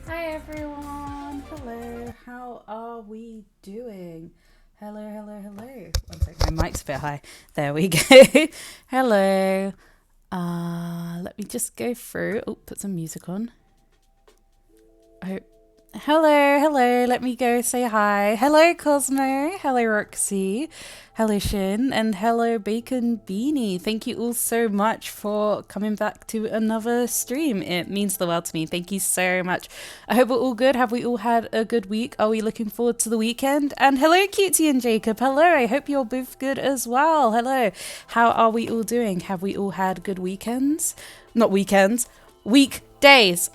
Hi everyone. Hello. How are we doing? Hello, hello, hello. One second, my mic's a bit high. There we go. Hello. Let me just go through. Oh, put some music on. Oh, hello, hello. Let me go say hi. Hello, Cosmo. Hello, Roxy. Hello, Shin. And hello, Bacon Beanie. Thank you all so much for coming back to another stream. It means the world to me. Thank you so much. I hope we're all good. Have we all had a good week? Are we looking forward to the weekend? And hello, Cutie and Jacob. Hello. I hope you're both good as well. Hello. How are we all doing? Have we all had good weekends? Not weekends. Weekdays.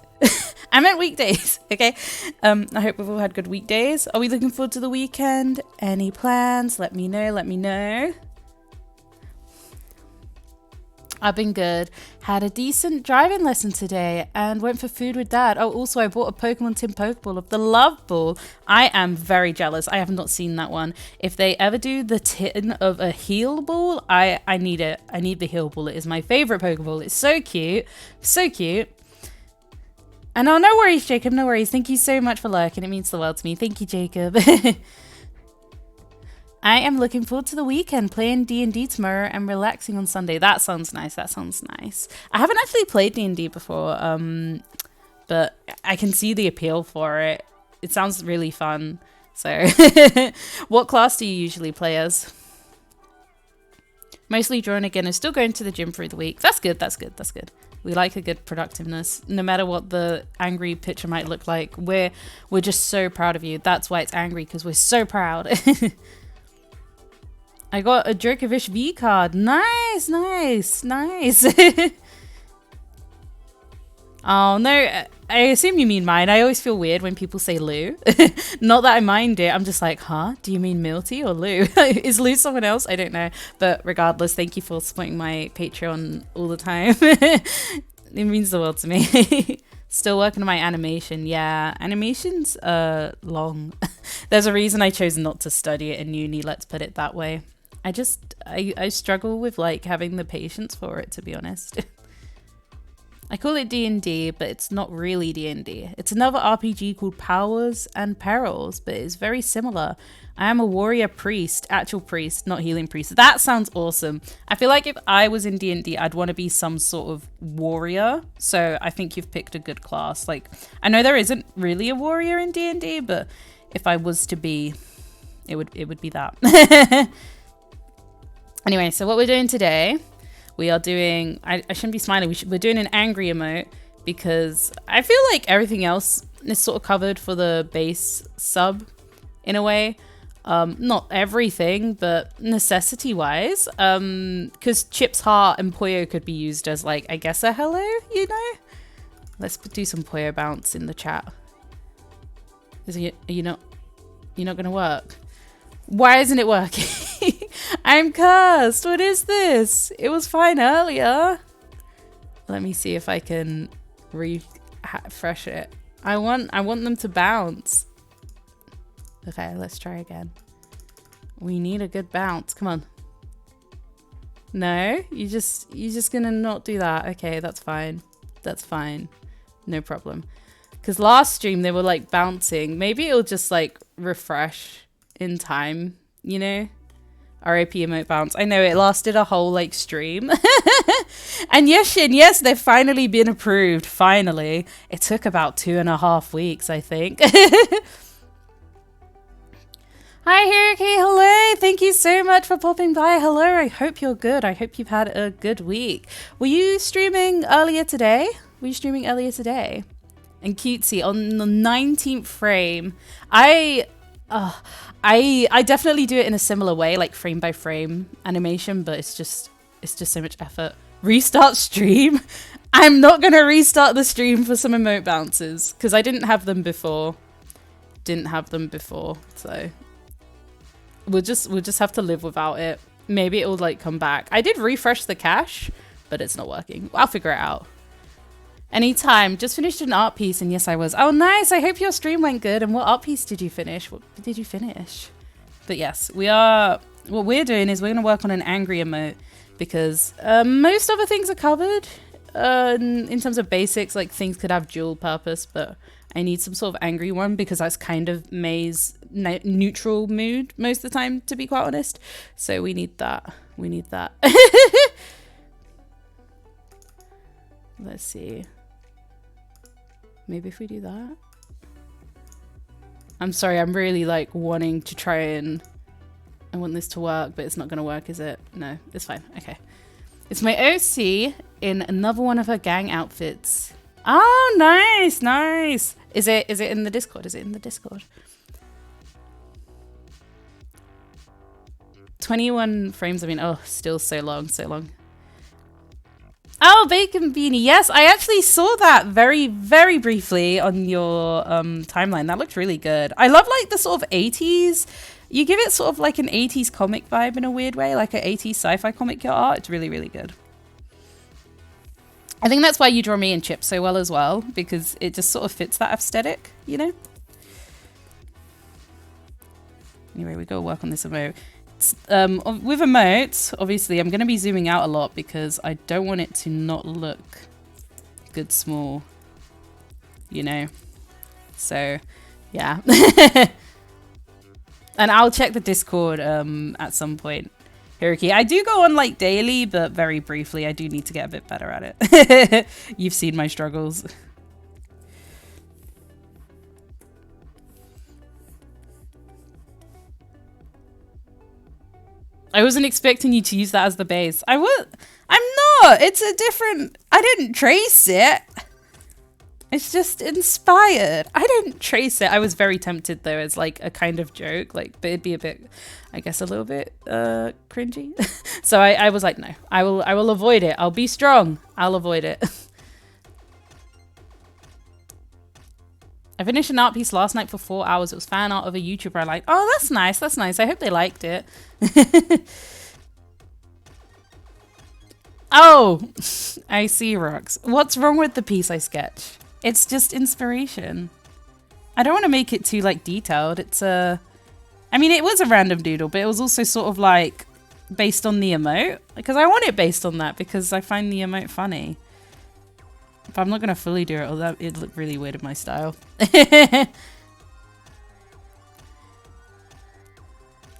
I meant weekdays, okay? I hope we've all had good weekdays. Are we looking forward to the weekend? Any plans? Let me know, let me know. I've been good. Had a decent driving lesson today and went for food with Dad. Oh, also I bought a Pokemon Tin Pokeball of the Love Ball. I am very jealous. I have not seen that one. If they ever do the tin of a Heal Ball, I need it. I need the Heal Ball. It is my favorite Pokeball. It's so cute. So cute. And oh, no worries, Jacob, no worries. Thank you so much for lurking. It means the world to me. Thank you, Jacob. I am looking forward to the weekend, playing D&D tomorrow and relaxing on Sunday. That sounds nice. That sounds nice. I haven't actually played D&D before, but I can see the appeal for it. It sounds really fun. So, what class do you usually play as? Mostly drawing again and still going to the gym through the week. That's good, that's good, that's good. We like a good productiveness, no matter what the angry picture might look like. We're just so proud of you. That's why it's angry, because we're so proud. I got a Djokovic V card. Nice, nice, nice. Oh, no, I assume you mean mine. I always feel weird when people say Lou. Not that I mind it. I'm just like, huh? Do you mean Milty or Lou? Is Lou someone else? I don't know. But regardless, thank you for supporting my Patreon all the time. It means the world to me. Still working on my animation. Yeah, animation's long. There's a reason I chose not to study it in uni, let's put it that way. I struggle with like having the patience for it, to be honest. I call it D&D, but it's not really D&D. It's another RPG called Powers and Perils, but it's very similar. I am a warrior priest, actual priest, not healing priest. That sounds awesome. I feel like if I was in D&D, I'd want to be some sort of warrior. So I think you've picked a good class. Like, I know there isn't really a warrior in D&D, but if I was to be, it would be that. Anyway, so what we're doing today, we are doing, I shouldn't be smiling, we're doing an angry emote because I feel like everything else is sort of covered for the base sub in a way. Not everything, but necessity wise. Because Chip's Heart and Poyo could be used as like, I guess a hello, you know? Let's do some Poyo bounce in the chat. Are you not gonna work? Why isn't it working? I'm cursed. What is this? It was fine earlier. Let me see if I can refresh it. I want them to bounce. Okay, let's try again. We need a good bounce. Come on. No, you're just gonna not do that. Okay, that's fine. That's fine. No problem. Because last stream they were like bouncing. Maybe it'll just like refresh in time, you know? RAP emote bounce. I know it lasted a whole like stream. And yes, Shin, yes, they've finally been approved. Finally. It took about 2.5 weeks, I think. Hi, Hiroki. Hello. Thank you so much for popping by. Hello. I hope you're good. I hope you've had a good week. Were you streaming earlier today? And Cutesy on the 19th frame. I definitely do it in a similar way, like frame by frame animation, but it's just so much effort. Restart stream. I'm not gonna restart the stream for some emote bounces because I didn't have them before. So we'll just have to live without it. Maybe it will like come back. I did refresh the cache, but it's not working. I'll figure it out. Anytime. Just finished an art piece, and yes, I was. Oh, nice. I hope your stream went good. And what art piece did you finish? What did you finish? But yes, what we're doing is we're going to work on an angry emote because most other things are covered in terms of basics. Like things could have dual purpose, but I need some sort of angry one because that's kind of May's neutral mood most of the time, to be quite honest. So we need that. We need that. Let's see. Maybe if we do that. I'm sorry, I'm really like wanting to try and I want this to work, but it's not going to work, is it? No, it's fine. Okay. It's my OC in another one of her gang outfits. Oh, nice, nice. Is it in the Discord? Is it in the Discord? 21 frames, I mean, oh, still so long, so long. Oh, Bacon Beanie. Yes, I actually saw that very, very briefly on your timeline. That looked really good. I love like the sort of 80s. You give it sort of like an 80s comic vibe in a weird way, like an 80s sci-fi comic art. It's really, really good. I think that's why you draw me and Chip so well as well, because it just sort of fits that aesthetic, you know? Anyway, we gotta work on this emote. With emotes, obviously, I'm going to be zooming out a lot because I don't want it to not look good small, you know? So, yeah. And I'll check the Discord at some point. Hiroki, I do go on like daily, but very briefly. I do need to get a bit better at it. You've seen my struggles. I wasn't expecting you to use that as the base. I'm not. It's a different... I didn't trace it. It's just inspired. I didn't trace it. I was very tempted though as like a kind of joke. Like, but it'd be a bit, I guess, a little bit cringy. So I was like, no, I will avoid it. I'll be strong. I'll avoid it. I finished an art piece last night for 4 hours. It was fan art of a YouTuber I liked. Oh, that's nice. That's nice. I hope they liked it. Oh, I see, Rox. What's wrong with the piece I sketch? It's just inspiration. I don't want to make it too like detailed. It's I mean, it was a random doodle, but it was also sort of like based on the emote. Because I want it based on that because I find the emote funny. But I'm not going to fully do it, although it'd look really weird in my style.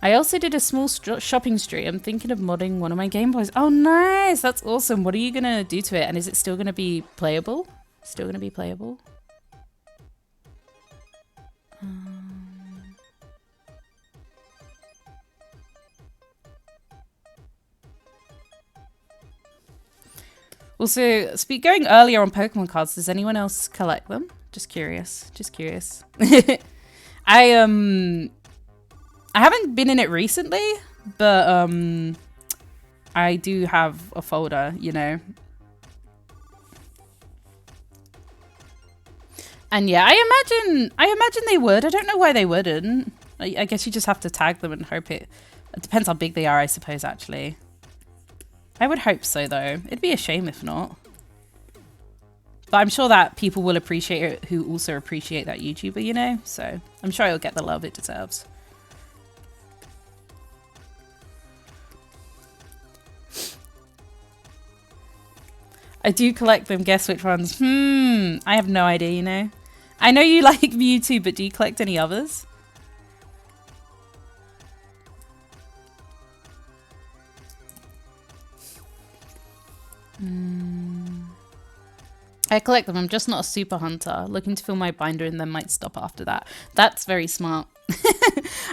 I also did a small shopping stream. I'm thinking of modding one of my Game Boys. Oh, nice. That's awesome. What are you going to do to it? And is it still going to be playable? Still going to be playable? Also, going earlier on Pokemon cards, does anyone else collect them? Just curious. Just curious. I haven't been in it recently, but I do have a folder, you know. And yeah, I imagine they would. I don't know why they wouldn't. I guess you just have to tag them and hope it depends how big they are, I suppose, actually. I would hope so, though. It'd be a shame if not. But I'm sure that people will appreciate it who also appreciate that YouTuber, you know? So I'm sure it'll get the love it deserves. I do collect them. Guess which ones? I have no idea, you know? I know you like Mewtwo, but do you collect any others? I collect them. I'm just not a super hunter. Looking to fill my binder and then might stop after that. That's very smart.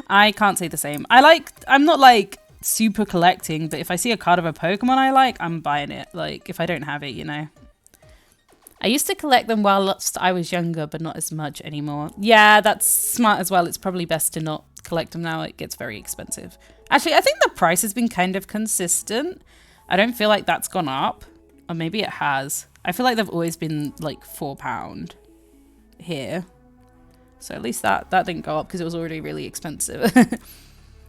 I can't say the same. I'm not like super collecting, but if I see a card of a Pokemon I like, I'm buying it. Like if I don't have it, you know. I used to collect them whilst I was younger, but not as much anymore. Yeah, that's smart as well. It's probably best to not collect them now. It gets very expensive. Actually, I think the price has been kind of consistent. I don't feel like that's gone up. Or maybe it has. I feel like they've always been like £4 here. So at least that didn't go up because it was already really expensive.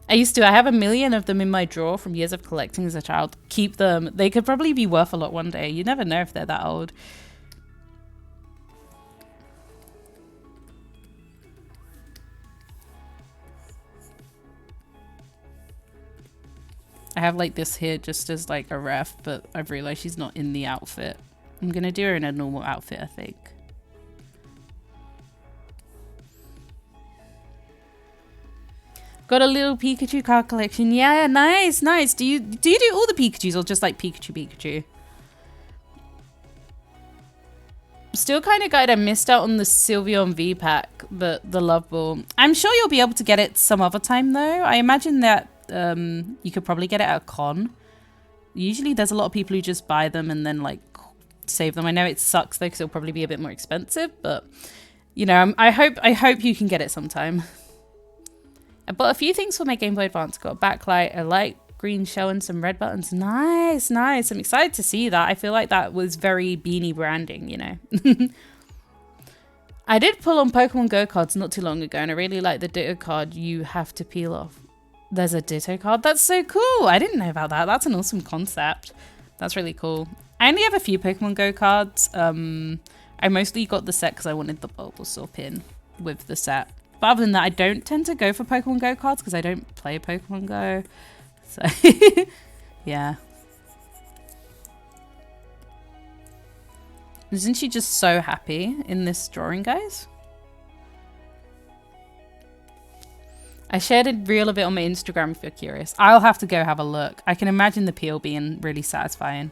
I have 1 million of them in my drawer from years of collecting as a child. Keep them. They could probably be worth a lot one day. You never know if they're that old. I have like this here just as like a ref, but I've realized she's not in the outfit. I'm gonna do her in a normal outfit, I think. Got a little Pikachu card collection. Yeah, nice, nice. Do you do all the Pikachus or just like Pikachu? Still kind of glad I missed out on the Sylveon V pack, the Love Ball. I'm sure you'll be able to get it some other time though. I imagine that you could probably get it at a con. Usually there's a lot of people who just buy them and then like save them. I know it sucks though because it'll probably be a bit more expensive, but you know, I hope you can get it sometime. I bought a few things for my Game Boy Advance. Got a backlight, a light green shell and some red buttons. Nice, nice. I'm excited to see that. I feel like that was very Beanie branding, you know. I did pull on Pokemon Go cards not too long ago and I really like the Ditto card you have to peel off. There's a Ditto card? That's so cool. I didn't know about that. That's an awesome concept. That's really cool. I only have a few Pokemon Go cards. I mostly got the set because I wanted the Bulbasaur pin with the set. But other than that, I don't tend to go for Pokemon Go cards because I don't play Pokemon Go. So, yeah. Isn't she just so happy in this drawing, guys? I shared a reel of it on my Instagram if you're curious. I'll have to go have a look. I can imagine the peel being really satisfying.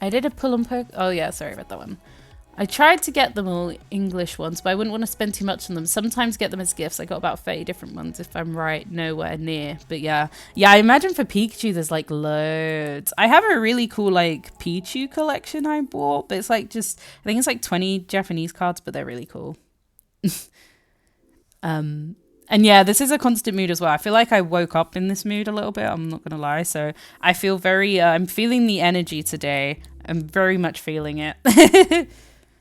I did a pull and poke. Oh yeah, sorry about that one. I tried to get them all English ones, but I wouldn't want to spend too much on them. Sometimes get them as gifts. I got about 30 different ones if I'm right, nowhere near. But yeah. Yeah, I imagine for Pikachu there's like loads. I have a really cool like Pichu collection I bought, but it's like just, I think it's like 20 Japanese cards, but they're really cool. And yeah, this is a constant mood as well. I feel like I woke up in this mood a little bit. I'm not going to lie. So I feel very, I'm feeling the energy today. I'm very much feeling it.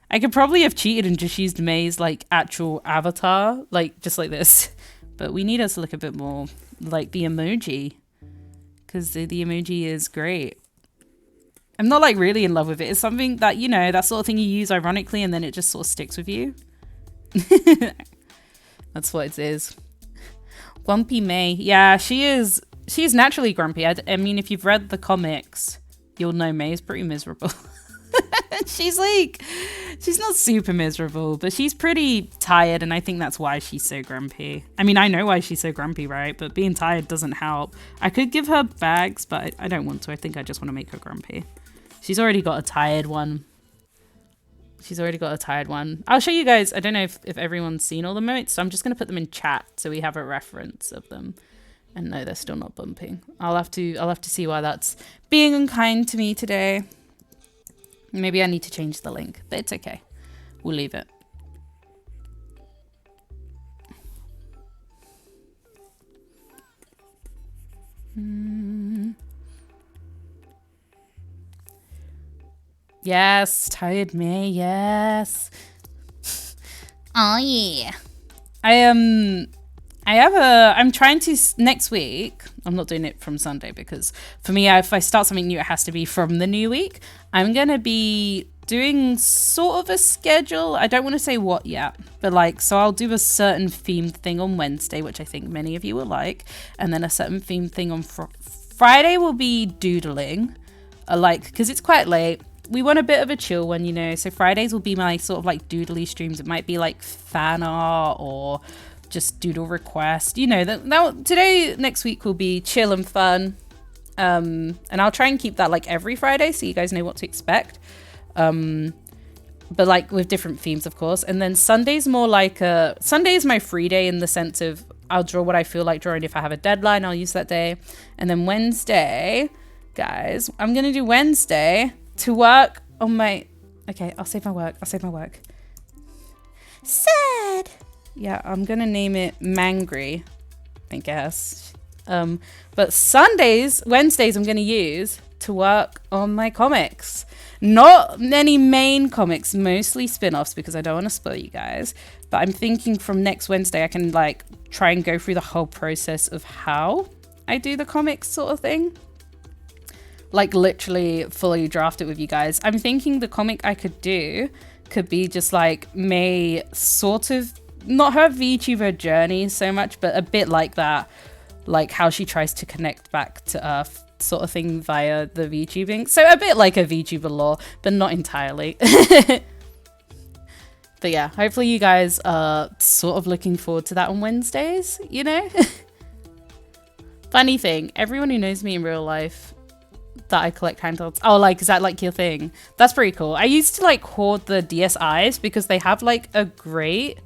I could probably have cheated and just used May's like actual avatar, like just like this. But we need us to look a bit more like the emoji because the emoji is great. I'm not like really in love with it. It's something that, you know, that sort of thing you use ironically and then it just sort of sticks with you. That's what it is. Grumpy May. Yeah, she's naturally grumpy. I mean, if you've read the comics, you'll know May is pretty miserable. She's not super miserable, but she's pretty tired, and I think that's why she's so grumpy. I mean, I know why she's so grumpy, right? But being tired doesn't help. I could give her bags, but I don't want to. I think I just want to make her grumpy. She's already got a tired one. I'll show you guys. I don't know if everyone's seen all the emotes, so I'm just going to put them in chat so we have a reference of them. And no, they're still not bumping. I'll have to see why that's being unkind to me today. Maybe I need to change the link, but it's okay. We'll leave it. Yes, tired May, yes. Oh yeah. I'm trying to, next week, I'm not doing it from Sunday because for me, if I start something new, it has to be from the new week. I'm going to be doing sort of a schedule. I don't want to say what yet, but like, so I'll do a certain themed thing on Wednesday, which I think many of you will like. And then a certain themed thing on Friday will be doodling, because it's quite late. We want a bit of a chill one, you know, so Fridays will be my sort of like doodly streams. It might be like fan art or just doodle request, you know. Next week will be chill and fun, and I'll try and keep that like every Friday so you guys know what to expect, but like with different themes, of course. And then Sunday's more like Sunday is my free day in the sense of I'll draw what I feel like drawing. If I have a deadline, I'll use that day. And then Wednesday, guys, I'm gonna do Wednesday to work on my, okay, I'll save my work. Sad. Yeah, I'm gonna name it Mangry, I guess. But Wednesdays I'm gonna use to work on my comics. Not many main comics, mostly spin-offs because I don't want to spoil you guys. But I'm thinking from next Wednesday I can like try and go through the whole process of how I do the comics sort of thing. Like literally fully draft it with you guys. I'm thinking the comic I could do could be just like May sort of, not her VTuber journey so much, but a bit like that, like how she tries to connect back to Earth sort of thing via the VTubing. So a bit like a VTuber lore, but not entirely. But yeah, hopefully you guys are sort of looking forward to that on Wednesdays, you know? Funny thing, everyone who knows me in real life that I collect handhelds. Oh, like, is that like your thing? That's pretty cool. I used to like hoard the DSIs because they have like a great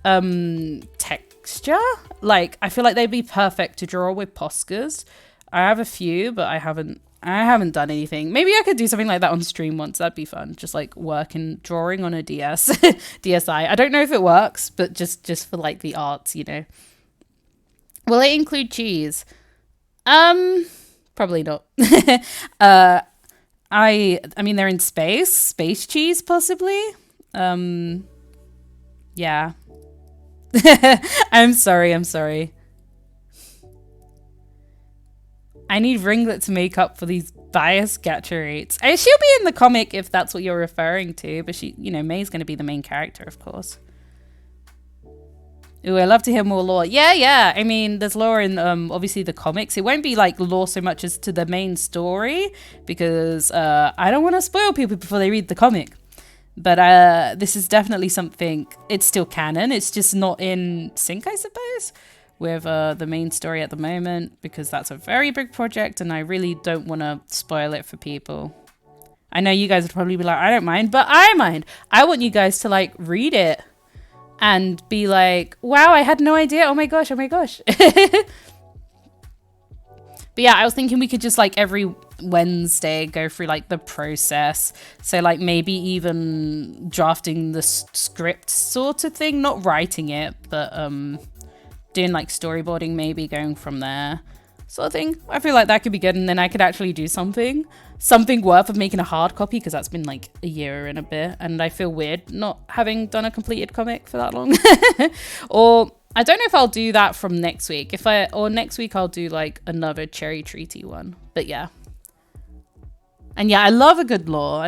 texture. Like, I feel like they'd be perfect to draw with Poscas. I have a few, but I haven't done anything. Maybe I could do something like that on stream once. That'd be fun. Just like work and drawing on a DSI. I don't know if it works, but just for like the arts, you know. Will it include cheese? Probably not. I mean, they're in space cheese possibly. Yeah. I'm sorry. I need Ringlet to make up for these bias gacha rates. She'll be in the comic if that's what you're referring to, but she, you know, May's going to be the main character, of course. Ooh, I love to hear more lore. Yeah. I mean, there's lore in obviously the comics. It won't be like lore so much as to the main story because I don't want to spoil people before they read the comic. But this is definitely something. It's still canon. It's just not in sync, I suppose, with the main story at the moment because that's a very big project and I really don't want to spoil it for people. I know you guys would probably be like, I don't mind, but I mind. I want you guys to like read it and be like, wow, I had no idea. Oh my gosh. But yeah, I was thinking we could just like every Wednesday go through like the process. So like maybe even drafting the script sort of thing, not writing it, but doing like storyboarding, maybe going from there sort of thing. I feel like that could be good. And then I could actually do something worth of making a hard copy because that's been like a year and a bit. And I feel weird not having done a completed comic for that long. Or I don't know if I'll do that from next week. Or next week I'll do like another cherry treaty one. But yeah. And yeah, I love a good lore.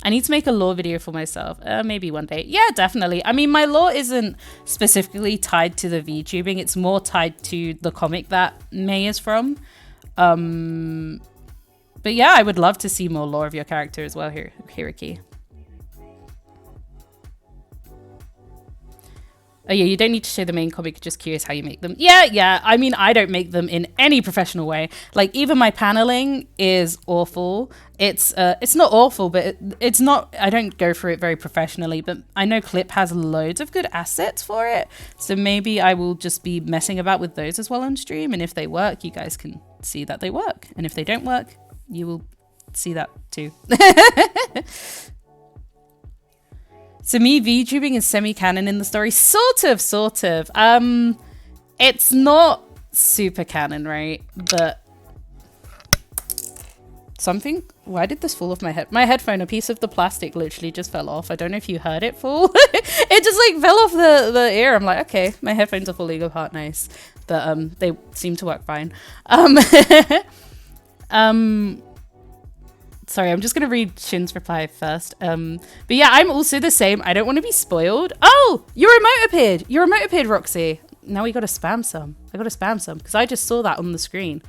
I need to make a lore video for myself. Maybe one day. Yeah, definitely. I mean, my lore isn't specifically tied to the VTubing. It's more tied to the comic that May is from. But yeah, I would love to see more lore of your character as well, Hiraki. Oh yeah, you don't need to show the main comic, just curious how you make them. Yeah, I mean, I don't make them in any professional way. Like, even my paneling is awful. It's not awful, but it's not, I don't go through it very professionally, but I know Clip has loads of good assets for it. So maybe I will just be messing about with those as well on stream. And if they work, you guys can see that they work. And if they don't work, you will see that too. So me VTubing is semi-canon in the story, sort of. It's not super canon, right? But something. Why did this fall off my head? My headphone, a piece of the plastic, literally just fell off. I don't know if you heard it fall. It just like fell off the ear. I'm like, okay, my headphones are falling apart, nice, but they seem to work fine. Sorry, I'm just going to read Shin's reply first. But yeah, I'm also the same. I don't want to be spoiled. Oh, your remote appeared. Your remote appeared, Roxy. Now we got to spam some. I got to spam some because I just saw that on the screen.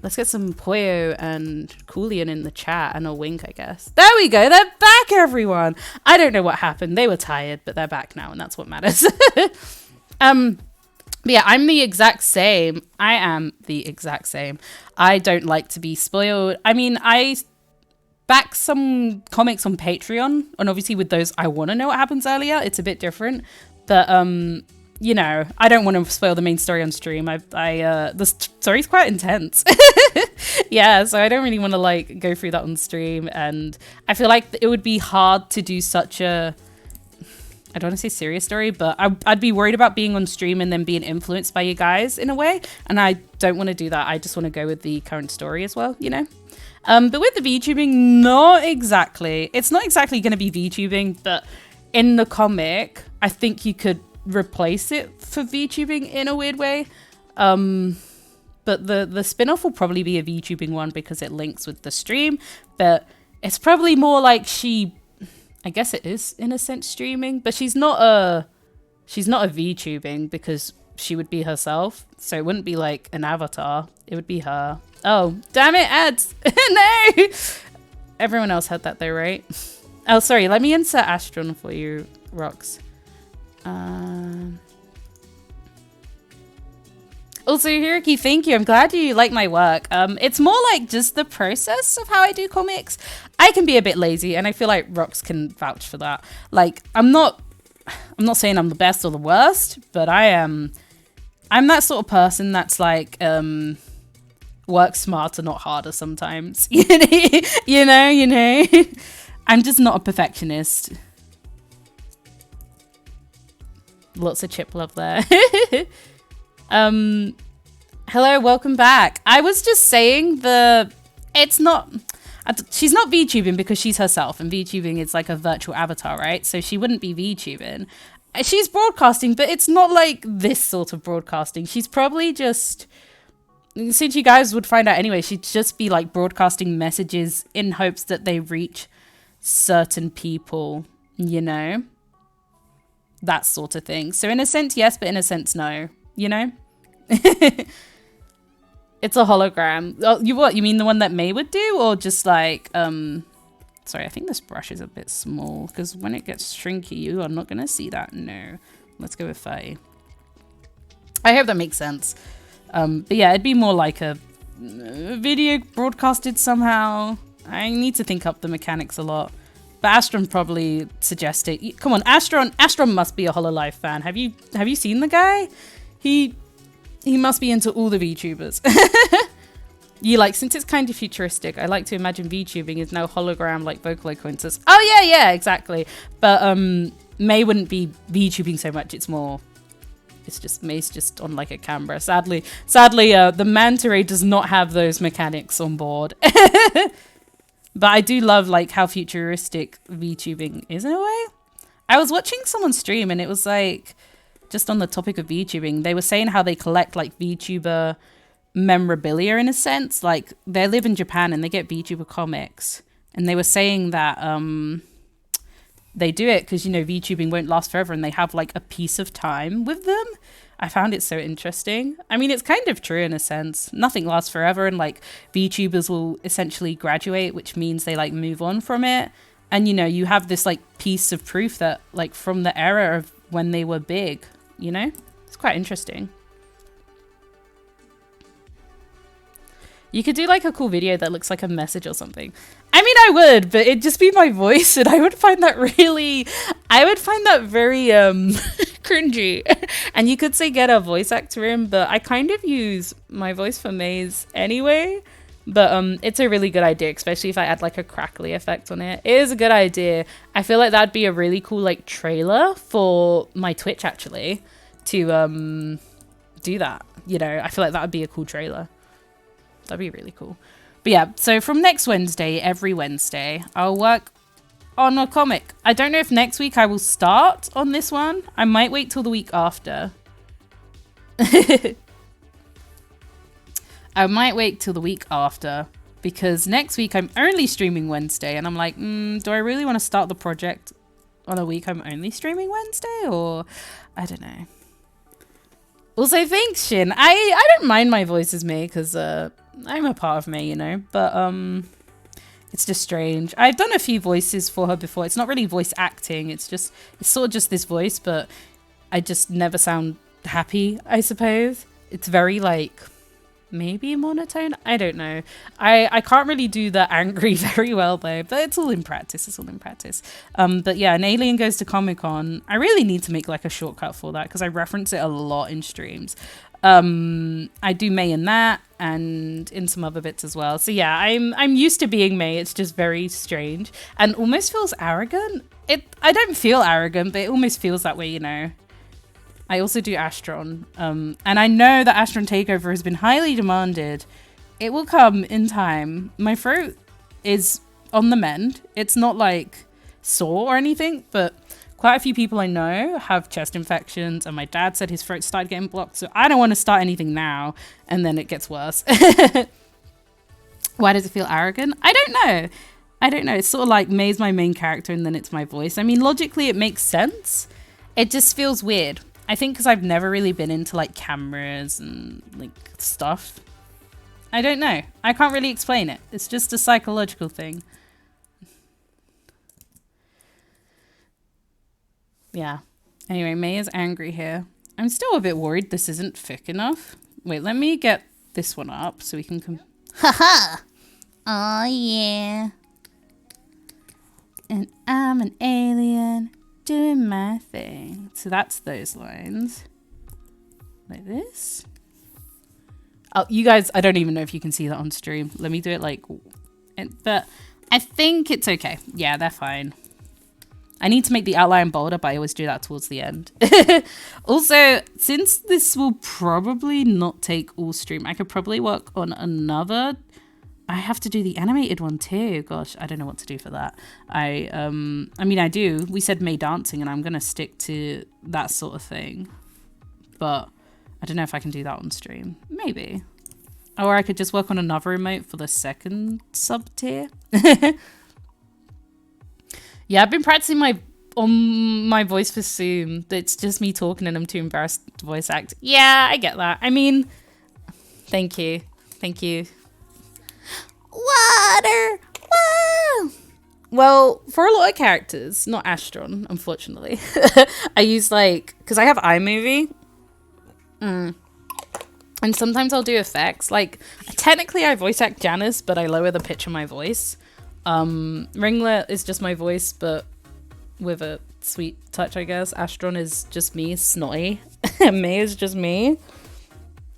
Let's get some Poyo and Coolian in the chat and a wink, I guess. There we go. They're back, everyone. I don't know what happened. They were tired, but they're back now, and that's what matters. But yeah, I'm the exact same. I am the exact same. I don't like to be spoiled. I mean, I back some comics on Patreon, and obviously with those I want to know what happens earlier. It's a bit different, but you know, I don't want to spoil the main story on stream. The story's quite intense. Yeah, so I don't really want to like go through that on stream, and I feel like it would be hard to do such a, I don't want to say serious story, but I'd be worried about being on stream and then being influenced by you guys in a way, and I don't want to do that. I just want to go with the current story as well, you know. But with the VTubing, not exactly. It's not exactly going to be VTubing, but in the comic, I think you could replace it for VTubing in a weird way. But the spin-off will probably be a VTubing one because it links with the stream. But it's probably more like she I guess it is in a sense streaming, but she's not a VTubing because she would be herself. So it wouldn't be like an avatar. It would be her. Oh, damn it, ads. No. Everyone else had that though, right? Oh, sorry. Let me insert Astron for you, Rox. Also, Hiroki, thank you. I'm glad you like my work. It's more like just the process of how I do comics. I can be a bit lazy, and I feel like Rox can vouch for that. Like, I'm not saying I'm the best or the worst, but I'm that sort of person that's like work smarter, not harder sometimes. you know. I'm just not a perfectionist. Lots of chip love there. Hello, welcome back. I was just saying she's not VTubing because she's herself, and VTubing is like a virtual avatar, right? So she wouldn't be VTubing. She's broadcasting, but it's not like this sort of broadcasting. She's probably just, since you guys would find out anyway, she'd just be like broadcasting messages in hopes that they reach certain people, you know? That sort of thing. So in a sense, yes, but in a sense, no. You know? It's a hologram. Oh, you mean the one that May would do? Or just like, sorry, I think this brush is a bit small because when it gets shrinky, you are not going to see that. No. Let's go with 30. I hope that makes sense. But yeah, it'd be more like a video broadcasted somehow. I need to think up the mechanics a lot. But Astron probably suggested. Come on, Astron must be a Hololive fan. Have you seen the guy? He must be into all the VTubers. You like, since it's kind of futuristic, I like to imagine VTubing is now hologram like Vocaloid coins. Oh yeah, exactly. But May wouldn't be VTubing so much. May's just on like a camera. Sadly, the manta ray does not have those mechanics on board. But I do love like how futuristic VTubing is in a way. I was watching someone stream and it was like, just on the topic of VTubing, they were saying how they collect like VTuber memorabilia in a sense. Like they live in Japan and they get VTuber comics. And they were saying that they do it because, you know, VTubing won't last forever and they have like a piece of time with them. I found it so interesting. I mean, it's kind of true in a sense. Nothing lasts forever and like VTubers will essentially graduate, which means they like move on from it. And, you know, you have this like piece of proof that like from the era of when they were big, you know? It's quite interesting. You could do like a cool video that looks like a message or something. I mean, I would, but it'd just be my voice and I would find that very cringy. And you could say get a voice actor in, but I kind of use my voice for Maze anyway. But it's a really good idea, especially if I add like a crackly effect on it. It is a good idea. I feel like that'd be a really cool like trailer for my Twitch actually to do that. You know, I feel like that would be a cool trailer. That'd be really cool. But yeah, so from next Wednesday, every Wednesday, I'll work on a comic. I don't know if next week I will start on this one. I might wait till the week after. I might wait till the week after because next week I'm only streaming Wednesday and I'm like, do I really want to start the project on a week I'm only streaming Wednesday? Or I don't know. Also, thanks, Shin. I don't mind my voice as me because I'm a part of me, you know, but it's just strange. I've done a few voices for her before. It's not really voice acting. It's sort of just this voice, but I just never sound happy, I suppose. It's very like maybe monotone. I don't know. I can't really do the angry very well though, but it's all in practice. But yeah, an alien goes to Comic-Con. I really need to make like a shortcut for that because I reference it a lot in streams. I do May in that and in some other bits as well. So yeah, I'm used to being May. It's just very strange and almost feels arrogant. I don't feel arrogant, but it almost feels that way, you know. I also do Astron, and I know that Astron Takeover has been highly demanded. It will come in time. My throat is on the mend. It's not like sore or anything, but quite a few people I know have chest infections, and my dad said his throat started getting blocked, so I don't want to start anything now, and then it gets worse. Why does it feel arrogant? I don't know. I don't know. It's sort of like May's my main character and then it's my voice. I mean, logically it makes sense. It just feels weird. I think because I've never really been into like cameras and like stuff. I don't know. I can't really explain it. It's just a psychological thing. Yeah. Anyway, May is angry here. I'm still a bit worried this isn't thick enough. Wait, let me get this one up so we can haha! Oh yeah. And I'm an alien doing my thing. So that's those lines. Like this. Oh, you guys, I don't even know if you can see that on stream. Let me do it like... But I think it's okay. Yeah, they're fine. I need to make the outline bolder, but I always do that towards the end. Also, since this will probably not take all stream, I could probably work on another... I have to do the animated one too. Gosh, I don't know what to do for that. I mean, I do. We said May dancing, and I'm going to stick to that sort of thing. But I don't know if I can do that on stream. Maybe. Or I could just work on another emote for the second sub tier. Yeah, I've been practicing my voice for Zoom. It's just me talking and I'm too embarrassed to voice act. Yeah, I get that. I mean, thank you. Thank you. Water! Whoa! Well, for a lot of characters, not Astron, unfortunately, I use like, because I have iMovie. And sometimes I'll do effects. Like, technically I voice act Janice, but I lower the pitch of my voice. Ringlet is just my voice, but with a sweet touch, I guess. Astron is just me, snotty. May is just me.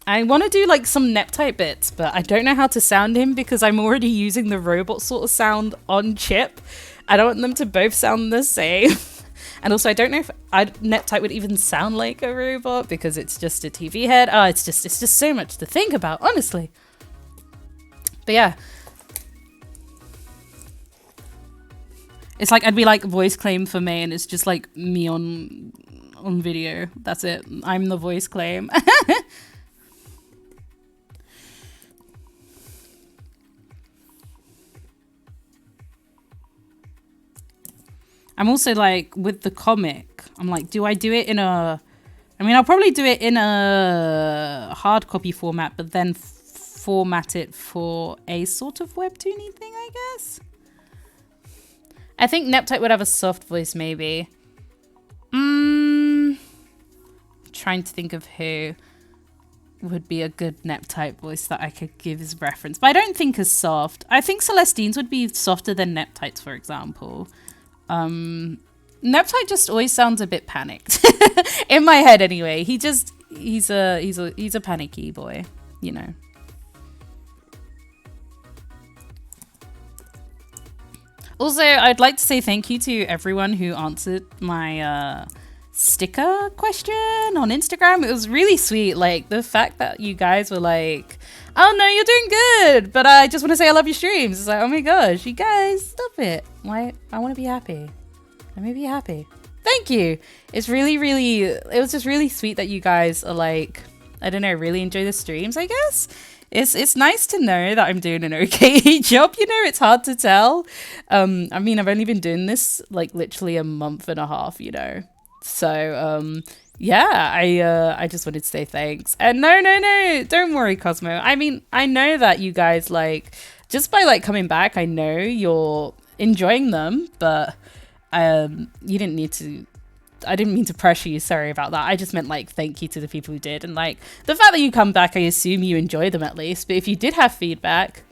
I want to do like some Nep type bits, but I don't know how to sound him because I'm already using the robot sort of sound on chip. I don't want them to both sound the same. And also I don't know if Nep type would even sound like a robot because it's just a TV head. Oh, it's just so much to think about, honestly. But yeah. It's like I'd be like voice claim for May and it's just like me on video. That's it. I'm the voice claim. I'm also like with the comic, I'm like, do I do it in a, I mean, I'll probably do it in a hard copy format, but then format it for a sort of webtoony thing, I guess. I think Neptype would have a soft voice, maybe. Trying to think of who would be a good Neptype voice that I could give as reference, but I don't think as soft. I think Celestine's would be softer than Neptype's, for example. Neptype just always sounds a bit panicked in my head anyway. He's a panicky boy, you know. Also, I'd like to say thank you to everyone who answered my sticker question on Instagram. It was really sweet. Like the fact that you guys were like, oh no, you're doing good, but I just want to say I love your streams. It's like, oh my gosh, you guys, stop it. Why? I want to be happy. Let me be happy. Thank you. It's really, it was just really sweet that you guys are like, I don't know, really enjoy the streams, I guess. It's nice to know that I'm doing an okay job, you know, it's hard to tell. I mean, I've only been doing this like literally a month and a half, you know. So, yeah, I just wanted to say thanks. And no, don't worry, Cosmo. I mean, I know that you guys like, just by like coming back, I know you're enjoying them, but you didn't need to, I didn't mean to pressure you, sorry about that. I just meant like thank you to the people who did, and like the fact that you come back, I assume you enjoy them at least. But if you did have feedback,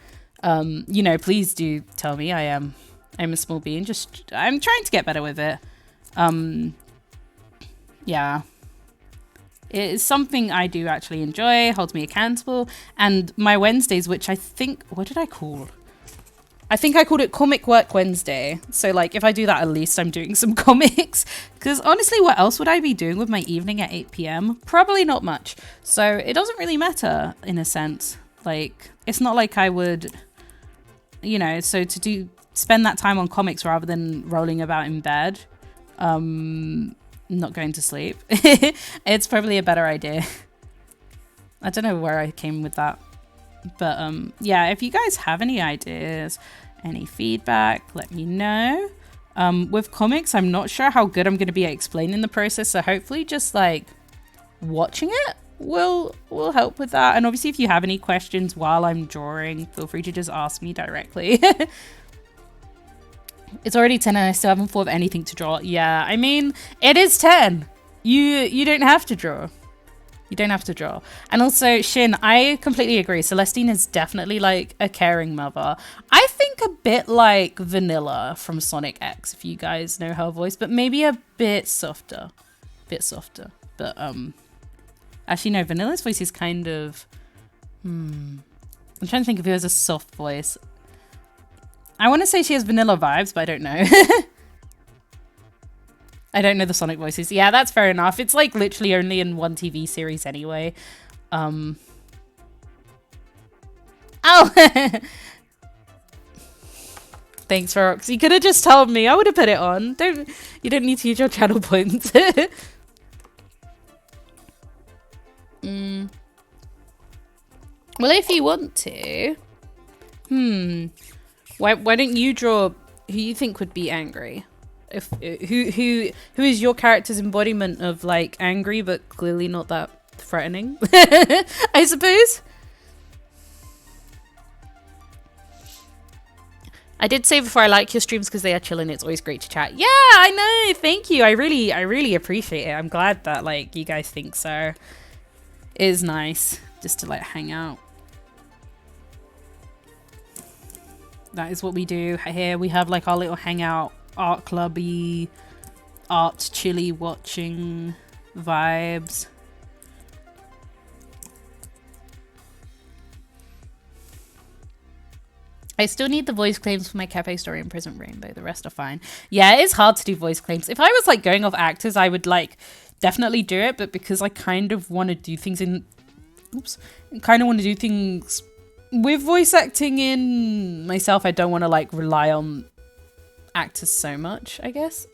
you know, please do tell me. I'm a small bean, just I'm trying to get better with it. Yeah, it's something I do actually enjoy, holds me accountable. And my Wednesdays, which I think, what did I call? I think I called it Comic Work Wednesday. So like if I do that, at least I'm doing some comics. Because honestly, what else would I be doing with my evening at 8 p.m? Probably not much. So it doesn't really matter in a sense. Like it's not like I would, you know, so to spend that time on comics rather than rolling about in bed, not going to sleep, it's probably a better idea. I don't know where I came with that. But yeah, if you guys have any ideas, Any feedback, let me know. With comics, I'm not sure how good I'm going to be at explaining the process, so hopefully just like watching it will help with that. And obviously if you have any questions while I'm drawing, feel free to just ask me directly. It's already 10 and I still haven't thought of anything to draw. Yeah, I mean, it is 10. You don't have to draw. You don't have to draw. And also, Shin, I completely agree. Celestine is definitely like a caring mother. I think a bit like Vanilla from Sonic X, if you guys know her voice, but maybe a bit softer. But actually no, Vanilla's voice is kind of I'm trying to think if it was a soft voice. I want to say she has Vanilla vibes, but I don't know. I don't know the Sonic voices. Yeah, that's fair enough. It's like literally only in one TV series anyway. Oh! Thanks, Rox. You could have just told me. I would have put it on. You don't need to use your channel points. Well, if you want to. Why don't you draw who you think would be angry? If who is your character's embodiment of like angry but clearly not that threatening? I suppose. I did say before I like your streams because they are chilling. It's always great to chat. Yeah, I know. Thank you. I really appreciate it. I'm glad that like you guys think so. It is nice just to like hang out. That is what we do here. We have like our little hangout, art clubby, art chilly watching vibes. I still need the voice claims for my cafe story and Prison Rainbow. The rest are fine. Yeah, it is hard to do voice claims. If I was like going off actors, I would like definitely do it. But because I kind of want to do things with voice acting in myself, I don't want to like rely on actors so much, I guess.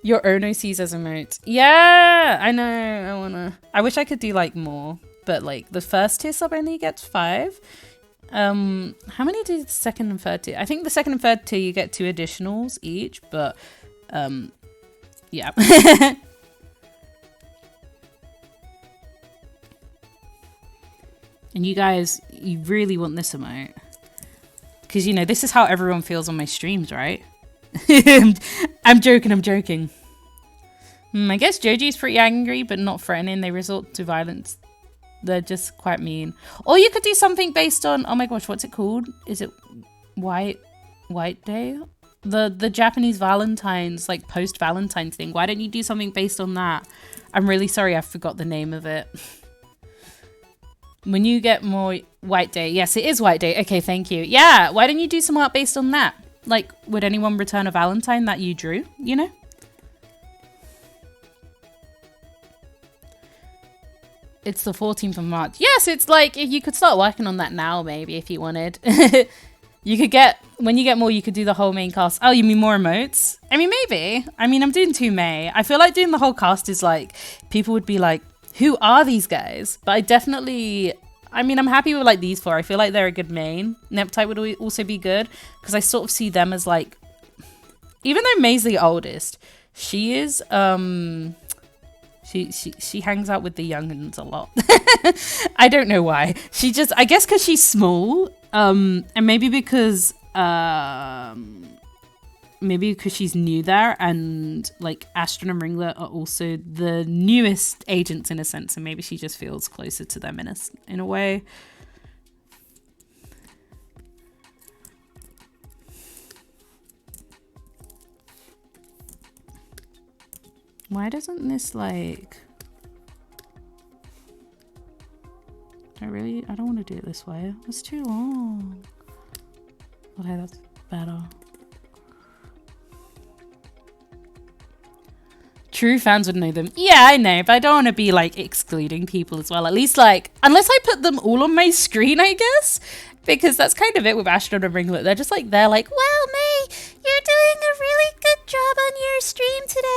Your Ono sees as emote. Yeah, I know. I wish I could do like more, but like the first tier sub only gets 5. How many do the second and third tier? I think the second and third tier you get 2 additionals each, but yeah. And you guys, you really want this emote. Because, you know, this is how everyone feels on my streams, right? I'm joking. I guess Joji's pretty angry, but not threatening. They resort to violence. They're just quite mean. Or you could do something based on, oh my gosh, what's it called? Is it White Day? The Japanese Valentine's, like post-Valentine's thing. Why don't you do something based on that? I'm really sorry, I forgot the name of it. When you get more White Day. Yes, it is White Day. Okay, thank you. Yeah, why don't you do some art based on that? Like, would anyone return a Valentine that you drew, you know? It's the 14th of March. Yes, it's like, you could start working on that now, maybe, if you wanted. You could get, when you get more, you could do the whole main cast. Oh, you mean more emotes? I mean, maybe. I mean, I'm doing 2 May. I feel like doing the whole cast is like, people would be like, who are these guys? But I definitely, I mean, I'm happy with like these 4. I feel like they're a good main. Neptite would also be good because I sort of see them as like, even though May's the oldest, she is, she hangs out with the youngins a lot. I don't know why. She just, I guess because she's small, and maybe because she's new there, and like Astron and Ringlet are also the newest agents in a sense, and maybe she just feels closer to them in a way. Why doesn't this like... I don't want to do it this way. It's too long. Okay, that's better. True fans would know them. Yeah, I know, but I don't want to be like excluding people as well. At least like, unless I put them all on my screen, I guess. Because that's kind of it with Astron and Ringlet. They're just like, they're like, well, May, you're doing a really good job on your stream today.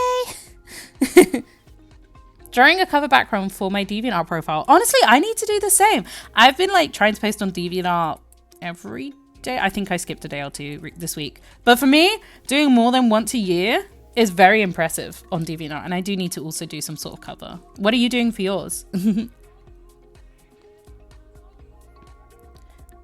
Drawing a cover background for my DeviantArt profile. Honestly, I need to do the same. I've been like trying to post on DeviantArt every day. I think I skipped a day or two this week. But for me, doing more than once a year is very impressive on DeviantArt, and I do need to also do some sort of cover. What are you doing for yours?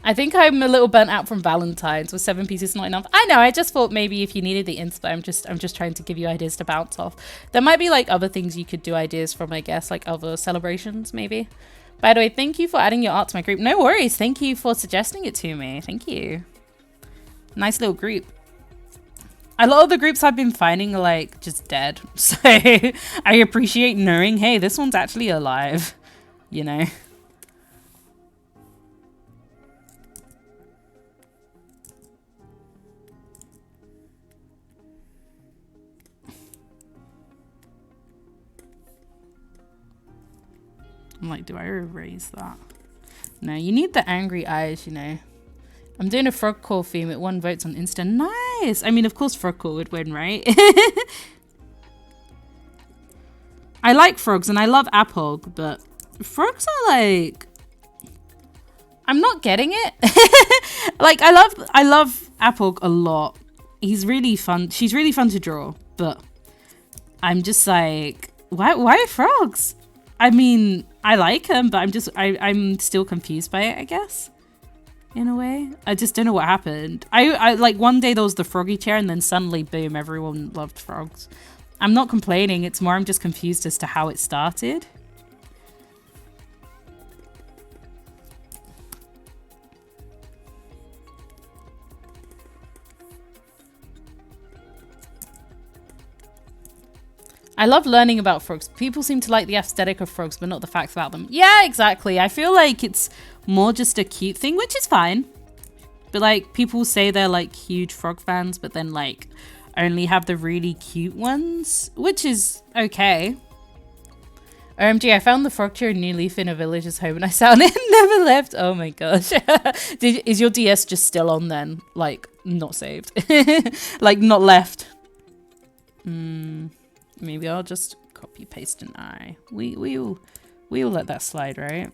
I think I'm a little burnt out from Valentine's. With 7 pieces not enough. I know, I just thought maybe if you needed the inspo, I'm just trying to give you ideas to bounce off. There might be like other things you could do ideas from, I guess, like other celebrations maybe. By the way, thank you for adding your art to my group. No worries. Thank you for suggesting it to me. Thank you. Nice little group. A lot of the groups I've been finding are like just dead. So I appreciate knowing, hey, this one's actually alive, you know? I'm like, do I erase that? No, you need the angry eyes, you know. I'm doing a frog call theme. It won votes on Insta. Nice! I mean, of course frog call would win, right? I like frogs and I love Apog, but frogs are like... I'm not getting it. Like, I love Apog a lot. He's really fun. She's really fun to draw, but I'm just like, why frogs? I mean, I like him, but I'm still confused by it, I guess. In a way. I just don't know what happened. I like one day there was the froggy chair and then suddenly, boom, everyone loved frogs. I'm not complaining. It's more I'm just confused as to how it started. I love learning about frogs. People seem to like the aesthetic of frogs, but not the facts about them. Yeah, exactly. I feel like it's more just a cute thing, which is fine. But like, people say they're like huge frog fans, but then like only have the really cute ones, which is okay. OMG, I found the frog chair in New Leaf in a villager's home and I sat on it and never left. Oh my gosh. Is your DS just still on then? Like, not saved. Like, not left. Maybe I'll just copy paste an eye. We'll let that slide, right?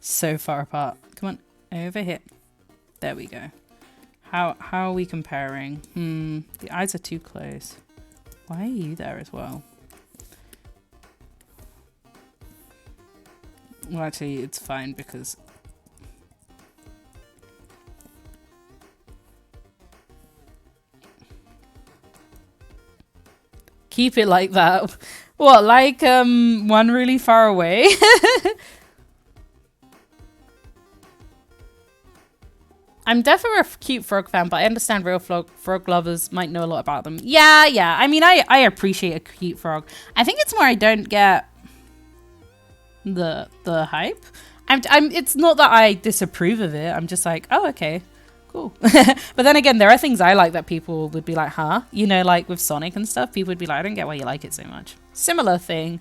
So far apart. Come on, over here. There we go. How are we comparing? The eyes are too close. Why are you there as well? Well, actually, it's fine because keep it like that. What, like one really far away? I'm definitely a cute frog fan, but I understand real frog lovers might know a lot about them. Yeah. I mean, I appreciate a cute frog. I think it's more I don't get the hype. It's not that I disapprove of it. I'm just like, oh, okay, cool. But then again, there are things I like that people would be like, huh? You know, like with Sonic and stuff, people would be like, I don't get why you like it so much. Similar thing.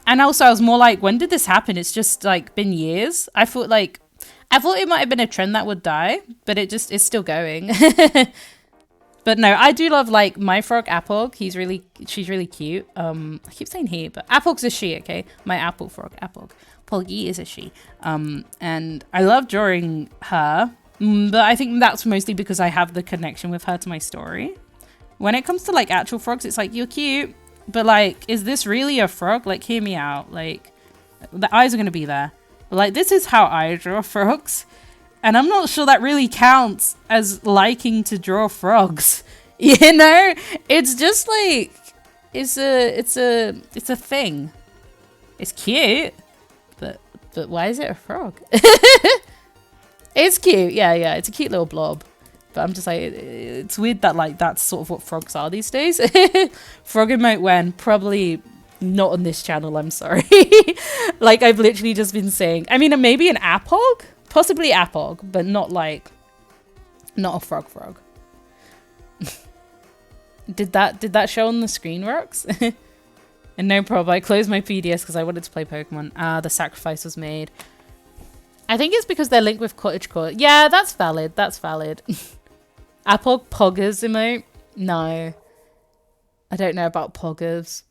And also I was more like, when did this happen? It's just like been years. I thought it might have been a trend that would die, but it's still going. But no, I do love like my frog Apog. She's really cute. I keep saying he, but Apog's a she, okay? My apple frog, Apog. Polgy is a she. And I love drawing her, but I think that's mostly because I have the connection with her to my story. When it comes to like actual frogs, it's like, you're cute, but like, is this really a frog? Like, hear me out. Like, the eyes are gonna be there. But like, this is how I draw frogs. And I'm not sure that really counts as liking to draw frogs. You know? It's just like, it's a thing. It's cute, but why is it a frog? It's cute, yeah, it's a cute little blob. But I'm just like, it's weird that like that's sort of what frogs are these days. Frog emote when? Probably not on this channel, I'm sorry. Like, I've literally just been saying, I mean, maybe an Apog? Possibly Apog, but not a frog. Did that show on the screen, Rox? And no problem, I closed my PDS because I wanted to play Pokemon. The sacrifice was made. I think it's because they're linked with Cottagecore. Yeah, that's valid. Apog Poggers emote? No. I don't know about Poggers.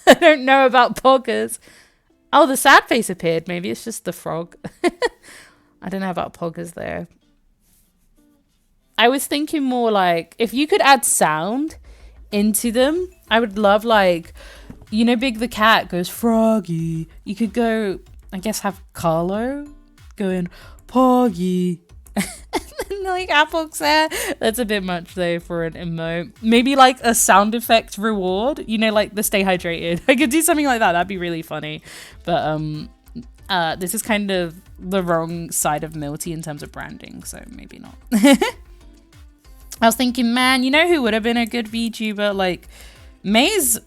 I don't know about poggers. Oh, the sad face appeared. Maybe it's just the frog. I don't know about poggers there. I was thinking more like, if you could add sound into them, I would love, like, you know, Big the cat goes froggy. You could go, I guess, have Carlo going poggy. Like Apple's there. That's a bit much though for an emote. Maybe like a sound effect reward, you know, like the stay hydrated. I could do something like that. That'd be really funny. But this is kind of the wrong side of Milty in terms of branding, so maybe not. I was thinking, man, you know who would have been a good VTuber? Like May's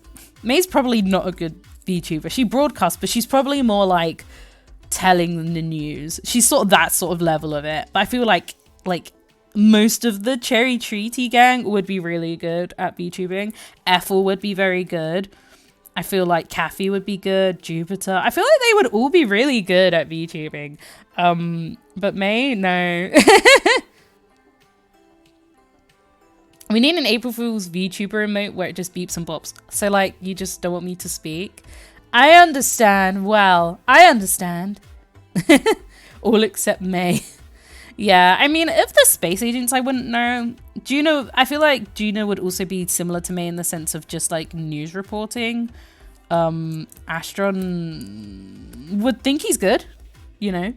probably not a good VTuber. She broadcasts, but she's probably more like telling the news. She's sort of that sort of level of it. But I feel like most of the Cherry Treaty gang would be really good at VTubing. Ethel would be very good. I feel like Kathy would be good. Jupiter. I feel like they would all be really good at VTubing. But May, no. We need an April Fool's VTuber emote where it just beeps and bops. So like, you just don't want me to speak. I understand. Well, I understand. All except May. Yeah, I mean, if the space agents, I wouldn't know. Juno, I feel like Juno would also be similar to May in the sense of just like news reporting. Astron would think he's good, you know.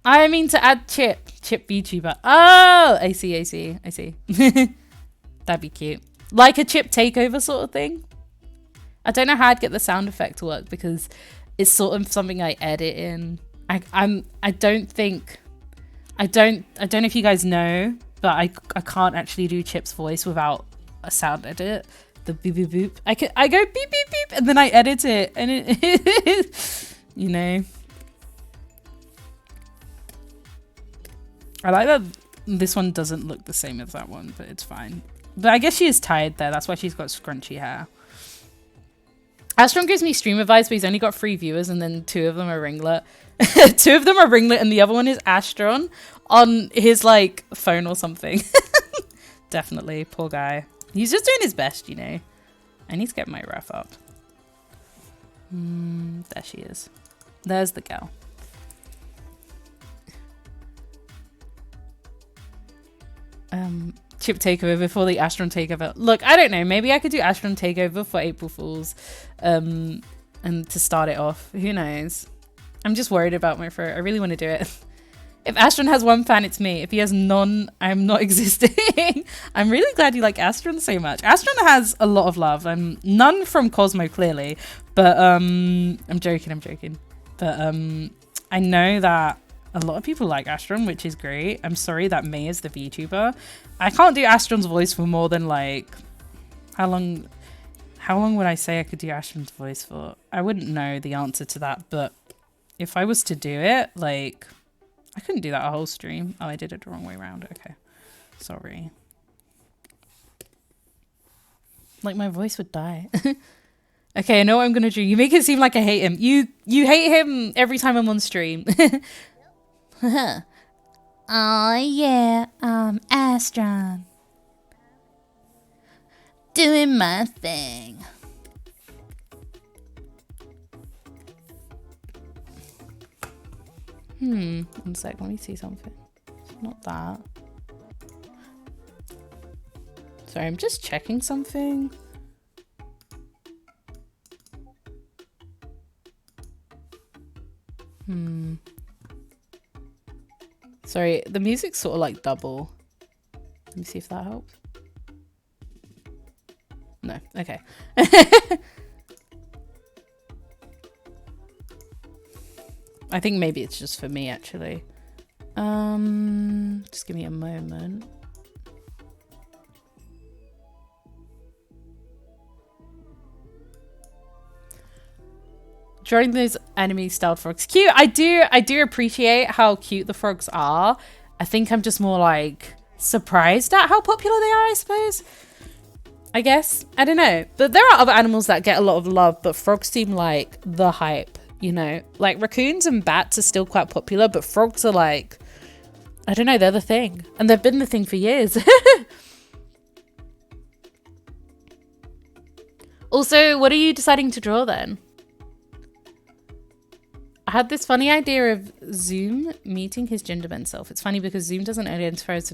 I mean, to add Chip VTuber. Oh, I see. That'd be cute. Like a Chip takeover sort of thing. I don't know how I'd get the sound effect to work because it's sort of something I edit in. I don't know if you guys know, but I can't actually do Chip's voice without a sound edit. The beep beep beep. I go beep beep beep and then I edit it and it you know. I like that this one doesn't look the same as that one, but it's fine. But I guess she is tired there. That's why she's got scrunchy hair. Astron gives me stream advice, but he's only got 3 viewers and then 2 of them are Ringlet. 2 of them are Ringlet and the other one is Astron on his like phone or something. Definitely, poor guy. He's just doing his best, you know. I need to get my ref up. There she is. There's the girl. Chip takeover before the Astron takeover. Look, I don't know. Maybe I could do Astron takeover for April Fools, and to start it off. Who knows? I'm just worried about my throat. I really want to do it. If Astron has 1 fan, it's me. If he has none, I'm not existing. I'm really glad you like Astron so much. Astron has a lot of love. None from Cosmo, clearly. But I'm joking. But I know that a lot of people like Astron, which is great. I'm sorry that May is the VTuber. I can't do Astron's voice for more than like... How long would I say I could do Astron's voice for? I wouldn't know the answer to that, but if I was to do it, like... I couldn't do that a whole stream. Oh, I did it the wrong way around. Okay. Sorry. Like, my voice would die. Okay, I know what I'm going to do. You make it seem like I hate him. You hate him every time I'm on stream. Oh, yeah. Astron. Doing my thing. One sec, let me see something. It's not that. Sorry, I'm just checking something. Sorry, the music's sort of like double. Let me see if that helps. No, okay. I think maybe it's just for me, actually. Just give me a moment. Drawing those anime-styled frogs. Cute! I do appreciate how cute the frogs are. I think I'm just more, like, surprised at how popular they are, I suppose. I guess. I don't know. But there are other animals that get a lot of love, but frogs seem like the hype. You know, like raccoons and bats are still quite popular, but frogs are like, I don't know, they're the thing. And they've been the thing for years. Also, what are you deciding to draw then? I had this funny idea of Zoom meeting his gender bent self. It's funny because Zoom doesn't identify as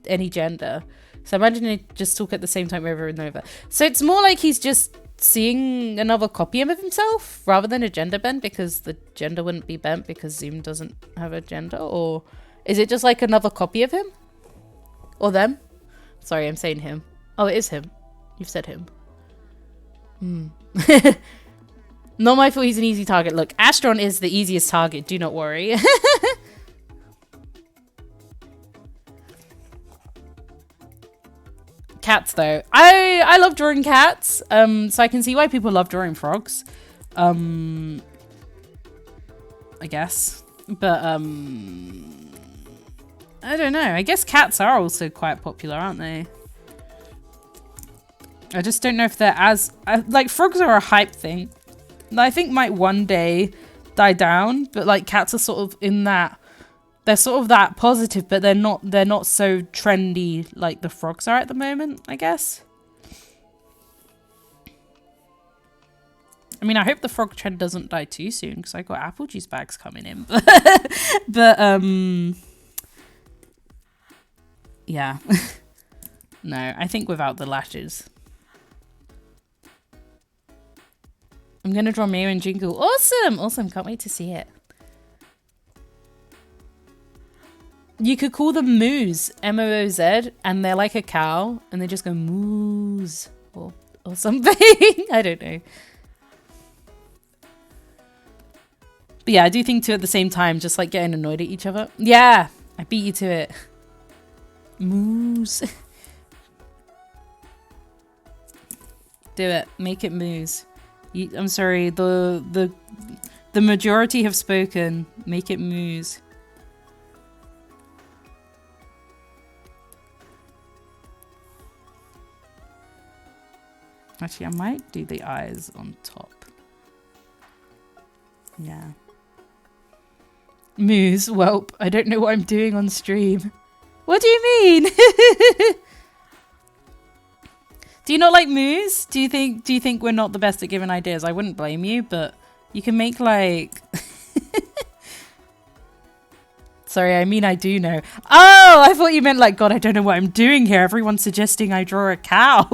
any gender. So imagine they just talk at the same time over and over. So it's more like he's just seeing another copy of himself rather than a gender bent, because the gender wouldn't be bent because Zoom doesn't have a gender. Or is it just like another copy of him? Or them? Sorry, I'm saying him. Oh, it is him. You've said him. Not my fault he's an easy target. Look, Astron is the easiest target. Do not worry. Cats, though. I love drawing cats. So I can see why people love drawing frogs. I guess. But, I don't know. I guess cats are also quite popular, aren't they? I just don't know if they're as... like, frogs are a hype thing. I think might one day die down, but like cats are sort of in that... they're sort of that positive, but they're not so trendy like the frogs are at the moment, I guess. I mean, I hope the frog trend doesn't die too soon, because I got apple juice bags coming in. But yeah. No, I think without the lashes. I'm going to draw Mayo and Jingle. Awesome! Awesome. Can't wait to see it. You could call them moos. M-O-O-Z. And they're like a cow. And they just go moos. Or something. I don't know. But yeah, I do think too at the same time, just like getting annoyed at each other. Yeah! I beat you to it. Moos. Do it. Make it moos. I'm sorry, the majority have spoken. Make it moos. Actually, I might do the eyes on top. Yeah. Moos, welp. I don't know what I'm doing on stream. What do you mean? Do you not like moos? Do you think we're not the best at giving ideas? I wouldn't blame you, but you can make like... Sorry, I mean I do know. Oh, I thought you meant like, God, I don't know what I'm doing here. Everyone's suggesting I draw a cow.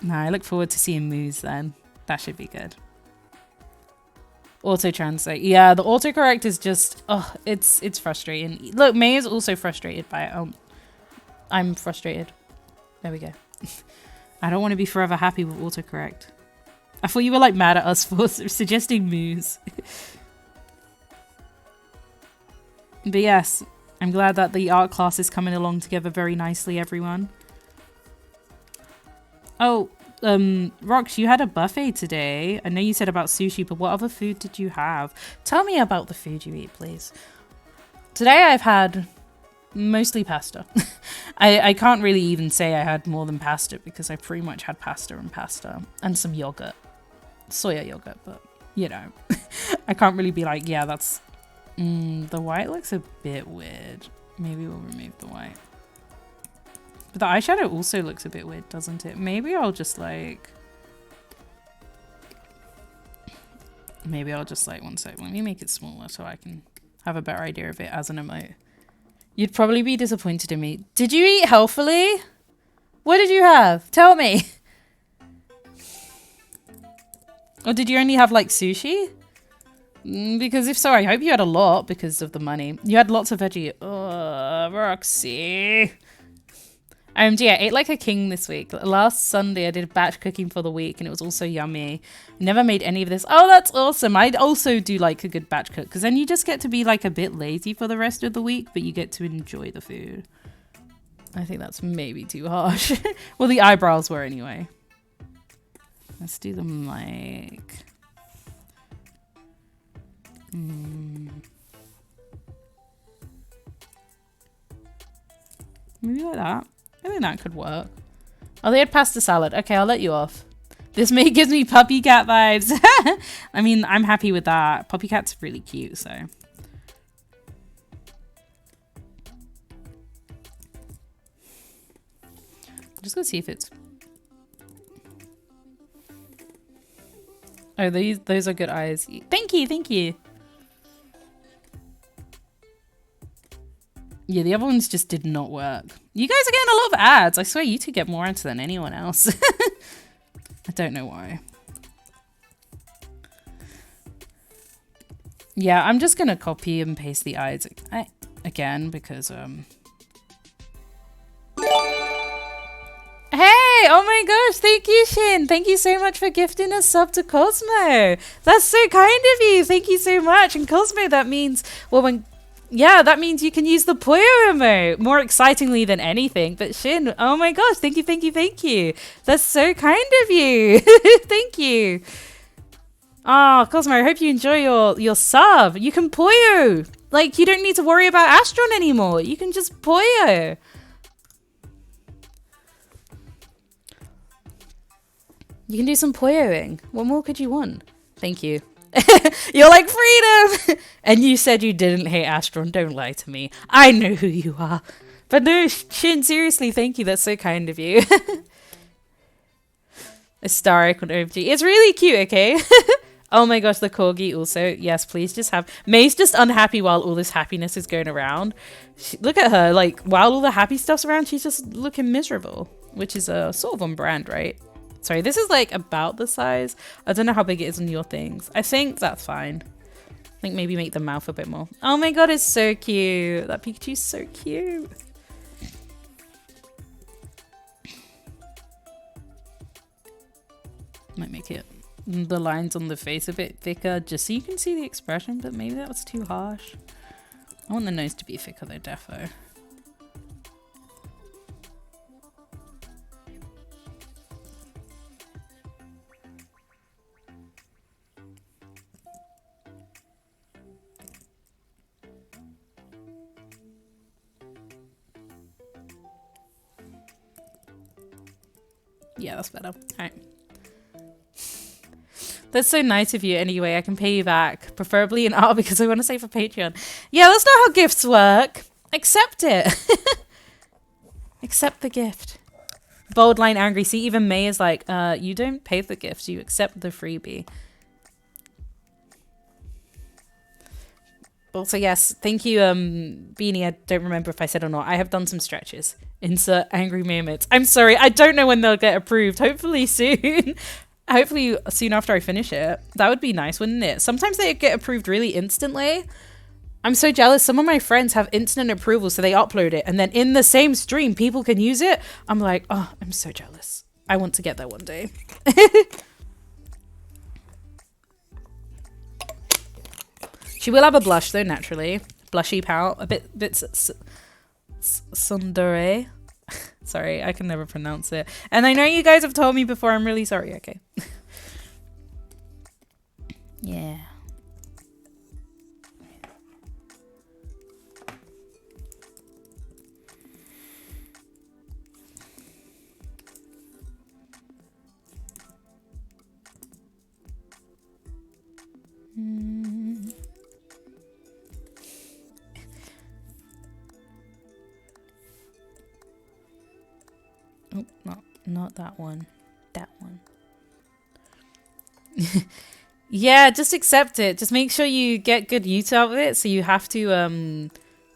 Nah, I look forward to seeing moos then. That should be good. Auto-translate. Yeah, the autocorrect is just... oh, it's frustrating. Look, May is also frustrated by it. I'm frustrated. There we go. I don't want to be forever happy with autocorrect. I thought you were like mad at us for suggesting moos. But yes, I'm glad that the art class is coming along together very nicely, everyone. Oh, Rox, you had a buffet today. I know you said about sushi, but what other food did you have? Tell me about the food you eat, please. Today I've had... mostly pasta. I can't really even say I had more than pasta because I pretty much had pasta and some yogurt. Soya yogurt, but you know. I can't really be like, yeah, that's... the white looks a bit weird. Maybe we'll remove the white. But the eyeshadow also looks a bit weird, doesn't it? Maybe I'll just like... one sec. Let me make it smaller so I can have a better idea of it as an emote. You'd probably be disappointed in me. Did you eat healthily? What did you have? Tell me. Or did you only have like sushi? Because if so, I hope you had a lot because of the money. You had lots of veggie. Oh, Roxy. OMG, I ate like a king this week. Last Sunday, I did batch cooking for the week and it was also yummy. Never made any of this. Oh, that's awesome. I'd also do like a good batch cook because then you just get to be like a bit lazy for the rest of the week, but you get to enjoy the food. I think that's maybe too harsh. Well, the eyebrows were anyway. Let's do them like... maybe like that. I think that could work. Oh, they had pasta salad. Okay, I'll let you off. This gives me puppy cat vibes. I mean, I'm happy with that. Puppy cat's really cute, so. Just gonna see if it's... Oh, those are good eyes. Thank you, thank you. Yeah, the other ones just did not work. You guys are getting a lot of ads. I swear you two get more ads than anyone else. I don't know why. Yeah, I'm just gonna copy and paste the eyes again because Hey! Oh my gosh, thank you, Shin. Thank you so much for gifting a sub to Cosmo. That's so kind of you. Thank you so much. And Cosmo, that means, well, yeah, that means you can use the Puyo emote more excitingly than anything. But Shin, oh my gosh, thank you, thank you, thank you. That's so kind of you. Thank you. Oh, Cosmo, I hope you enjoy your sub. You can Puyo. Like, you don't need to worry about Astron anymore. You can just Puyo. You can do some Puyoing. What more could you want? Thank you. You're like, freedom! And you said you didn't hate Astron. Don't lie to me. I know who you are. But no, Shin, seriously, thank you. That's so kind of you. A star icon OMG. It's really cute, okay? Oh my gosh, the corgi also. Yes, please just have... May's just unhappy while all this happiness is going around. Look at her. Like, while all the happy stuff's around, she's just looking miserable. Which is sort of on brand, right? Sorry, this is like about the size. I don't know how big it is on your things. I think that's fine. I think maybe make the mouth a bit more. Oh my god, it's so cute. That Pikachu's so cute. Might make it the lines on the face a bit thicker just so you can see the expression, but maybe that was too harsh. I want the nose to be thicker though, defo. Yeah, that's better. All right. That's so nice of you. Anyway, I can pay you back, preferably in art because I want to save for Patreon. Yeah, that's not how gifts work. Accept it. Accept the gift. Bold line angry. See, even May is like, you don't pay for gifts, you accept the freebie. Also, yes, thank you, Beanie. I don't remember if I said or not. I have done some stretches. Insert angry moments. I'm sorry, I don't know when they'll get approved. Hopefully soon. Hopefully soon after I finish it. That would be nice, wouldn't it? Sometimes they get approved really instantly. I'm so jealous. Some of my friends have instant approval, so they upload it. And then in the same stream, people can use it. I'm like, oh, I'm so jealous. I want to get there one day. She will have a blush though, naturally. Blushy pout, a bit tsundere. Sorry, I can never pronounce it. And I know you guys have told me before, I'm really sorry, okay. Yeah. Oh, not that one. That one. Yeah, just accept it. Just make sure you get good use out of it. So you have to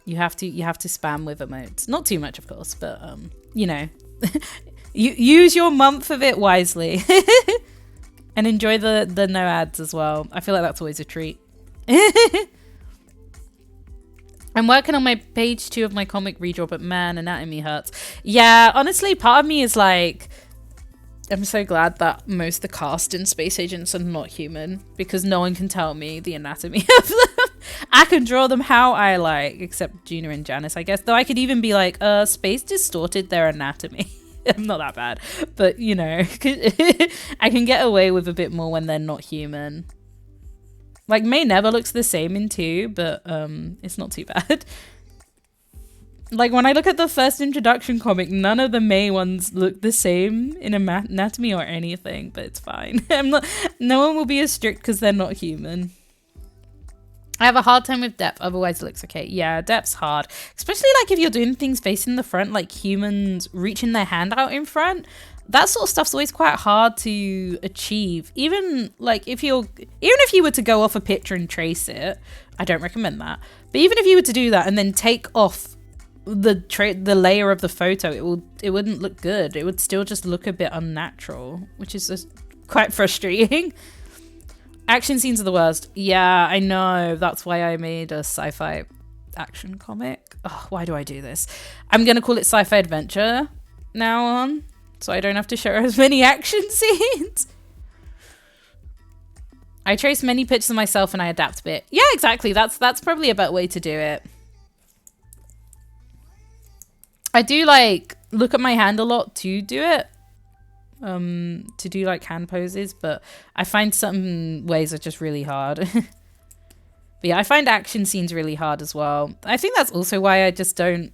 spam with emotes. Not too much, of course, but you know, you use your month of it wisely. And enjoy the no ads as well. I feel like that's always a treat. I'm working on my page 2 of my comic redraw, but man, anatomy hurts. Yeah, honestly, part of me is like, I'm so glad that most of the cast in Space Agents are not human, because no one can tell me the anatomy of them. I can draw them how I like, except Gina and Janice, I guess. Though I could even be like, Space distorted their anatomy. I'm not that bad, but you know, I can get away with a bit more when they're not human. Like, May never looks the same in 2, but it's not too bad. Like, when I look at the first introduction comic, none of the May ones look the same in anatomy or anything, but it's fine. No one will be as strict because they're not human. I have a hard time with depth, otherwise it looks okay. Yeah, depth's hard. Especially like if you're doing things facing the front, like humans reaching their hand out in front. That sort of stuff's always quite hard to achieve. Even like if you were to go off a picture and trace it, I don't recommend that. But even if you were to do that and then take off the layer of the photo, it wouldn't look good. It would still just look a bit unnatural, which is just quite frustrating. Action scenes are the worst. Yeah, I know. That's why I made a sci-fi action comic. Oh, why do I do this? I'm going to call it Sci-Fi Adventure now on, so I don't have to show as many action scenes. I trace many pictures of myself and I adapt a bit. Yeah, exactly. That's probably a better way to do it. I do like look at my hand a lot to do it. To do like hand poses, but I find some ways are just really hard. But yeah, I find action scenes really hard as well. I think that's also why I just don't,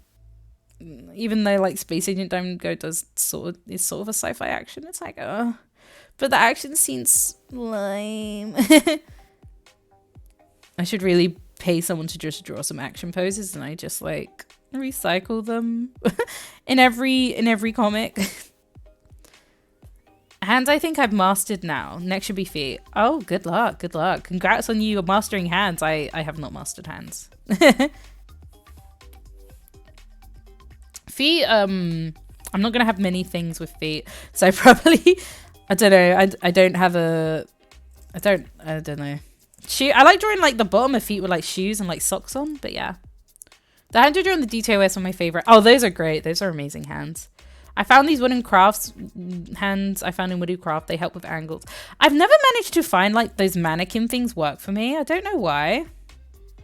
even though like Space Agent Diamond Go is sort of a sci-fi action, it's like, oh, but the action scene's lame. I should really pay someone to just draw some action poses and I just like recycle them in every comic. Hands I think I've mastered now. Next should be feet. Oh, good luck. Good luck. Congrats on you mastering hands. I have not mastered hands. Feet, I'm not going to have many things with feet. So I probably, I don't know. I don't have a, I don't know. I like drawing like the bottom of feet with like shoes and like socks on. But yeah. The hand drawing the detail is one of my favorite. Oh, those are great. Those are amazing hands. I found these wooden crafts hands I found in Woodoo Craft. They help with angles. I've never managed to find like those mannequin things work for me. I don't know why.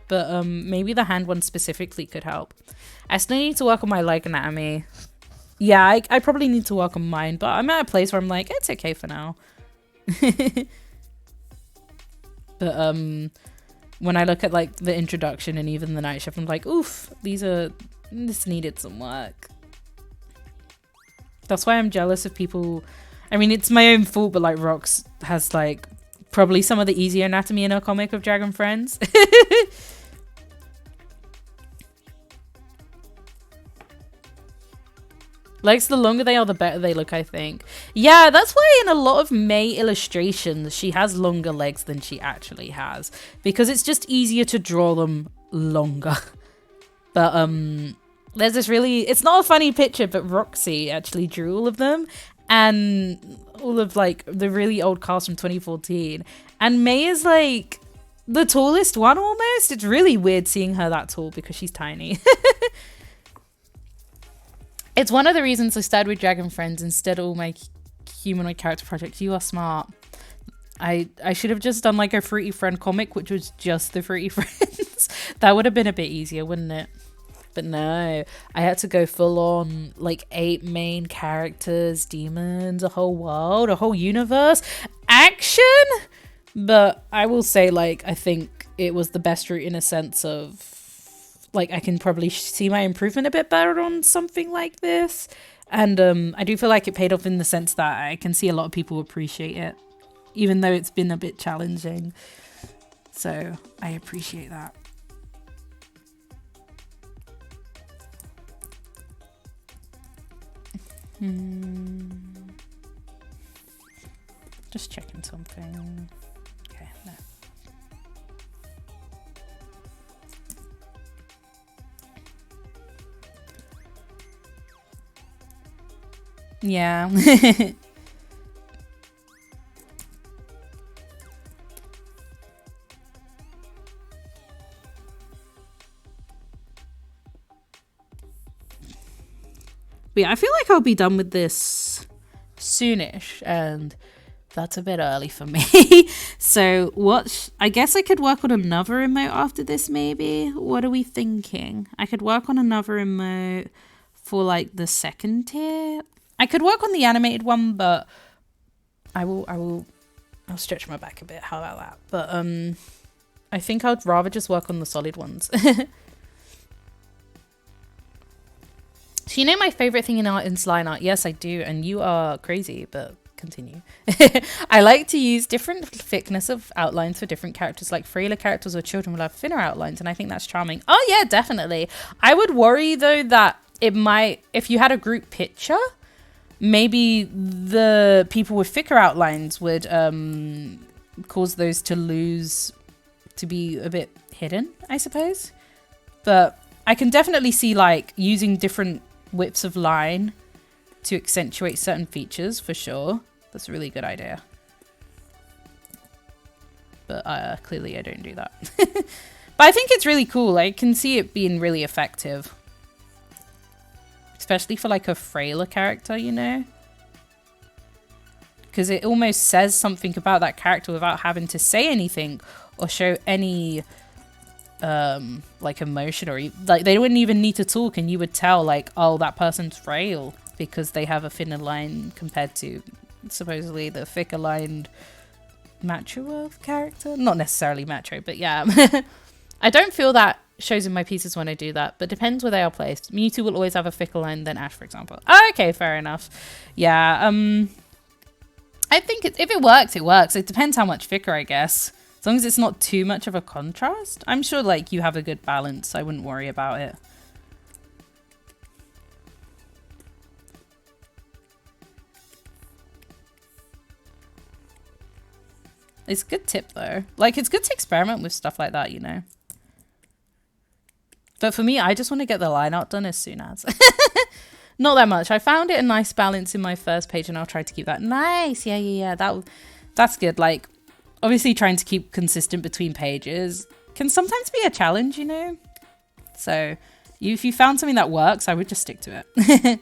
But maybe the hand one specifically could help. I still need to work on my leg anatomy. Yeah, I probably need to work on mine. But I'm at a place where I'm like, it's okay for now. But when I look at like the introduction and even the night shift, I'm like, oof, this needed some work. That's why I'm jealous of people. I mean, it's my own fault, but like Rox has like probably some of the easier anatomy in her comic of Dragon Friends. Legs, the longer they are, the better they look, I think. Yeah, that's why in a lot of May illustrations, she has longer legs than she actually has. Because it's just easier to draw them longer. But, there's this really, it's not a funny picture, but Roxy actually drew all of them and all of like the really old cast from 2014. And May is like the tallest one almost. It's really weird seeing her that tall because she's tiny. It's one of the reasons I started with Dragon Friends instead of all my humanoid character projects. You are smart. I should have just done like a Fruity Friend comic, which was just the Fruity Friends. That would have been a bit easier, wouldn't it? But no, I had to go full on like 8 main characters, demons, a whole world, a whole universe, action. But I will say, like, I think it was the best route in a sense of like I can probably see my improvement a bit better on something like this. And I do feel like it paid off in the sense that I can see a lot of people appreciate it, even though it's been a bit challenging. So I appreciate that. Just checking something. Okay, no. Yeah. But yeah, I feel like I'll be done with this soonish, and that's a bit early for me. So I guess I could work on another emote after this, maybe. What are we thinking? I could work on another emote for like the second tier. I could work on the animated one, but I'll stretch my back a bit. How about that? But I think I'd rather just work on the solid ones. So you know my favorite thing in art is line art. Yes, I do, and you are crazy, but continue. I like to use different thickness of outlines for different characters. Like frailer characters or children will have thinner outlines, and I think that's charming. Oh yeah, definitely. I would worry though that it might, if you had a group picture, maybe the people with thicker outlines would cause those to lose, to be a bit hidden, I suppose. But I can definitely see like using different widths of line to accentuate certain features for sure. That's a really good idea. But clearly I don't do that. But I think it's really cool. I can see it being really effective. Especially for like a frailer character, you know? Because it almost says something about that character without having to say anything or show any like emotion, or like they wouldn't even need to talk and you would tell like, oh, that person's frail because they have a thinner line compared to supposedly the thicker lined mature character. Not necessarily macho, but yeah. I don't feel that shows in my pieces when I do that, but depends where they are placed. Mewtwo will always have a thicker line than Ash, for example. Oh, okay, fair enough. Yeah, I think if it works, it works. It depends how much thicker, I guess. As long as it's not too much of a contrast. I'm sure like you have a good balance, so I wouldn't worry about it. It's a good tip though. Like it's good to experiment with stuff like that, you know. But for me, I just want to get the line art done as soon as. Not that much. I found it a nice balance in my first page and I'll try to keep that. Nice. Yeah. That's good. Like obviously trying to keep consistent between pages can sometimes be a challenge, you know. So if you found something that works, I would just stick to it.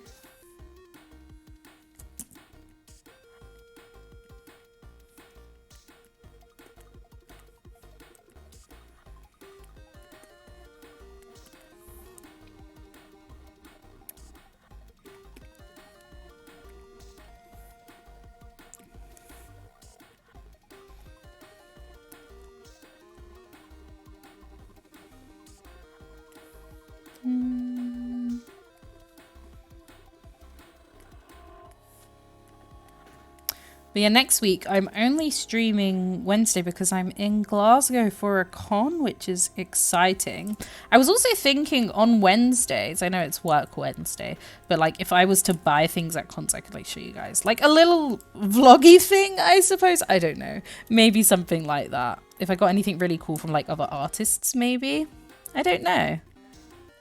But yeah, next week I'm only streaming Wednesday because I'm in Glasgow for a con, which is exciting. I was also thinking on Wednesdays, I know it's work Wednesday, but like if I was to buy things at cons, I could like show you guys. Like a little vloggy thing, I suppose. I don't know. Maybe something like that. If I got anything really cool from like other artists, maybe. I don't know.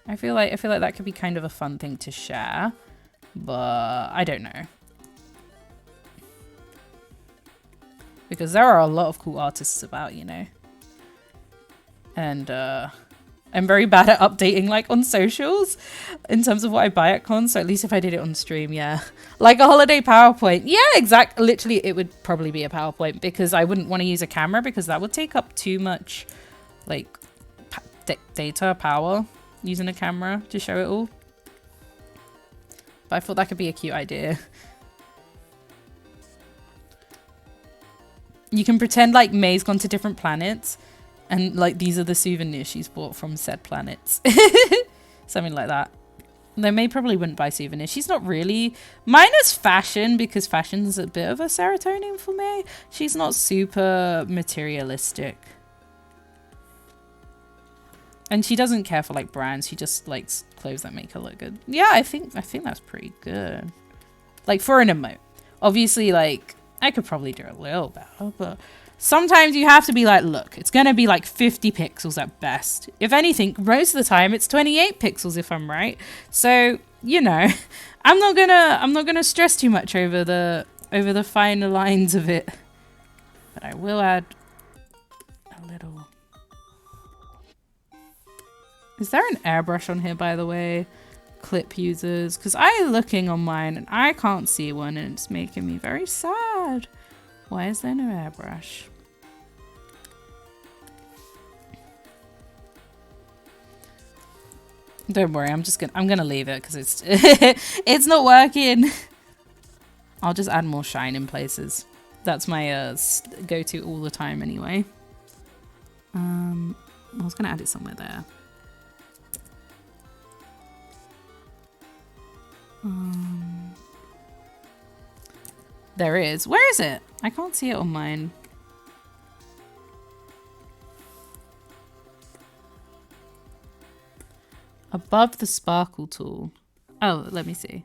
I feel like that could be kind of a fun thing to share, but I don't know. Because there are a lot of cool artists about, you know. And I'm very bad at updating like on socials in terms of what I buy at cons. So at least if I did it on stream, yeah. Like a holiday PowerPoint. Yeah, exactly. Literally, it would probably be a PowerPoint because I wouldn't want to use a camera because that would take up too much like data, power, using a camera to show it all. But I thought that could be a cute idea. You can pretend like May's gone to different planets and like these are the souvenirs she's bought from said planets. Something like that. Though May probably wouldn't buy souvenirs. She's not really... Mine is fashion because fashion's a bit of a serotonin for May. She's not super materialistic. And she doesn't care for like brands. She just likes clothes that make her look good. Yeah, I think that's pretty good. Like for an emote. Obviously like... I could probably do a little better, but sometimes you have to be like, look, it's going to be like 50 pixels at best. If anything, most of the time it's 28 pixels if I'm right. So, you know, I'm not going to stress too much over the finer lines of it. But I will add a little. Is there an airbrush on here, by the way? Clip users, because I'm looking on mine and I can't see one and it's making me very sad. Why is there no airbrush? Don't worry, I'm gonna leave it because it's it's not working. I'll just add more shine in places. That's my go-to all the time anyway. I was gonna add it somewhere there. There is. Where is it? I can't see it on mine. Above the sparkle tool. Oh, let me see.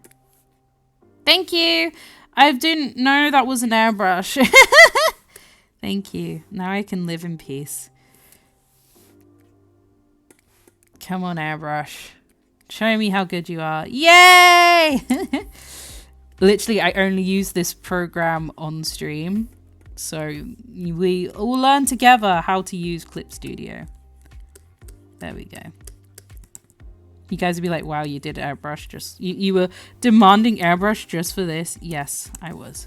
Thank you. I didn't know that was an airbrush. Thank you. Now I can live in peace. Come on, airbrush. Show me how good you are. Yay! Literally, I only use this program on stream. So we all learn together how to use Clip Studio. There we go. You guys would be like, wow, you did airbrush just... You were demanding airbrush just for this? Yes, I was.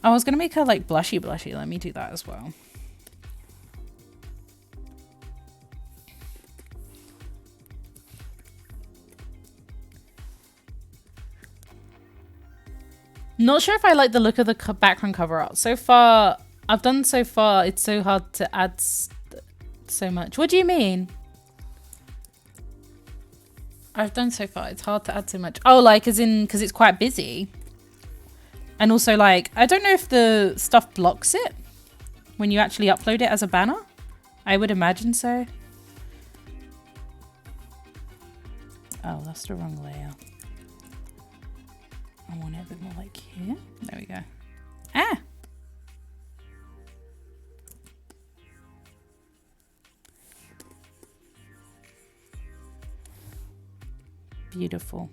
I was going to make her like blushy. Let me do that as well. Not sure if I like the look of the background cover art. So far, it's so hard to add so much. What do you mean? I've done so far, it's hard to add so much. Oh, like as in, because it's quite busy. And also like, I don't know if the stuff blocks it when you actually upload it as a banner. I would imagine so. Oh, that's the wrong layer. I want it a bit more like here. There we go. Ah! Beautiful.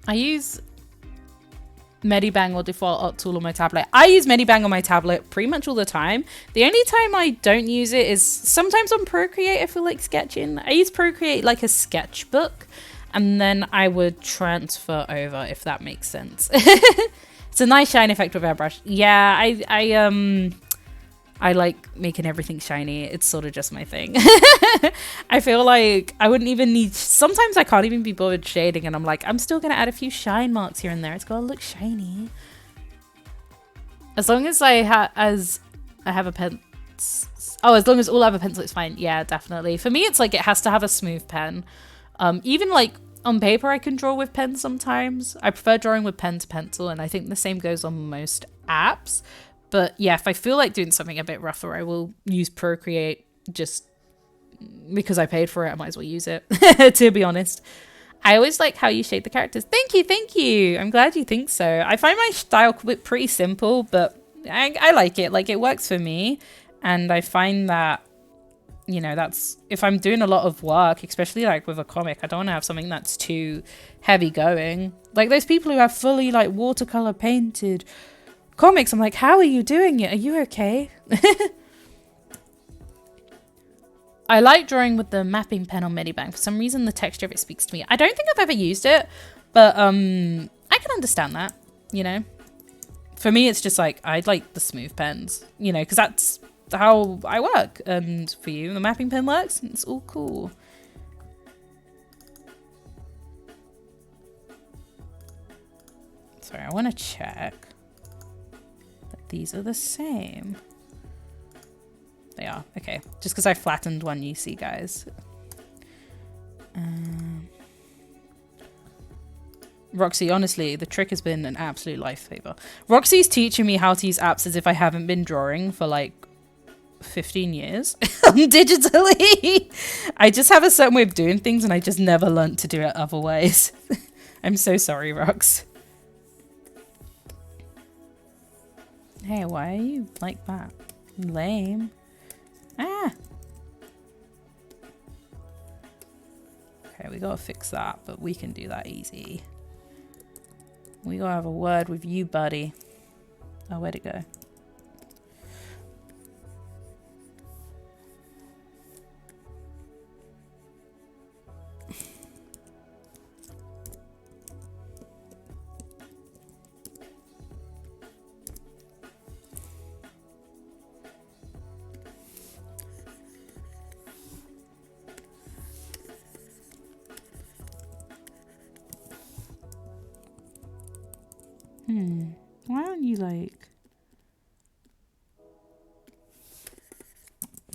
I use Medibang or default art tool on my tablet. I use Medibang on my tablet pretty much all the time. The only time I don't use it is sometimes on Procreate. I feel like sketching. I use Procreate like a sketchbook, and then I would transfer over, if that makes sense. It's a nice shine effect with airbrush. Yeah, I like making everything shiny. It's sort of just my thing. I feel like I wouldn't even need... Sometimes I can't even be bothered shading, and I'm like, I'm still going to add a few shine marks here and there. It's got to look shiny. As long as I have a pen... Oh, as long as all other pencil is fine. Yeah, definitely. For me, it's like it has to have a smooth pen. Even like on paper, I can draw with pen sometimes. I prefer drawing with pen to pencil, and I think the same goes on most apps. But yeah, if I feel like doing something a bit rougher, I will use Procreate just because I paid for it. I might as well use it, to be honest. I always like how you shade the characters. Thank you, thank you. I'm glad you think so. I find my style pretty simple, but I like it. Like, it works for me. And I find that, you know, that's... If I'm doing a lot of work, especially like with a comic, I don't want to have something that's too heavy going. Like those people who have fully like watercolor painted comics, I'm like, how are you doing it? Are you okay? I like drawing with the mapping pen on Medibang. For some reason, the texture of it speaks to me. I don't think I've ever used it, but I can understand that, you know? For me, it's just like, I like the smooth pens, you know, because that's how I work. And for you, the mapping pen works, and it's all cool. Sorry, I want to check that these are the same. They are. Okay. Just because I flattened one, you see, guys. Roxy, honestly, the trick has been an absolute lifesaver. Roxy's teaching me how to use apps as if I haven't been drawing for like 15 years digitally. I just have a certain way of doing things, and I just never learnt to do it other ways. I'm so sorry, Rox. Hey, why are you like that? Lame. Ah! Okay, we gotta fix that, but we can do that easy. We gotta have a word with you, buddy. Oh, where'd it go? Why aren't you like...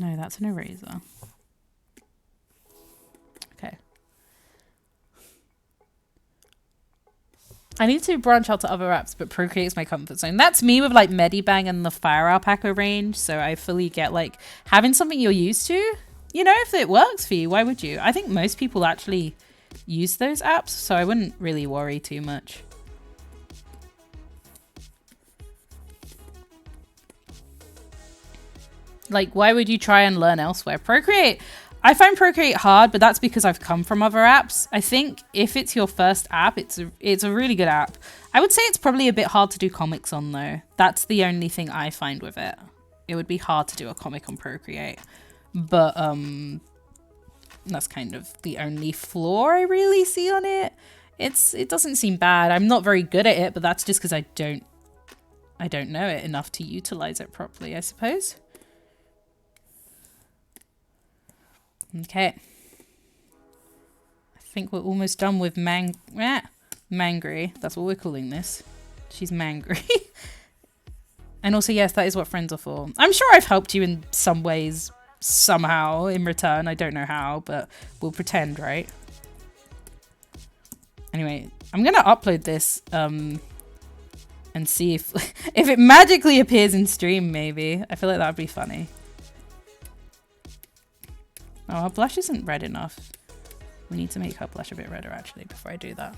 No, that's an eraser. Okay. I need to branch out to other apps, but Procreate's my comfort zone. That's me with like Medibang and the Fire Alpaca range. So I fully get like having something you're used to. You know, if it works for you, why would you? I think most people actually use those apps, so I wouldn't really worry too much. Like, why would you try and learn elsewhere? Procreate, I find Procreate hard, but that's because I've come from other apps. I think if it's your first app, it's a really good app. I would say it's probably a bit hard to do comics on, though. That's the only thing I find with it. It would be hard to do a comic on Procreate. But, that's kind of the only flaw I really see on it. It doesn't seem bad. I'm not very good at it, but that's just because I don't know it enough to utilize it properly, I suppose. Okay. I think we're almost done with Mangry. That's what we're calling this. She's Mangry. And also, yes, that is what friends are for. I'm sure I've helped you in some ways, somehow, in return. I don't know how, but we'll pretend, right? Anyway, I'm going to upload this and see if it magically appears in stream, maybe. I feel like that would be funny. Oh, her blush isn't red enough. We need to make her blush a bit redder, actually, before I do that.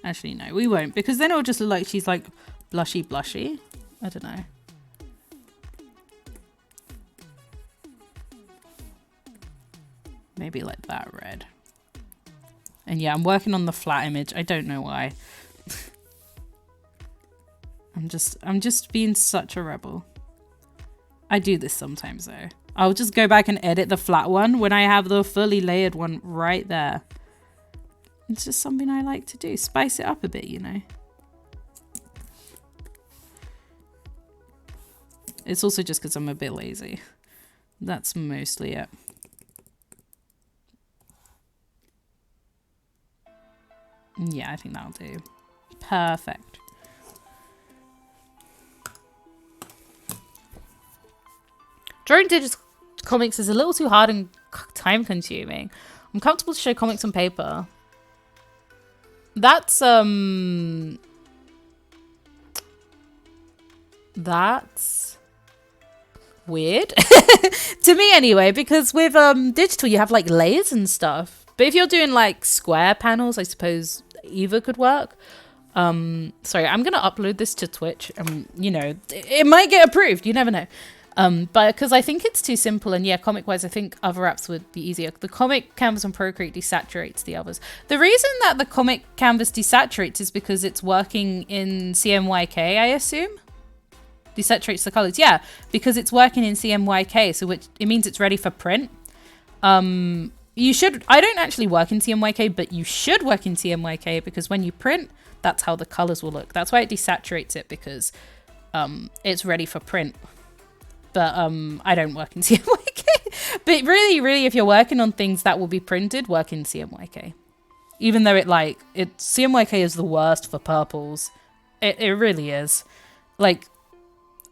Actually, no, we won't, because then it'll just look like she's, like, blushy. I don't know. Maybe like that red. And yeah, I'm working on the flat image. I don't know why. I'm just being such a rebel. I do this sometimes though. I'll just go back and edit the flat one when I have the fully layered one right there. It's just something I like to do. Spice it up a bit, you know. It's also just because I'm a bit lazy. That's mostly it. Yeah, I think that'll do. Perfect. Drawing digital comics is a little too hard and time consuming. I'm comfortable to show comics on paper. That's weird to me anyway, because with digital you have like layers and stuff. But if you're doing like square panels, I suppose either could work. Sorry, I'm gonna upload this to Twitch. You know, it might get approved. You never know. But because I think it's too simple, and yeah, comic-wise, I think other apps would be easier. The comic canvas on Procreate desaturates the others. The reason that the comic canvas desaturates is because it's working in CMYK, I assume. Desaturates the colors, yeah, because it's working in CMYK, so it means it's ready for print. You should, I don't actually work in CMYK, but you should work in CMYK because when you print, that's how the colors will look. That's why it desaturates it, because it's ready for print. But I don't work in CMYK. But really, if you're working on things that will be printed, work in CMYK. Even though CMYK is the worst for purples. It really is. Like,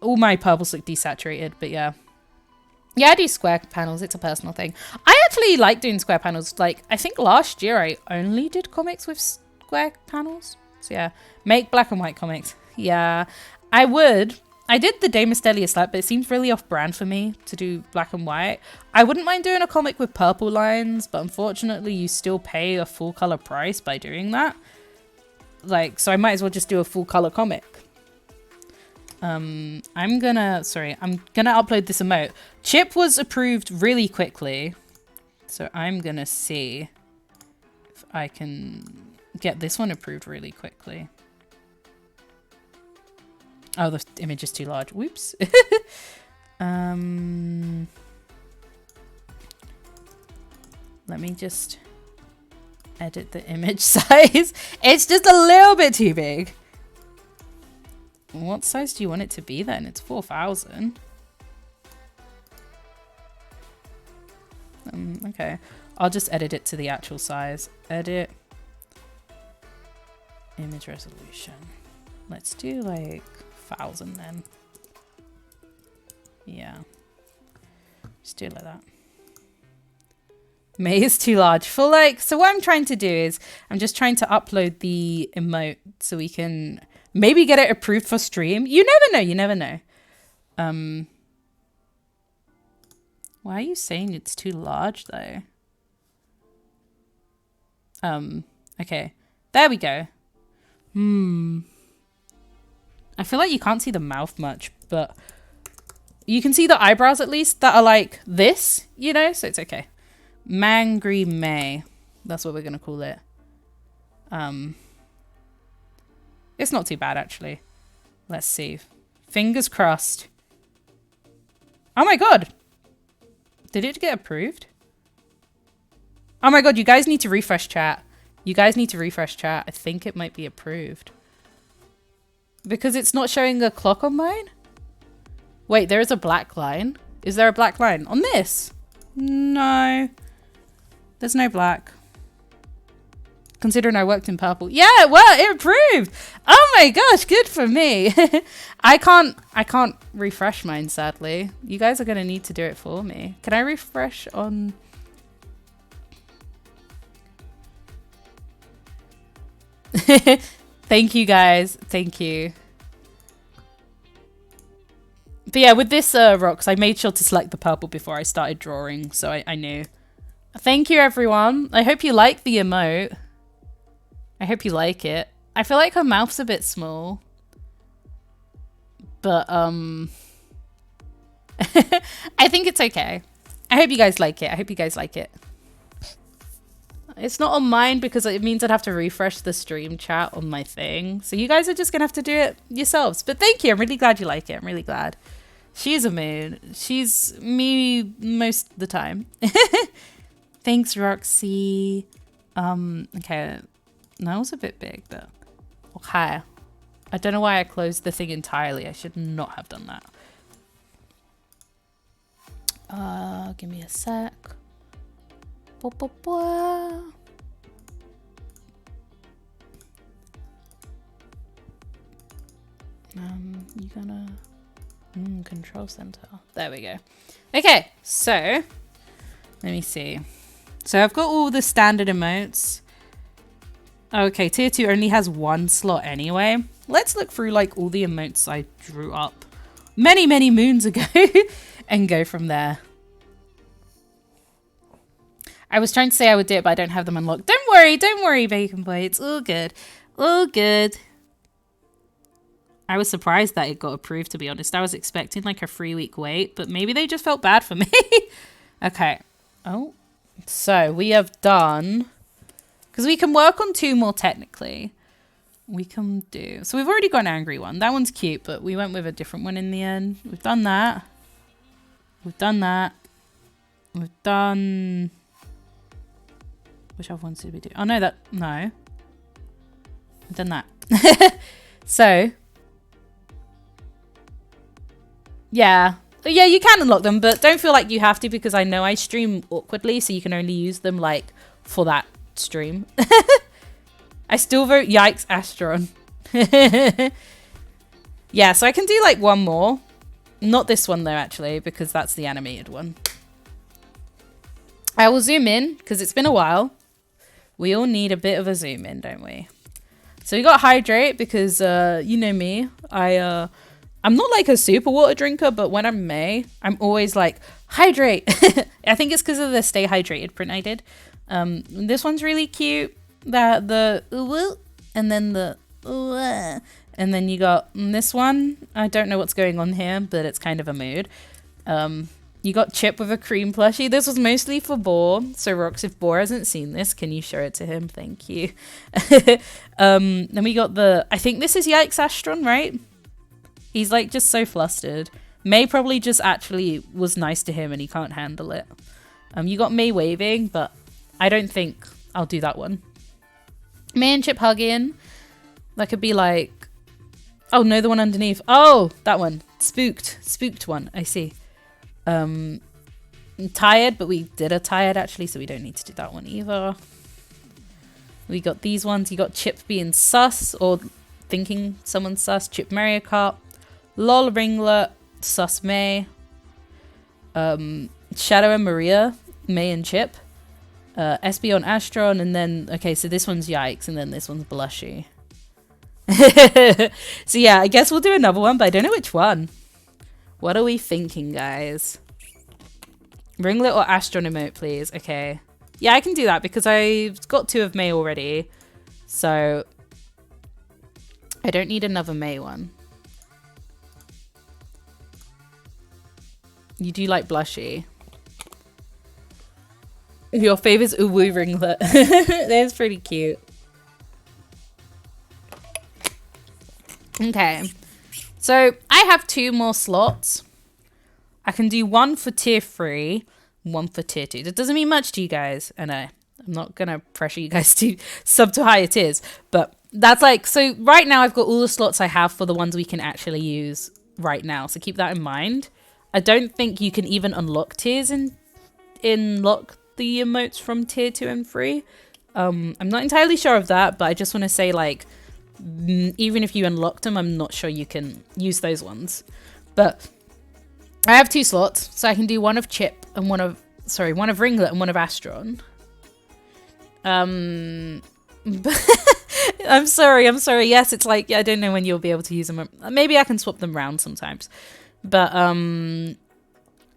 all my purples look desaturated, but yeah. Yeah, I do square panels. It's a personal thing. I actually like doing square panels. Like, I think last year I only did comics with square panels. So yeah, make black and white comics. Yeah, I would. I did the Dame Estelia slap, but it seems really off-brand for me to do black and white. I wouldn't mind doing a comic with purple lines, but unfortunately you still pay a full color price by doing that. Like, so I might as well just do a full color comic. I'm gonna upload this emote. Chip was approved really quickly, so I'm gonna see if I can get this one approved really quickly. Oh, the image is too large. Whoops. Let me just edit the image size. It's just a little bit too big. What size do you want it to be then? It's 4,000. Okay. I'll just edit it to the actual size. Edit. Image resolution. Let's do like 1000 then. Yeah. Just do it like that. May is too large for like, so what I'm trying to do is I'm just trying to upload the emote so we can maybe get it approved for stream. You never know. You never know. Why are you saying it's too large though? Okay. There we go. I feel like you can't see the mouth much, but you can see the eyebrows at least that are like this, you know, so it's okay. Mangry May. That's what we're going to call it. It's not too bad, actually. Let's see. Fingers crossed. Oh my god. Did it get approved? Oh my god, you guys need to refresh chat. You guys need to refresh chat. I think it might be approved. Because it's not showing a clock on mine? Wait, there is a black line. Is there a black line on this? No. There's no black. Considering I worked in purple. Yeah, well, it approved. Oh my gosh, good for me. I can't refresh mine, sadly. You guys are going to need to do it for me. Can I refresh on... Thank you guys. Thank you. But yeah, with this rocks, I made sure to select the purple before I started drawing, so I knew. Thank you, everyone. I hope you like the emote. I hope you like it. I feel like her mouth's a bit small. But, I think it's okay. I hope you guys like it. I hope you guys like it. It's not on mine because it means I'd have to refresh the stream chat on my thing. So you guys are just going to have to do it yourselves. But thank you. I'm really glad you like it. I'm really glad. She's a mood. She's me most of the time. Thanks, Roxy. Okay. That was a bit big, but okay. I don't know why I closed the thing entirely. I should not have done that. Give me a sec. You gonna control center. There we go. Okay, so let me see. So I've got all the standard emotes. Okay, tier 2 only has one slot anyway. Let's look through like all the emotes I drew up many moons ago and go from there. I was trying to say I would do it, but I don't have them unlocked. Don't worry, Bacon Boy. It's all good. All good. I was surprised that it got approved, to be honest. I was expecting like a 3-week wait, but maybe they just felt bad for me. Okay. Oh. So we have done... Because we can work on 2 more technically. We can do... So we've already got an angry one. That one's cute, but we went with a different one in the end. We've done that. We've done that. We've done... Which other ones did we do? Oh, no, that... No. We've done that. So... Yeah. Yeah, you can unlock them, but don't feel like you have to because I know I stream awkwardly, so you can only use them, like, for that stream. I still vote yikes Astron. Yeah, so I can do, like, one more. Not this one, though, actually, because that's the animated one. I will zoom in, because it's been a while. We all need a bit of a zoom in, don't we? So we got hydrate, because, you know me. I'm not like a super water drinker, but when I'm May, I'm always like, hydrate. I think it's because of the stay hydrated print I did. This one's really cute. And then the and then you got this one. I don't know what's going on here, but it's kind of a mood. You got Chip with a cream plushie. This was mostly for Boar. So Rox, if Boar hasn't seen this, can you show it to him? Thank you. Then we got the, I think this is Yikes Astron, right? He's like just so flustered. May probably just actually was nice to him and he can't handle it. You got May waving, but I don't think I'll do that one. May and Chip hugging. That could be like... Oh, no, the one underneath. Oh, that one. Spooked one. I see. Tired, but we did a tired actually, so we don't need to do that one either. We got these ones. You got Chip being sus, or thinking someone's sus. Chip Mario Kart. Lol Ringlet. Sus May. Shadow and Maria. May and Chip. SB on Astron, and then, okay, so this one's Yikes, and then this one's Blushy. So yeah, I guess we'll do another one, but I don't know which one. What are we thinking, guys? Ringlet or Astron emote, please. Okay. Yeah, I can do that because I've got 2 of May already. So I don't need another May one. You do like Blushy. Your favorite's Uwu Ringlet. That's pretty cute. Okay. So I have 2 more slots. I can do 1 for tier 3, 1 for tier 2. That doesn't mean much to you guys. I know. I'm not going to pressure you guys to sub to higher tiers. But that's like, so right now I've got all the slots I have for the ones we can actually use right now. So keep that in mind. I don't think you can even unlock tiers in lock the emotes from tier 2 and 3. I'm not entirely sure of that, but I just want to say, like, even if you unlocked them, I'm not sure you can use those ones. But I have 2 slots, so I can do 1 of Chip and 1 of Ringlet and 1 of Astron. I'm sorry. Yes, it's like, I don't know when you'll be able to use them. Maybe I can swap them around sometimes. But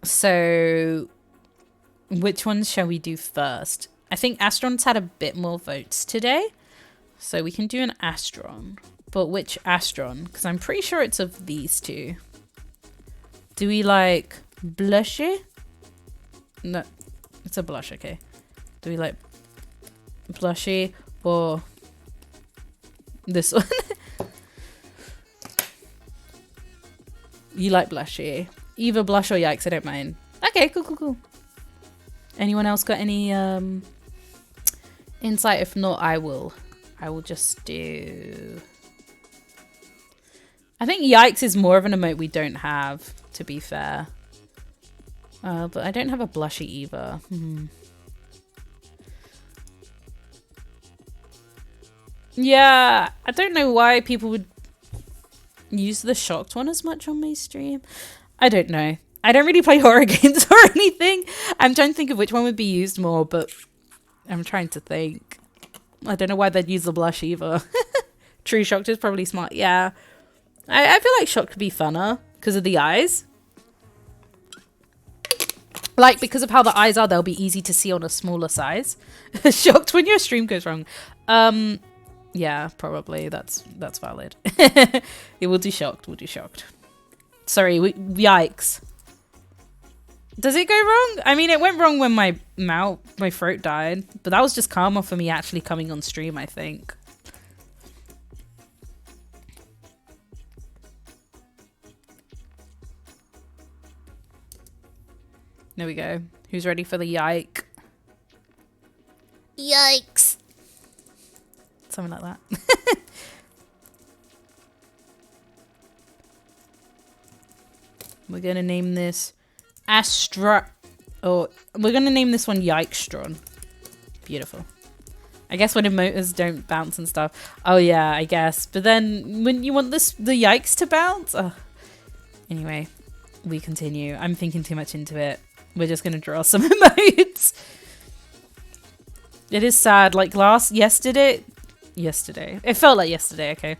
so which ones shall we do first? I think Astron's had a bit more votes today, so we can do an Astron. But which Astron? Because I'm pretty sure it's of these 2. Do we like Blushy? No, it's a blush, okay. Do we like Blushy or this one? You like Blushy. Either Blush or Yikes, I don't mind. Okay, cool. Anyone else got any insight? If not, I will just do... I think Yikes is more of an emote we don't have, to be fair. But I don't have a Blushy either. Yeah, I don't know why people would use the shocked one as much on my stream. I don't know. I don't really play horror games or anything. I'm trying to think of which one would be used more, but I'm trying to think. I don't know why they'd use the blush either. True, shocked is probably smart. Yeah. I feel like shocked could be funner because of the eyes. Like, because of how the eyes are, they'll be easy to see on a smaller size. Shocked when your stream goes wrong. Yeah, probably. That's valid. It will do shocked. We'll do shocked. Sorry, yikes. Does it go wrong? I mean, it went wrong when my throat died, but that was just karma for me actually coming on stream, I think. There we go. Who's ready for the yike? Yikes. Something like that. We're going to name this Astra. Oh, we're going to name this one Yikestron. Beautiful. I guess when emoters don't bounce and stuff. Oh, yeah, I guess. But then when you want the yikes to bounce? Oh. Anyway, we continue. I'm thinking too much into it. We're just going to draw some emotes. It is sad. Like yesterday. It felt like yesterday, okay.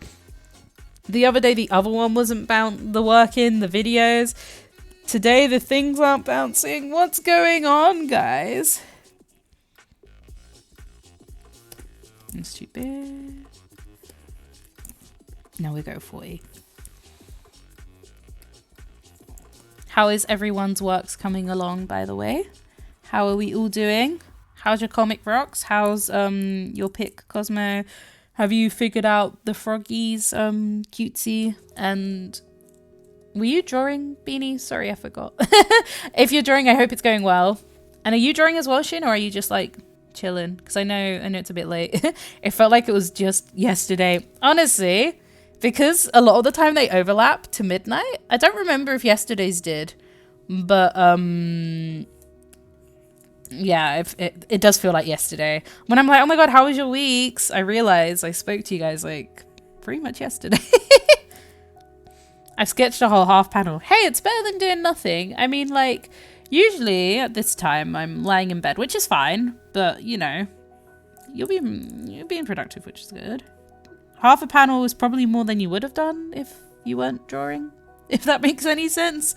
The other day, the other one wasn't working, the videos. Today, the things aren't bouncing. What's going on, guys? That's too big. Now we go 40. How is everyone's works coming along, by the way? How are we all doing? How's your comic rocks? How's your pick, Cosmo? Have you figured out the froggies cutesy? And were you drawing, Beanie? Sorry, I forgot. If you're drawing, I hope it's going well. And are you drawing as well, Shin, or are you just like chilling? Because I know it's a bit late. It felt like it was just yesterday. Honestly, because a lot of the time they overlap to midnight. I don't remember if yesterday's did, but Yeah, it does feel like yesterday. When I'm like, oh my god, how was your weeks? I realize I spoke to you guys like pretty much yesterday. I've sketched a whole half panel. Hey, it's better than doing nothing. I mean, like, usually at this time I'm lying in bed, which is fine, but you know, you're being productive, which is good. Half a panel is probably more than you would have done if you weren't drawing, if that makes any sense.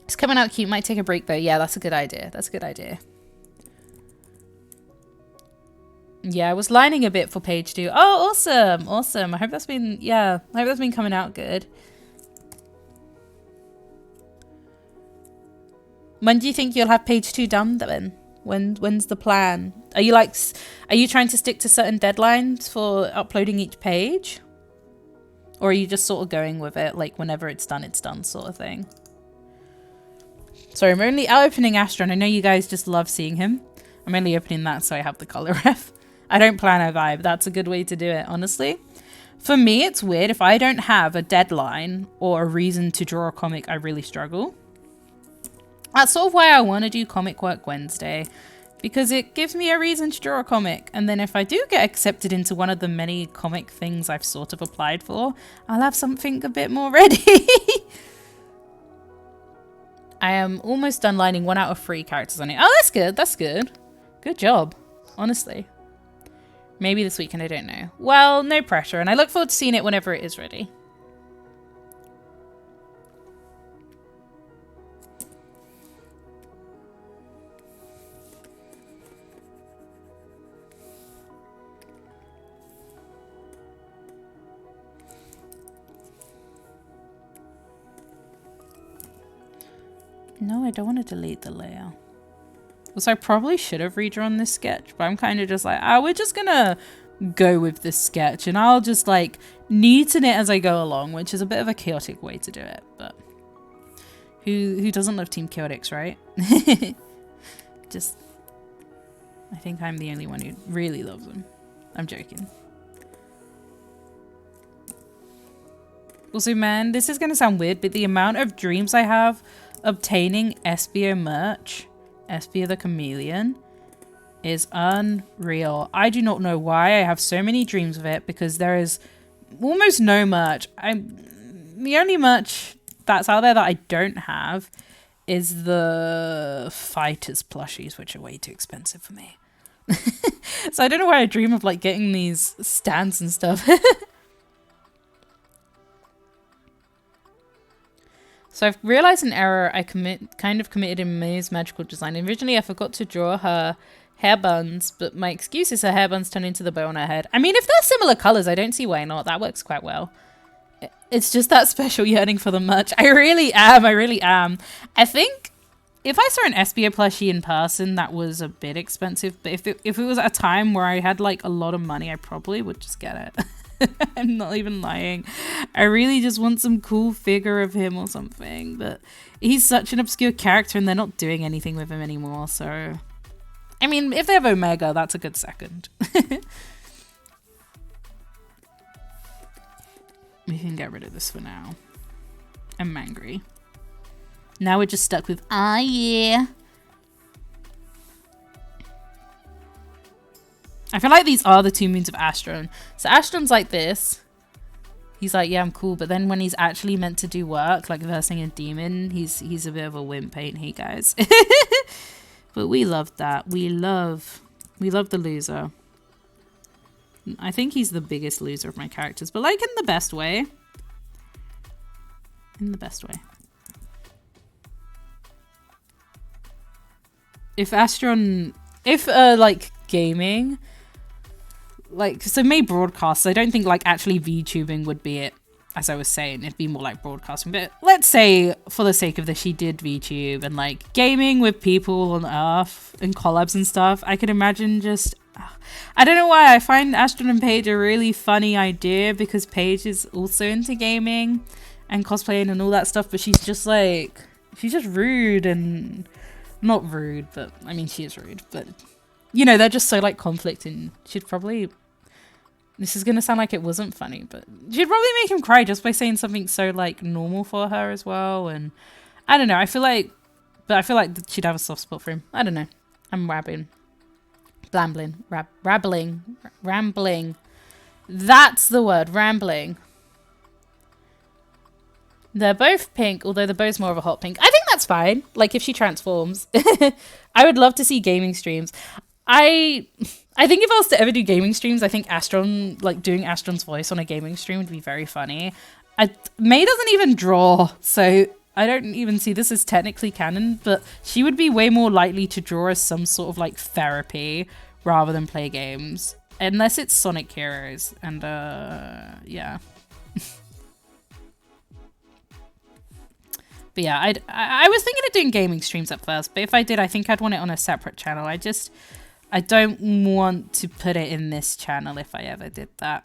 It's coming out cute. Might take a break though. Yeah, that's a good idea. That's a good idea. Yeah, I was lining a bit for page 2. Oh, awesome. Awesome. I hope that's been, yeah, I hope that's been coming out good. When do you think you'll have page 2 done then? When's the plan? Are you trying to stick to certain deadlines for uploading each page? Or are you just sort of going with it, like whenever it's done sort of thing? Sorry, I'm only opening Astron. I know you guys just love seeing him. I'm only opening that so I have the color ref. I don't plan a vibe. That's a good way to do it, honestly. For me, it's weird. If I don't have a deadline or a reason to draw a comic, I really struggle. That's sort of why I want to do Comic Work Wednesday, because it gives me a reason to draw a comic. And then if I do get accepted into one of the many comic things I've sort of applied for, I'll have something a bit more ready. I am almost done lining 1 out of 3 characters on it. Oh, that's good. That's good. Good job, honestly. Maybe this weekend, I don't know. Well, no pressure, and I look forward to seeing it whenever it is ready. No, I don't want to delete the layer. So I probably should have redrawn this sketch, but I'm kind of just like, we're just gonna go with this sketch and I'll just like neaten it as I go along, which is a bit of a chaotic way to do it, but who doesn't love Team Chaotix, right? Just, I think I'm the only one who really loves them. I'm joking. Also, man, this is gonna sound weird, but the amount of dreams I have obtaining Espio merch, Espio the Chameleon, is unreal. I do not know why I have so many dreams of it, because there is almost no merch. The only merch that's out there that I don't have is the Fighters plushies, which are way too expensive for me. So I don't know why I dream of like getting these stands and stuff. So I've realized an error I kind of committed in May's magical design. Originally, I forgot to draw her hair buns, but my excuse is her hair buns turn into the bow on her head. I mean, if they're similar colors, I don't see why not. That works quite well. It's just that special yearning for the merch. I really am. I really am. I think if I saw an Espio plushie in person, that was a bit expensive. But if it was at a time where I had like a lot of money, I probably would just get it. I'm not even lying. I really just want some cool figure of him or something, but he's such an obscure character and they're not doing anything with him anymore, so I mean, if they have Omega, that's a good second. We can get rid of this for now. I'm angry. Now we're just stuck with yeah. I feel like these are the 2 moons of Astron. So Astron's like this. He's like, yeah, I'm cool. But then when he's actually meant to do work, like versing a demon, he's a bit of a wimp, ain't he, guys? But we love that. We love the loser. I think he's the biggest loser of my characters, but like in the best way. In the best way. If like gaming, like, so May broadcasts, I don't think like actually VTubing would be it, as I was saying. It'd be more like broadcasting, but let's say for the sake of this she did VTube and like gaming with people on Earth and collabs and stuff. I could imagine just, I don't know why I find Astron and Paige a really funny idea, because Paige is also into gaming and cosplaying and all that stuff, but she's just rude, and not rude, but I mean she is rude, but you know, they're just so like conflicting. She'd probably, this is gonna sound like it wasn't funny, but she'd probably make him cry just by saying something so like normal for her as well. And I don't know, I feel like But I feel like she'd have a soft spot for him. I don't know. I'm rambling. Rambling. That's the word, rambling. They're both pink, although the bow's more of a hot pink. I think that's fine. Like, if she transforms. I would love to see gaming streams. I think if I was to ever do gaming streams, I think Astron, like, doing Astron's voice on a gaming stream would be very funny. May doesn't even draw, so I don't even see this as technically canon, but she would be way more likely to draw as some sort of, like, therapy rather than play games. Unless it's Sonic Heroes, and, yeah. But yeah, I was thinking of doing gaming streams at first, but if I did, I think I'd want it on a separate channel. I don't want to put it in this channel if I ever did that.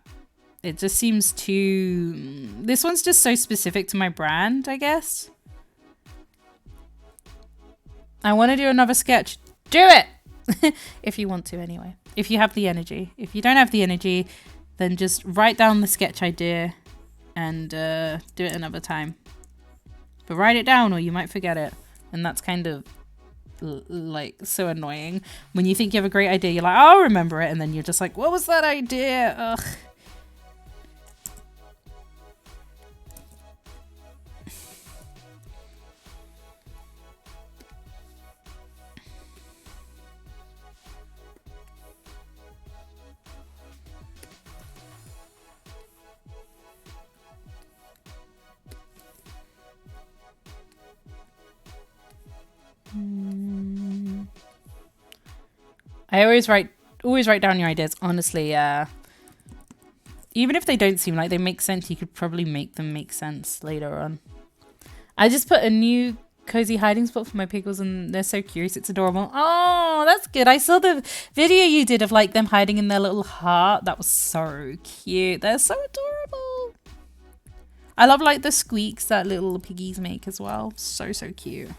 It just seems too... This one's just so specific to my brand, I guess. I want to do another sketch. Do it! If you want to, anyway. If you have the energy. If you don't have the energy, then just write down the sketch idea and do it another time. But write it down or you might forget it. And that's kind of like so annoying. When you think you have a great idea, you're like, oh, I'll remember it. And then you're just like, what was that idea? Ugh. I always write down your ideas. Honestly, even if they don't seem like they make sense, you could probably make them make sense later on. I just put a new cozy hiding spot for my pickles and they're so curious. It's adorable. Oh, that's good. I saw the video you did of like them hiding in their little heart. That was so cute. They're so adorable. I love like the squeaks that little piggies make as well. So cute.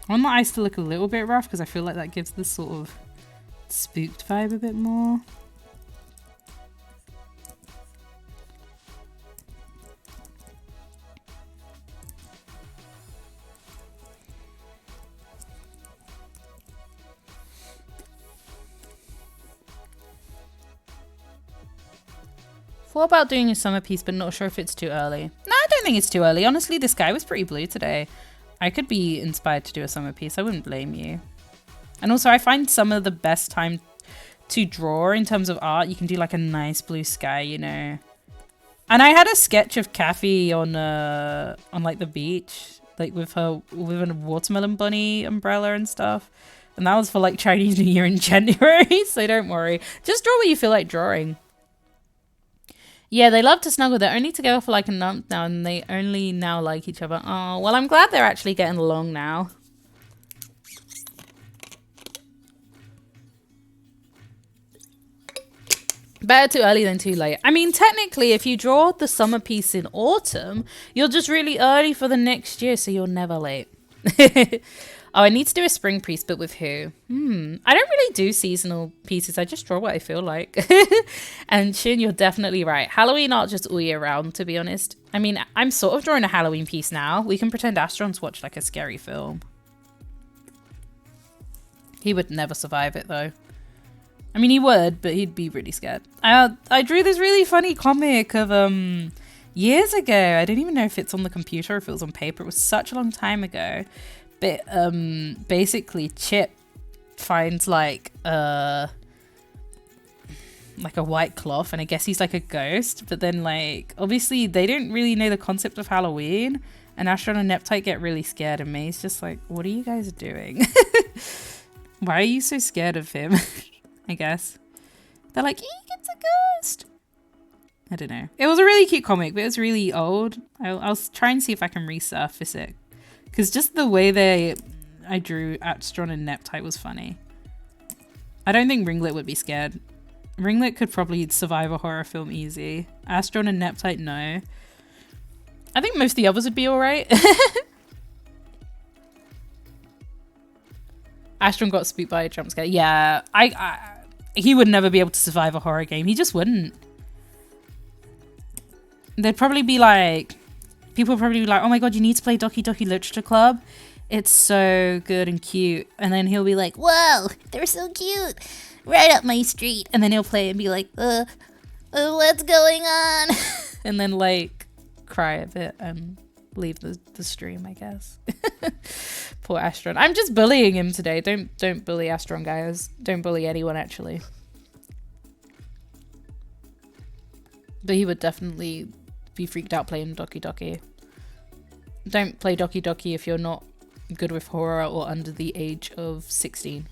I want my eyes to look a little bit rough because I feel like that gives this sort of spooked vibe a bit more. Thought about doing a summer piece, but not sure if it's too early. No, I don't think it's too early. Honestly, the sky was pretty blue today. I could be inspired to do a summer piece. I wouldn't blame you. And also, I find some of the best time to draw in terms of art. You can do like a nice blue sky, you know. And I had a sketch of Kathy on like the beach, like with a watermelon bunny umbrella and stuff. And that was for like Chinese New Year in January. So don't worry. Just draw what you feel like drawing. Yeah, they love to snuggle. They're only together for like a month now and they only now like each other. Oh, well, I'm glad they're actually getting along now. Better too early than too late. I mean, technically, if you draw the summer piece in autumn, you're just really early for the next year, so you're never late. Oh, I need to do a spring piece, but with who? I don't really do seasonal pieces. I just draw what I feel like. And Shin, you're definitely right. Halloween art just all year round, to be honest. I mean, I'm sort of drawing a Halloween piece now. We can pretend Astron's watched like a scary film. He would never survive it, though. I mean, he would, but he'd be really scared. I drew this really funny comic of years ago. I don't even know if it's on the computer or if it was on paper. It was such a long time ago. But basically Chip finds like a white cloth and I guess he's like a ghost, but then like obviously they don't really know the concept of Halloween and Astron and Neptite get really scared and May's just like, what are you guys doing? Why are you so scared of him? I guess they're like, it's a ghost. I don't know. It was a really cute comic, but it was really old. I'll try and see if I can resurface it. Because just the way I drew Astron and Neptite was funny. I don't think Ringlet would be scared. Ringlet could probably survive a horror film easy. Astron and Neptite, no. I think most of the others would be alright. Astron got spooked by a jump scare. Yeah, he would never be able to survive a horror game. He just wouldn't. They'd probably be like, people would probably be like, oh my god, you need to play Doki Doki Literature Club. It's so good and cute. And then he'll be like, whoa, they're so cute. Right up my street. And then he'll play and be like, what's going on? And then like cry a bit and leave the stream, I guess. Poor Astron. I'm just bullying him today. Don't bully Astron, guys. Don't bully anyone, actually. But he would definitely be freaked out playing Doki Doki. Don't play Doki Doki if you're not good with horror or under the age of 16.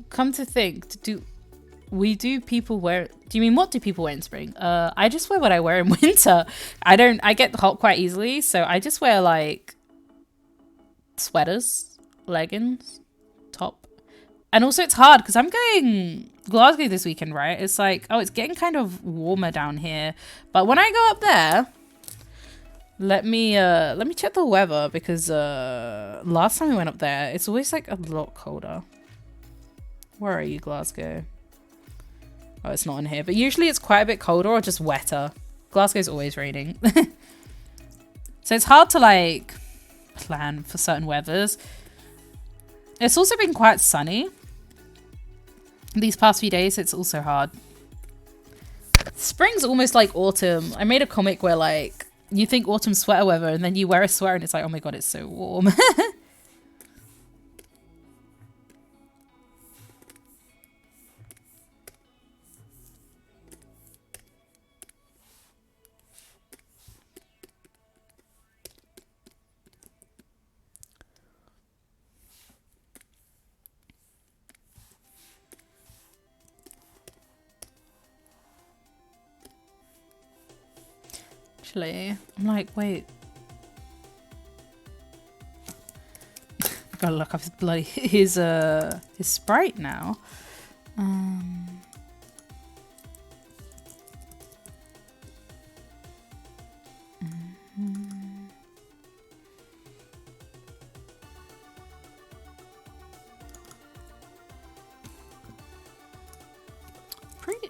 Come to think, do people wear, do you mean what do people wear in spring? I just wear what I wear in winter. I get hot quite easily, so I just wear like sweaters, leggings, top. And also it's hard because I'm going Glasgow this weekend, right? It's like, oh, it's getting kind of warmer down here. But when I go up there, let me check the weather because last time we went up there, it's always like a lot colder. Where are you, Glasgow? Oh, it's not in here. But usually it's quite a bit colder or just wetter. Glasgow's always raining. So it's hard to like plan for certain weathers. It's also been quite sunny these past few days. It's also hard. Spring's almost like autumn. I made a comic where like you think autumn sweater weather and then you wear a sweater and it's like, oh my god, it's so warm. I'm like, wait. Gotta look up his bloody his sprite now.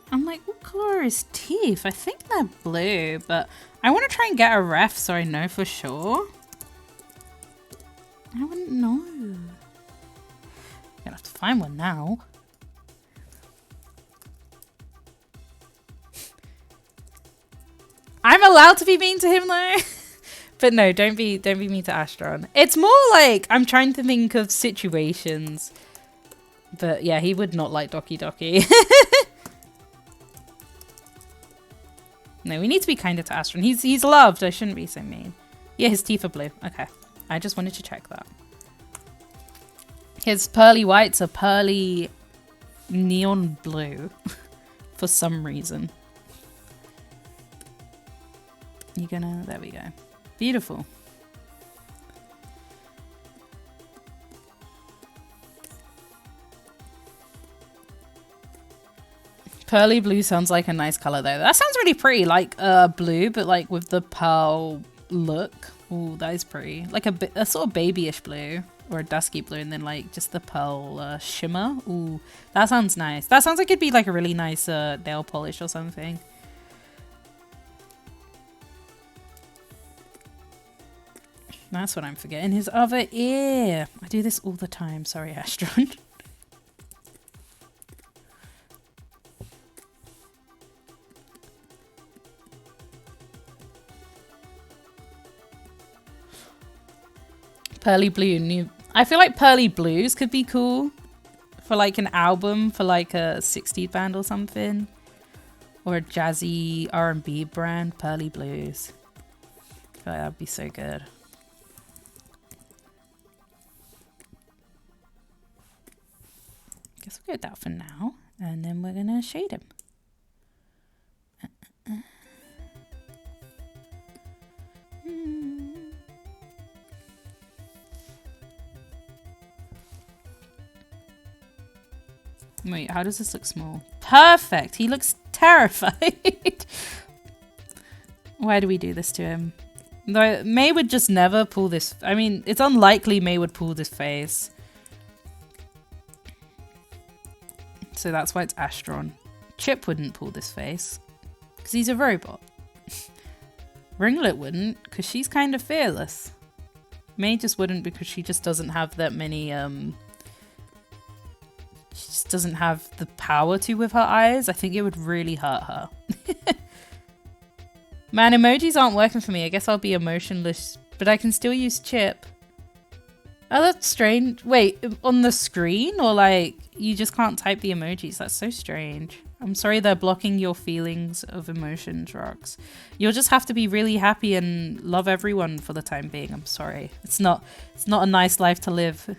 I'm like, what color are his teeth? I think they're blue, but I want to try and get a ref so I know for sure. I wouldn't know. I'm gonna have to find one now. I'm allowed to be mean to him though. But no, don't be mean to Astron. It's more like I'm trying to think of situations. But yeah, he would not like Doki Doki. No, we need to be kinder to Astron. He's loved. I shouldn't be so mean. Yeah, his teeth are blue. Okay. I just wanted to check that. His pearly whites are pearly neon blue. For some reason. You gonna... There we go. Beautiful. Pearly blue sounds like a nice color though. That sounds really pretty, like blue, but like with the pearl look. Ooh, that is pretty. Like a sort of babyish blue or a dusky blue, and then like just the pearl shimmer. Ooh, that sounds nice. That sounds like it'd be like a really nice nail polish or something. That's what I'm forgetting. His other ear. I do this all the time. Sorry, Astron. Pearly blue. New. I feel like pearly blues could be cool for like an album for like a 60s band or something, or a jazzy R&B brand. Pearly blues. I feel like that'd be so good. Guess we'll go with that for now, and then we're gonna shade him. Wait, how does this look small? Perfect! He looks terrified! Why do we do this to him? Though May would just never pull this. I mean, it's unlikely May would pull this face. So that's why it's Astron. Chip wouldn't pull this face because he's a robot. Ringlet wouldn't because she's kind of fearless. May just wouldn't because she just doesn't have that many, she just doesn't have the power to with her eyes. I think it would really hurt her. Man, emojis aren't working for me. I guess I'll be emotionless, but I can still use Chip. Oh, that's strange. Wait, on the screen or like you just can't type the emojis? That's so strange. I'm sorry they're blocking your feelings of emotions, Rox. You'll just have to be really happy and love everyone for the time being. I'm sorry. It's not a nice life to live.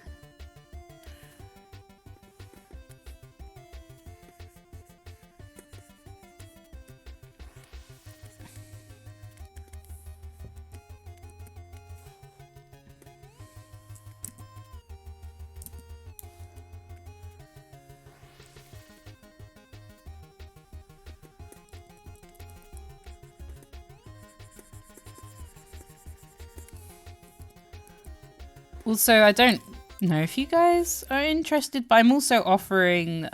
Also, I don't know if you guys are interested, but I'm also offering,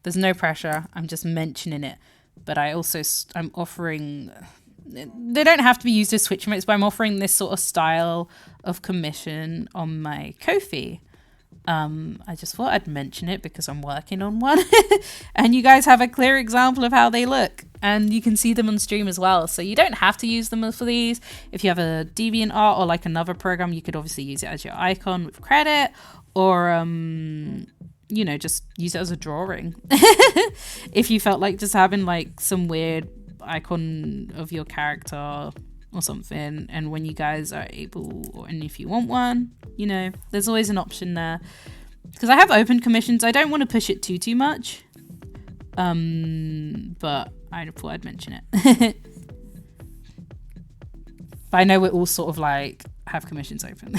there's no pressure, I'm just mentioning it, but I'm offering, they don't have to be used as Twitch emotes, but I'm offering this sort of style of commission on my Ko-fi. I just thought I'd mention it because I'm working on one and you guys have a clear example of how they look and you can see them on stream as well. So you don't have to use them for these. If you have a DeviantArt or like another program, you could obviously use it as your icon with credit or, you know, just use it as a drawing. If you felt like just having like some weird icon of your character or something, and when you guys are able, and if you want one, you know, there's always an option there. Because I have open commissions, I don't want to push it too much, but I thought I'd mention it. But I know we're all sort of like have commissions open.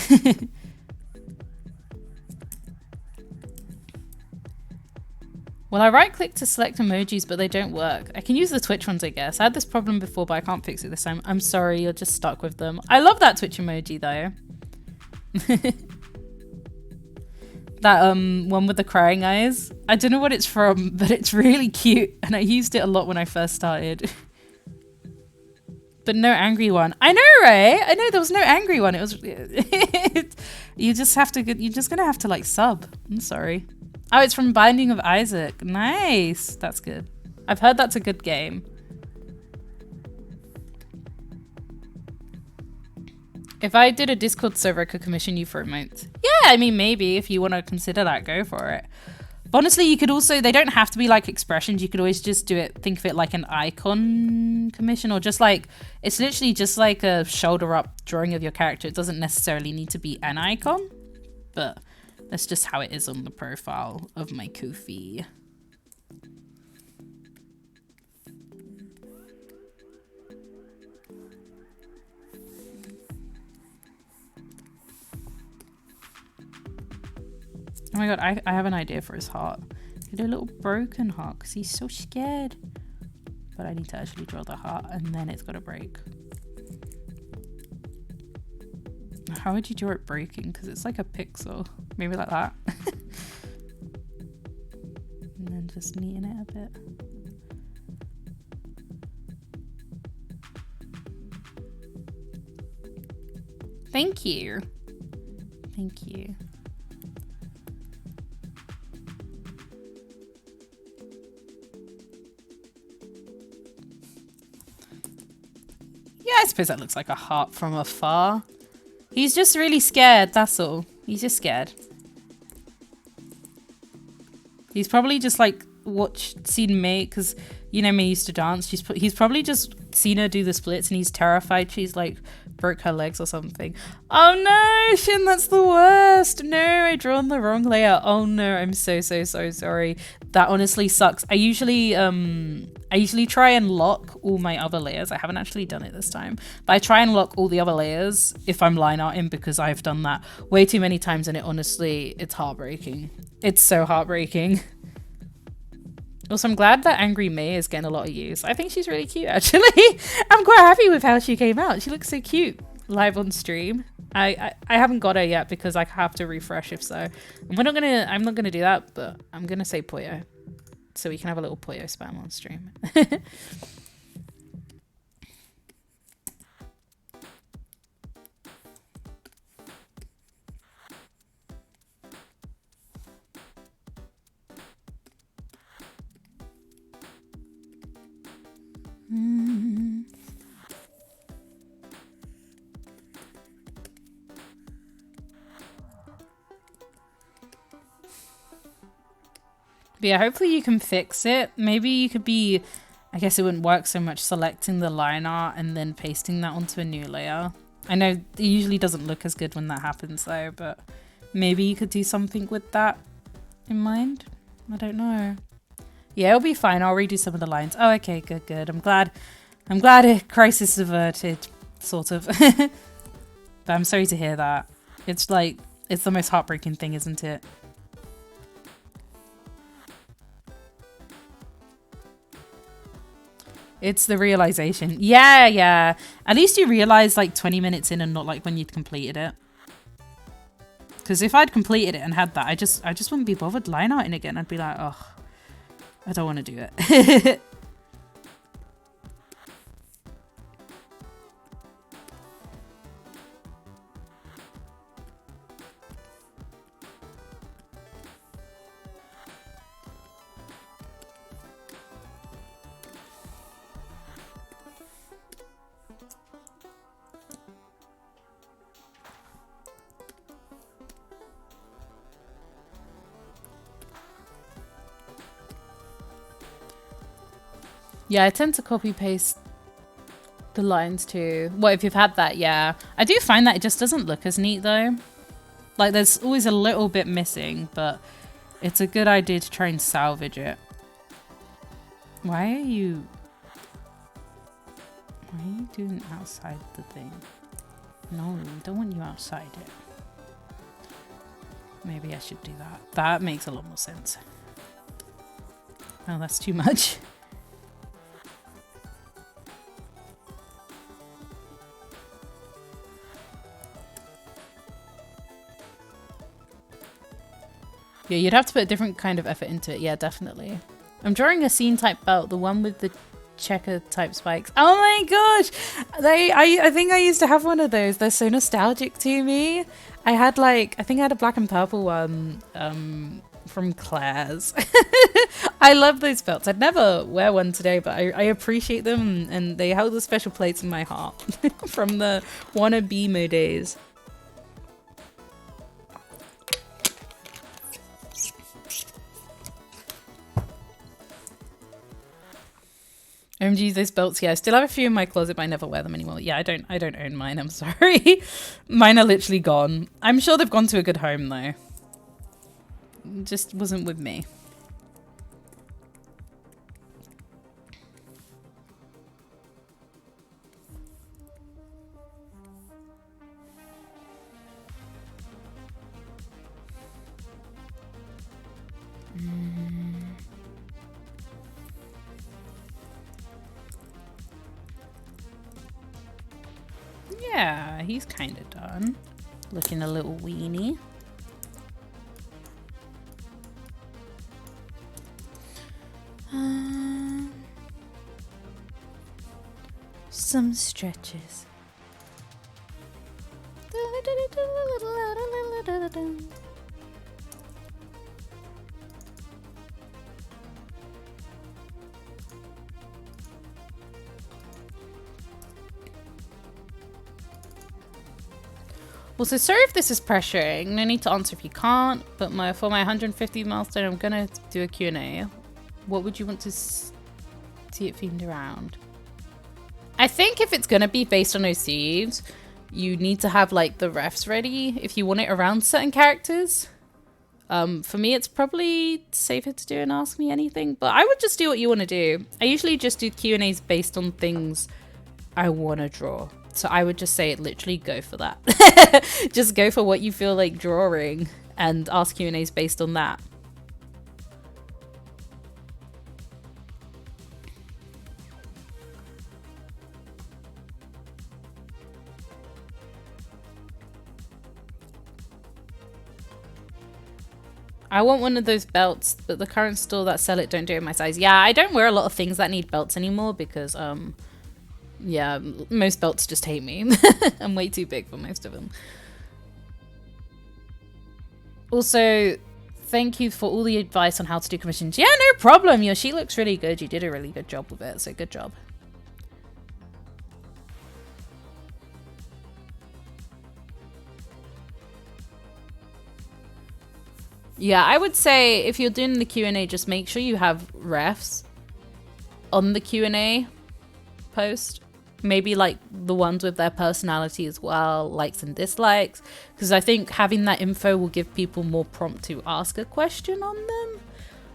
Well, I right click to select emojis, but they don't work. I can use the Twitch ones, I guess. I had this problem before, but I can't fix it this time. I'm sorry, you're just stuck with them. I love that Twitch emoji though. That one with the crying eyes. I don't know what it's from, but it's really cute. And I used it a lot when I first started. But no angry one. I know, right? I know there was no angry one. It was, you're just gonna have to like sub. I'm sorry. Oh, it's from Binding of Isaac. Nice. That's good. I've heard that's a good game. If I did a Discord server, I could commission you for emotes. Yeah, I mean, maybe if you want to consider that, go for it. But honestly, you could also, they don't have to be like expressions. You could always just do it, think of it like an icon commission or just like, it's literally just like a shoulder up drawing of your character. It doesn't necessarily need to be an icon, but that's just how it is on the profile of my Ko-fi. Oh my god, I have an idea for his heart. Do a little broken heart because he's so scared. But I need to actually draw the heart and then it's got to break. How would you draw it breaking? Because it's like a pixel. Maybe like that. And then just neaten it a bit. Thank you. Thank you. Yeah, I suppose that looks like a heart from afar. He's just really scared, that's all. He's just scared. He's probably just like seen May, because you know May used to dance. He's probably just seen her do the splits and he's terrified she's like broke her legs or something. Oh no, Shin, that's the worst. No, I drawn the wrong layer. Oh no, I'm so sorry. That honestly sucks. I usually try and lock all my other layers. I haven't actually done it this time, but I try and lock all the other layers if I'm line arting, because I've done that way too many times and it's heartbreaking. It's so heartbreaking. Also, I'm glad that Angry May is getting a lot of use. I think she's really cute, actually. I'm quite happy with how she came out. She looks so cute live on stream. I haven't got her yet because I have to refresh if so. I'm not gonna do that, but I'm gonna say Poyo. So we can have a little Poyo spam on stream. But yeah, hopefully you can fix it. Maybe you could be, I guess it wouldn't work so much selecting the line art and then pasting that onto a new layer. I know it usually doesn't look as good when that happens though, but maybe you could do something with that in mind. I don't know. Yeah, it'll be fine. I'll redo some of the lines. Oh, okay, good. I'm glad crisis averted, sort of. But I'm sorry to hear that. It's like, it's the most heartbreaking thing, isn't it? It's the realization. Yeah. At least you realize like 20 minutes in and not like when you'd completed it. Because if I'd completed it and had that, I just wouldn't be bothered line arting again. I'd be like, oh, I don't want to do it. Yeah, I tend to copy paste the lines too. Well, if you've had that, yeah. I do find that it just doesn't look as neat though. Like there's always a little bit missing, but it's a good idea to try and salvage it. Why are you doing outside the thing? No, don't want you outside it. Maybe I should do that. That makes a lot more sense. Oh, that's too much. Yeah, you'd have to put a different kind of effort into it. Yeah, definitely. I'm drawing a scene type belt, the one with the checker type spikes. Oh my gosh! I think I used to have one of those. They're so nostalgic to me. I had like, I think I had a black and purple one from Claire's. I love those belts. I'd never wear one today, but I appreciate them and they held a special place in my heart from the Wanna Be-mo days. OMG, those belts, yeah. I still have a few in my closet, but I never wear them anymore. Yeah, I don't own mine, I'm sorry. Mine are literally gone. I'm sure they've gone to a good home though. Just wasn't with me. Yeah, he's kind of done. Looking a little weenie. Some stretches. Also, sorry if this is pressuring. No need to answer if you can't, but for my 150 milestone, I'm gonna do a Q&A. What would you want to see it themed around? I think if it's gonna be based on OCs, you need to have like the refs ready if you want it around certain characters. For me, it's probably safer to do an Ask Me Anything, but I would just do what you want to do. I usually just do Q&As based on things I want to draw. So I would just say literally go for that. Just go for what you feel like drawing and ask Q&As based on that. I want one of those belts, but the current store that sell it don't do it in my size. Yeah, I don't wear a lot of things that need belts anymore because, yeah, most belts just hate me. I'm way too big for most of them. Also, thank you for all the advice on how to do commissions. Yeah, no problem. Your sheet looks really good. You did a really good job with it, so good job. Yeah, I would say if you're doing the Q&A, just make sure you have refs on the Q&A post. Maybe like the ones with their personality as well, likes and dislikes. Because I think having that info will give people more prompt to ask a question on them.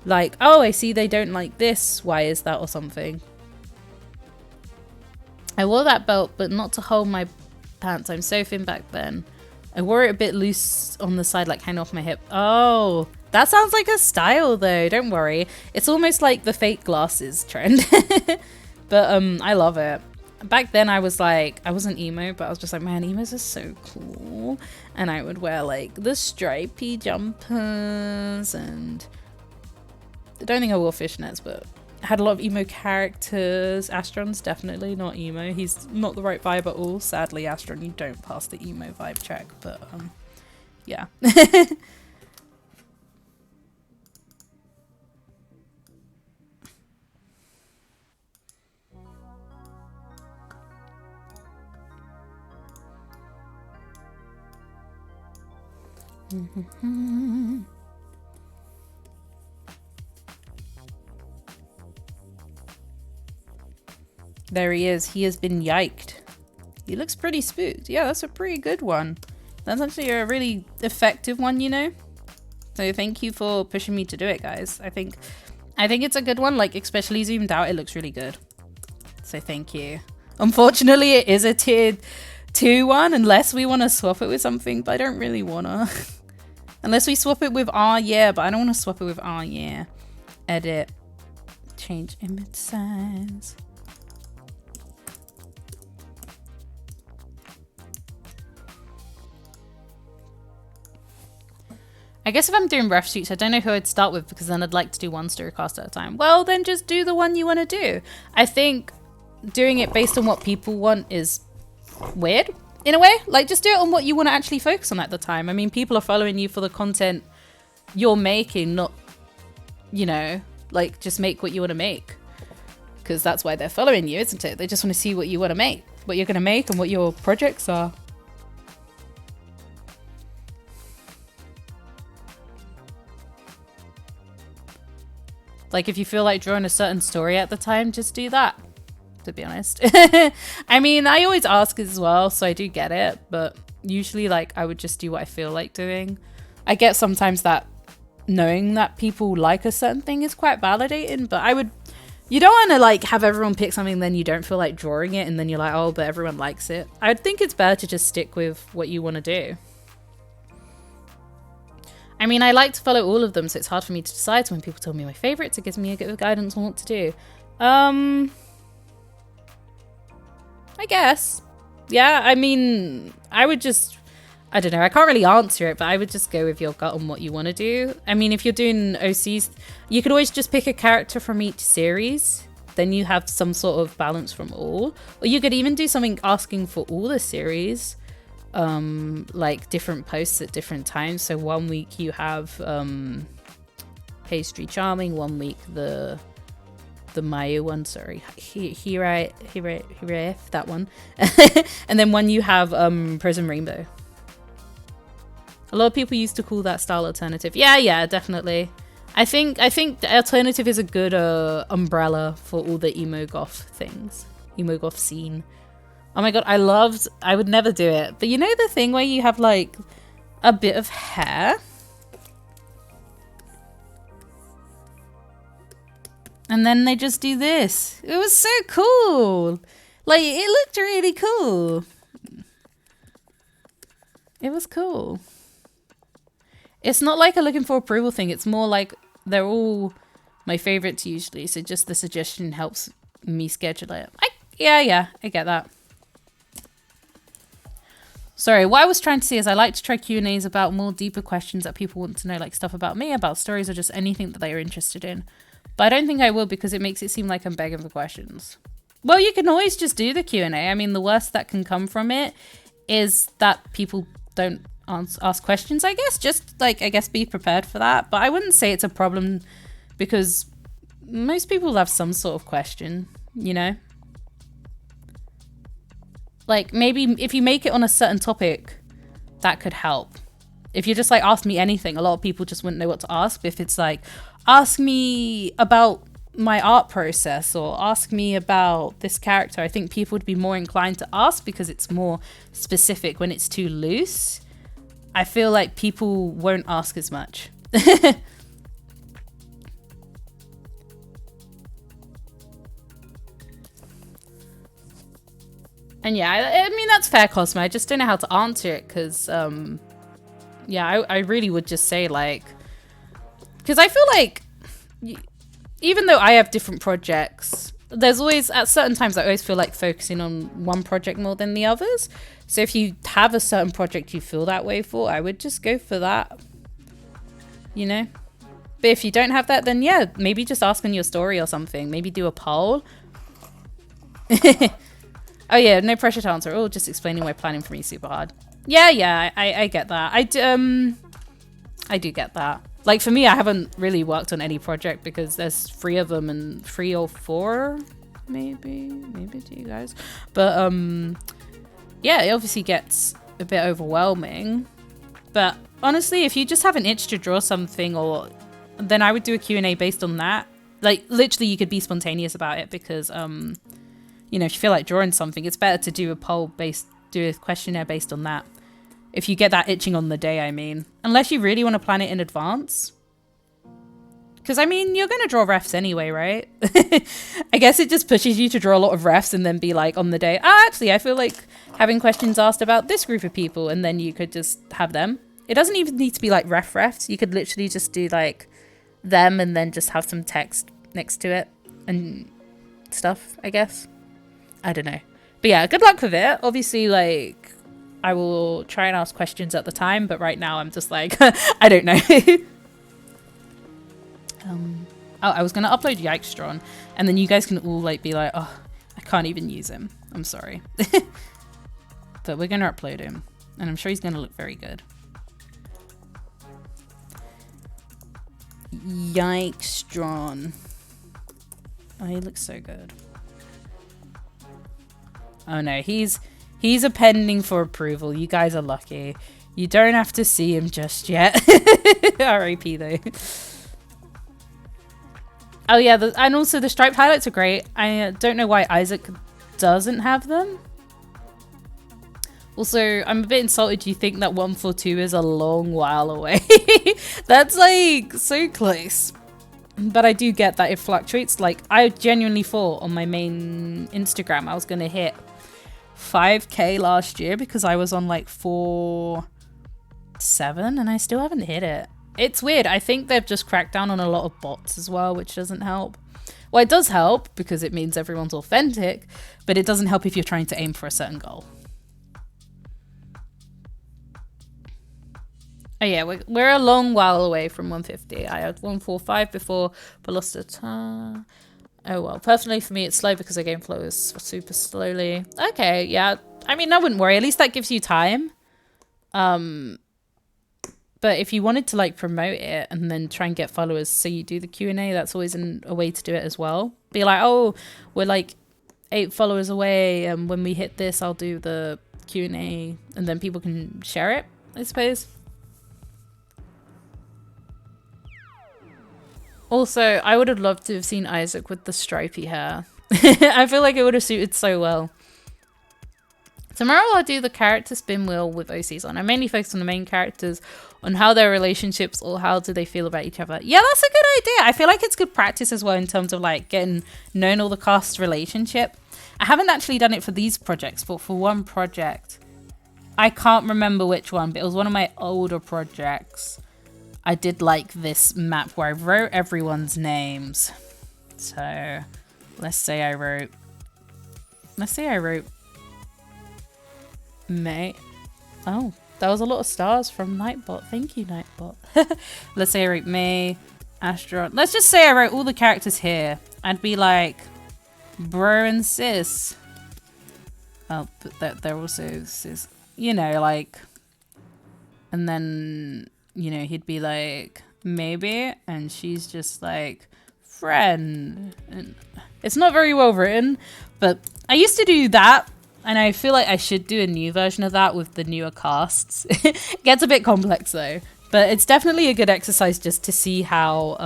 Like, oh, I see they don't like this. Why is that, or something? I wore that belt, but not to hold my pants. I'm so thin back then. I wore it a bit loose on the side, like hanging off my hip. Oh, that sounds like a style though. Don't worry. It's almost like the fake glasses trend. But I love it. Back then I was like, I wasn't emo, but I was just like, man, emos are so cool. And I would wear like the stripy jumpers, and I don't think I wore fishnets, but I had a lot of emo characters. Astron's definitely not emo. He's not the right vibe at all. Sadly, Astron, you don't pass the emo vibe check, but yeah. There he is. He has been yiked. He looks pretty spooked. Yeah, that's a pretty good one. That's actually a really effective one, you know? So thank you for pushing me to do it, guys. I think it's a good one. Like, especially zoomed out, it looks really good. So thank you. Unfortunately, it is a tier 2 one, unless we want to swap it with something, but I don't really want to. Unless we swap it with yeah, but I don't want to swap it with yeah. Edit. Change image size. I guess if I'm doing ref shoots, I don't know who I'd start with, because then I'd like to do one story cast at a time. Well, then just do the one you want to do. I think doing it based on what people want is weird, in a way. Like, just do it on what you want to actually focus on at the time. I mean, people are following you for the content you're making, not, you know, like, just make what you want to make. Because that's why they're following you, isn't it? They just want to see what you want to make, what you're going to make, and what your projects are. Like, if you feel like drawing a certain story at the time, just do that, to be honest. I mean, I always ask as well, so I do get it. But usually, like, I would just do what I feel like doing. I get sometimes that knowing that people like a certain thing is quite validating. But you don't want to, like, have everyone pick something, then you don't feel like drawing it. And then you're like, oh, but everyone likes it. I would think it's better to just stick with what you want to do. I mean, I like to follow all of them, so it's hard for me to decide. So when people tell me my favorites, it gives me a bit of guidance on what to do. I guess. Yeah, I mean, I would just, I don't know, I can't really answer it, but I would just go with your gut on what you want to do. I mean, if you're doing OCs, you could always just pick a character from each series. Then you have some sort of balance from all. Or you could even do something asking for all the series. Like different posts at different times. So 1 week you have Pastry Charming, 1 week the Mayu one, sorry, Hira, that one. And then one you have Prism Rainbow. A lot of people used to call that style alternative. Yeah, definitely. I think the alternative is a good umbrella for all the emo goth things, emo goth scene. Oh my god, I would never do it. But you know the thing where you have like a bit of hair? And then they just do this. It was so cool. Like, it looked really cool. It was cool. It's not like a looking for approval thing. It's more like they're all my favorites usually. So just the suggestion helps me schedule it. Yeah, I get that. Sorry, what I was trying to say is I like to try Q&As about more deeper questions that people want to know, like stuff about me, about stories, or just anything that they are interested in. But I don't think I will because it makes it seem like I'm begging for questions. Well, you can always just do the Q&A. I mean, the worst that can come from it is that people don't ask questions, I guess. Just, like, I guess be prepared for that. But I wouldn't say it's a problem because most people have some sort of question, you know? Like, maybe if you make it on a certain topic, that could help. If you just, like, ask me anything, a lot of people just wouldn't know what to ask. But if it's like, ask me about my art process or ask me about this character, I think people would be more inclined to ask because it's more specific. When it's too loose, I feel like people won't ask as much. And yeah, I mean, that's fair, Cosmo. I just don't know how to answer it because, yeah, I really would just say, like, because I feel like even though I have different projects, there's always, at certain times, I always feel like focusing on one project more than the others. So if you have a certain project you feel that way for, I would just go for that, you know? But if you don't have that, then yeah, maybe just ask on your story or something. Maybe do a poll. Oh yeah, no pressure to answer. Oh, just explaining why planning for me is super hard. Yeah, I get that. I do get that. Like for me, I haven't really worked on any project because there's 3 of them and 3 or 4, maybe to you guys. But yeah, it obviously gets a bit overwhelming. But honestly, if you just have an itch to draw something, or then I would do a Q&A based on that. Like literally, you could be spontaneous about it because you know, if you feel like drawing something, it's better to do a poll based, do a questionnaire based on that. If you get that itching on the day, I mean. Unless you really want to plan it in advance. Because, I mean, you're going to draw refs anyway, right? I guess it just pushes you to draw a lot of refs and then be like on the day, oh, actually, I feel like having questions asked about this group of people. And then you could just have them. It doesn't even need to be like refs. You could literally just do like them and then just have some text next to it and stuff, I guess. I don't know. But yeah, good luck with it. Obviously, like, I will try and ask questions at the time, but right now I'm just like, I don't know. Oh, I was going to upload Yikestron, and then you guys can all, like, be like, oh, I can't even use him. I'm sorry. But we're going to upload him, and I'm sure he's going to look very good. Yikestron. Oh, he looks so good. Oh no, he's a pending for approval. You guys are lucky. You don't have to see him just yet. R.I.P. though. Oh yeah, and also the striped highlights are great. I don't know why Isaac doesn't have them. Also, I'm a bit insulted you think that 142 is a long while away. That's like so close. But I do get that it fluctuates. Like, I genuinely thought on my main Instagram I was going to hit 5k last year because I was on like 4.7 and I still haven't hit it. It's weird. I think they've just cracked down on a lot of bots as well, which doesn't help. Well, it does help because it means everyone's authentic, but it doesn't help if you're trying to aim for a certain goal. Oh yeah, we're a long while away from 150. I had 145 before, but lost a ton. Oh well, personally for me it's slow because the game flows super slowly. Okay, yeah. I mean, I wouldn't worry. At least that gives you time. But if you wanted to like promote it and then try and get followers, so you do the Q&A, that's always a way to do it as well. Be like, oh, we're like 8 followers away, and when we hit this, I'll do the Q&A, and then people can share it, I suppose. Also, I would have loved to have seen Isaac with the stripy hair. I feel like it would have suited so well. Tomorrow I'll do the character spin wheel with OCs on. I mainly focus on the main characters, on how their relationships or how do they feel about each other. Yeah, that's a good idea. I feel like it's good practice as well in terms of like getting known all the cast relationship. I haven't actually done it for these projects, but for one project, I can't remember which one, but it was one of my older projects. I did like this map where I wrote everyone's names. So let's say I wrote May. Oh, that was a lot of stars from Nightbot. Thank you, Nightbot. Let's say I wrote May, Astro. Let's just say I wrote all the characters here. I'd be like, bro and sis. Oh, but they're also sis. You know, like, and then, you know, he'd be like, maybe, and she's just like, friend. And it's not very well written, but I used to do that, and I feel like I should do a new version of that with the newer casts. It gets a bit complex though, but it's definitely a good exercise just to see how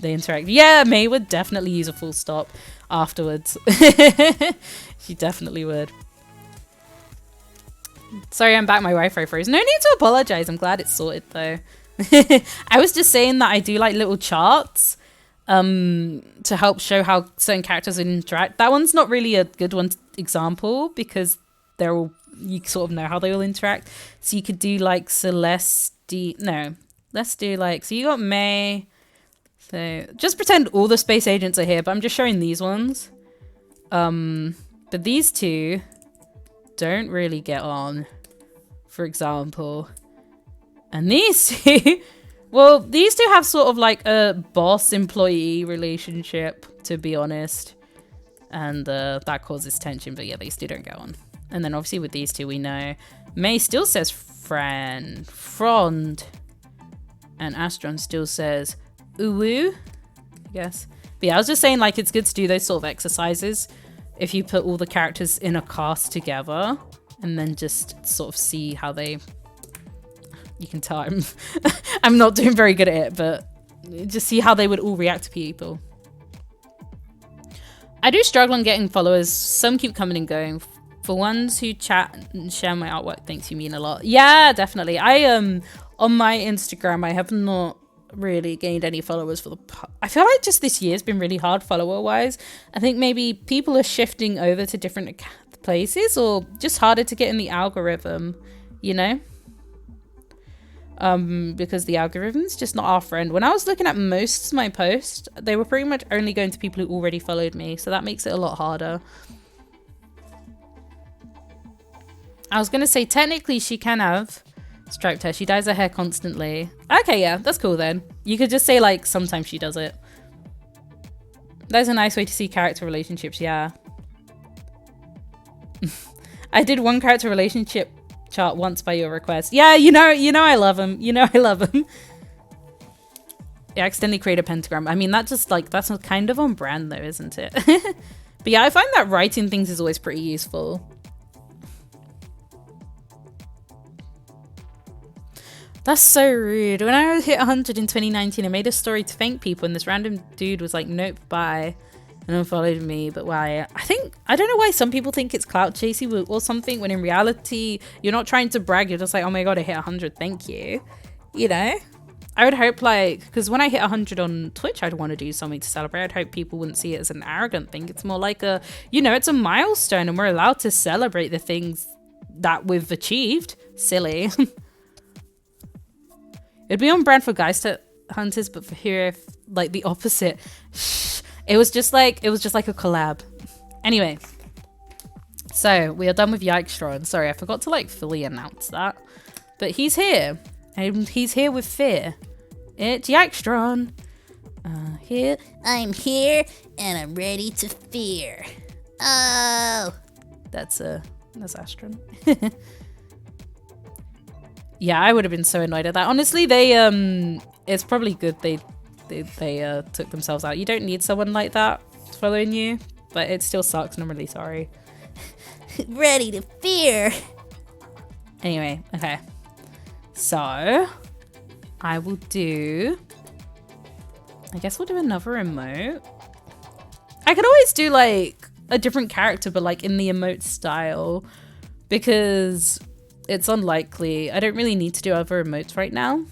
they interact. Yeah, May would definitely use a full stop afterwards. She definitely would. Sorry, I'm back. My Wi-Fi froze. No need to apologize. I'm glad it's sorted though. I was just saying that I do like little charts to help show how certain characters interact. That one's not really a good one example because they're all, you sort of know how they all interact. So you could do like no, let's do like, so you got May. So just pretend all the space agents are here, but I'm just showing these ones. But these two don't really get on, for example. And these two, well, these two have sort of like a boss-employee relationship, to be honest. And that causes tension, but yeah, these two don't get on. And then obviously with these two, we know May still says frond. And Astron still says uwu, I guess. But yeah, I was just saying, like, it's good to do those sort of exercises if you put all the characters in a cast together and then just sort of see how they... You can tell I'm not doing very good at it, but just see how they would all react to people. I do struggle on getting followers. Some keep coming and going. For ones who chat and share my artwork, thanks, you mean a lot. Yeah, definitely. I on my Instagram, I have not really gained any followers for the... I feel like just this year's been really hard follower-wise. I think maybe people are shifting over to different places or just harder to get in the algorithm, you know? Because the algorithm's just not our friend. When I was looking at most of my posts, they were pretty much only going to people who already followed me, so that makes it a lot harder. I was gonna say, technically she can have striped hair. She dyes her hair constantly. Okay, yeah, that's cool then. You could just say, like, sometimes she does it. That's a nice way to see character relationships, yeah. I did one character relationship chart once by your request. Yeah, you know I love him. You know I love him. I accidentally create a pentagram. I mean, that just, like, that's kind of on brand though, isn't it? But yeah, I find that writing things is always pretty useful. That's so rude. When I hit 100 in 2019, I made a story to thank people, and this random dude was like, nope, bye, and unfollowed me. But why? I don't know why some people think it's clout chasing or something, when in reality, you're not trying to brag. You're just like, oh my god, I hit 100, thank you. You know? I would hope, like, because when I hit 100 on Twitch, I'd want to do something to celebrate. I'd hope people wouldn't see it as an arrogant thing. It's more like a, you know, it's a milestone, and we're allowed to celebrate the things that we've achieved. Silly. It'd be on brand for Geist Hunters, but for here, like, the opposite. It was just like a collab. Anyway, so we are done with Yikestron. Sorry, I forgot to, like, fully announce that, but he's here, and he's here with fear. It's Yikestron. Here, I'm here, and I'm ready to fear. Oh, that's Astron. Yeah, I would have been so annoyed at that. Honestly, they it's probably good they took themselves out. You don't need someone like that following you, but it still sucks, and I'm really sorry. Ready to fear. Anyway, okay. So I will do, I guess we'll do another emote. I could always do like a different character, but like in the emote style, because it's unlikely. I don't really need to do other emotes right now.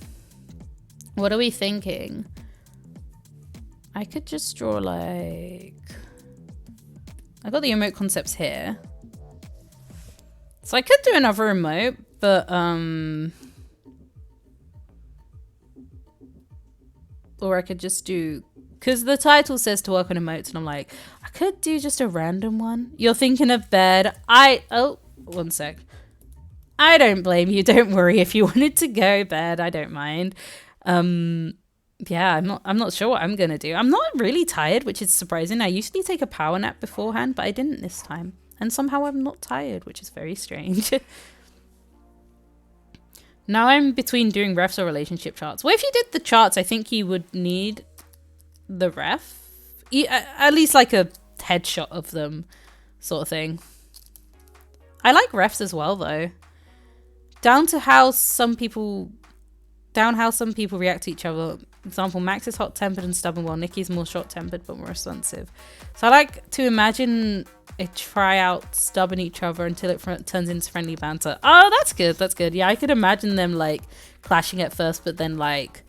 What are we thinking? I could just draw like... I got the emote concepts here. So I could do another emote, but or I could just do... Because the title says to work on emotes, and I'm like, I could do just a random one. You're thinking of bed. Oh, one sec. I don't blame you. Don't worry if you wanted to go bed. I don't mind. Yeah, I'm not sure what I'm gonna do. I'm not really tired, which is surprising. I usually take a power nap beforehand, but I didn't this time. And somehow I'm not tired, which is very strange. Now I'm between doing refs or relationship charts. Well, if you did the charts, I think you would need the ref. At least like a headshot of them sort of thing. I like refs as well, though. Down how some people react to each other. For example, Max is hot-tempered and stubborn, while Nikki's more short-tempered but more responsive. So I like to imagine a tryout stubbing each other until it turns into friendly banter. Oh, that's good. That's good. Yeah, I could imagine them like clashing at first, but then like,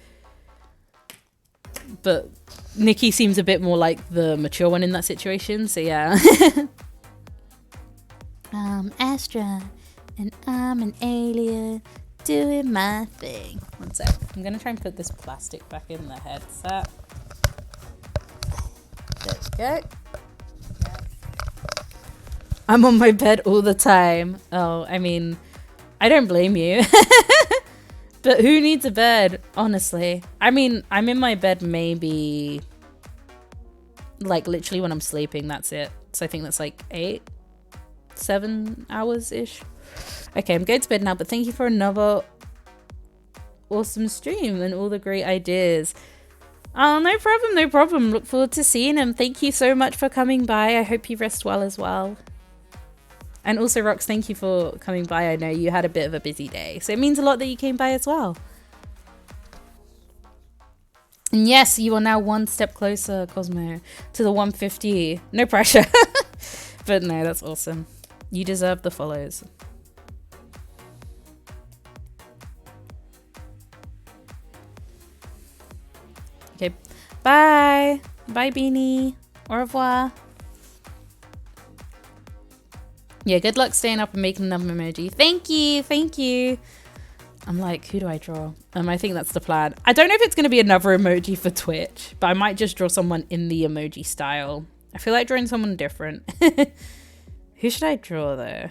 but Nikki seems a bit more like the mature one in that situation. So yeah. I'm Astra, and I'm an alien doing my thing. One sec. I'm gonna try and put this plastic back in the headset. There we go. I'm on my bed all the time. Oh, I mean, I don't blame you. But who needs a bed, honestly? I mean, I'm in my bed maybe like literally when I'm sleeping, that's it. So I think that's like 7 hours-ish. Okay, I'm going to bed now, but thank you for another awesome stream and all the great ideas. Oh, no problem, no problem. Look forward to seeing him. Thank you so much for coming by. I hope you rest well as well. And also, Rox, thank you for coming by. I know you had a bit of a busy day, so it means a lot that you came by as well. And yes, you are now one step closer, Cosmo, to the 150. No pressure. But no, that's awesome. You deserve the follows. Okay, bye. Bye, Beanie. Au revoir. Yeah, good luck staying up and making another emoji. Thank you, thank you. I'm like, who do I draw? I think that's the plan. I don't know if it's going to be another emoji for Twitch, but I might just draw someone in the emoji style. I feel like drawing someone different. Who should I draw though?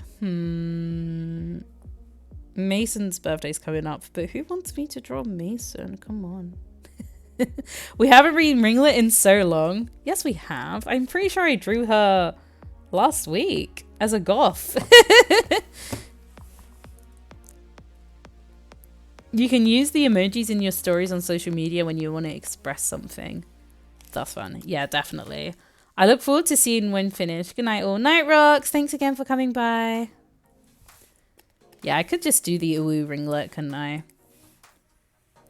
Mason's birthday's coming up, but who wants me to draw Mason? Come on. We haven't read Ringlet in so long. Yes, we have. I'm pretty sure I drew her last week as a goth. You can use the emojis in your stories on social media when you want to express something. That's fun. Yeah, definitely. I look forward to seeing when finished. Good night all. Night Rocks. Thanks again for coming by. Yeah, I could just do the Uwu ringlet, couldn't I?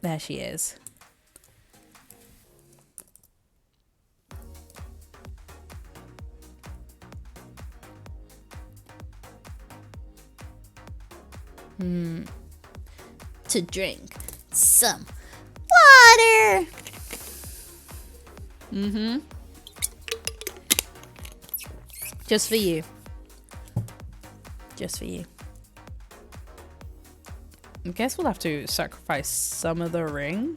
There she is. To drink some water. Just for you. Just for you. I guess we'll have to sacrifice some of the ring.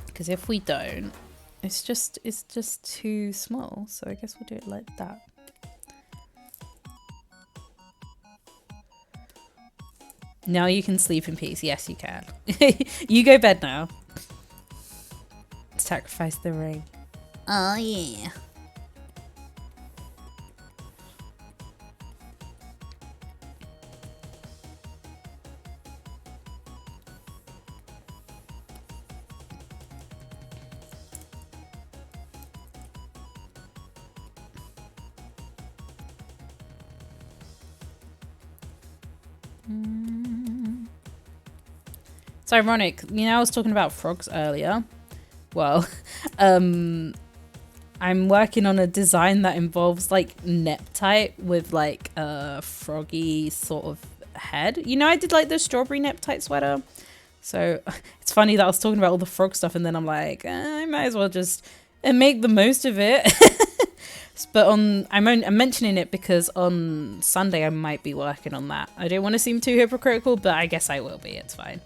Because if we don't, it's just too small. So I guess we'll do it like that. Now you can sleep in peace. Yes, you can. You go bed now. Sacrifice the ring. Oh, yeah. It's ironic, you know, I was talking about frogs earlier. Well, I'm working on a design that involves like neoptite with like a froggy sort of head. You know, I did like the strawberry neoptite sweater. So it's funny that I was talking about all the frog stuff and then I'm like, I might as well just make the most of it. But I'm mentioning it because on Sunday I might be working on that. I don't want to seem too hypocritical, but I guess I will be. It's fine.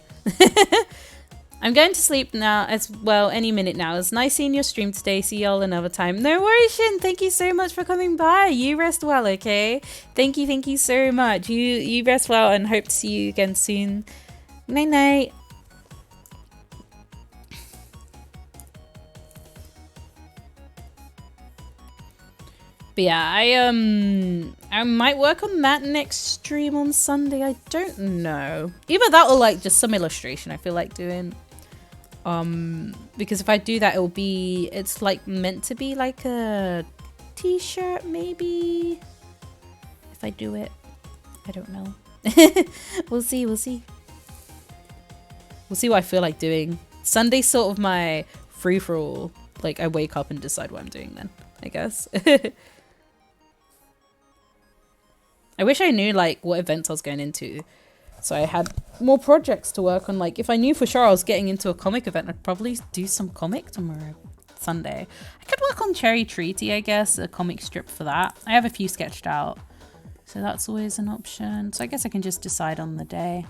I'm going to sleep now as well any minute now. It's nice seeing your stream today. See y'all another time. No worries, Shin. Thank you so much for coming by. You rest well, okay? Thank you so much. You rest well and hope to see you again soon. Night night. But yeah, I might work on that next stream on Sunday. I don't know. Either that or like just some illustration I feel like doing. Because if I do that, it's like meant to be like a t-shirt maybe. If I do it, I don't know. We'll see. We'll see what I feel like doing. Sunday's sort of my free-for-all. Like I wake up and decide what I'm doing then, I guess. I wish I knew like what events I was going into, so I had more projects to work on. Like if I knew for sure I was getting into a comic event, I'd probably do some comic tomorrow, Sunday. I could work on Cherry Treaty, I guess, a comic strip for that. I have a few sketched out, so that's always an option. So I guess I can just decide on the day.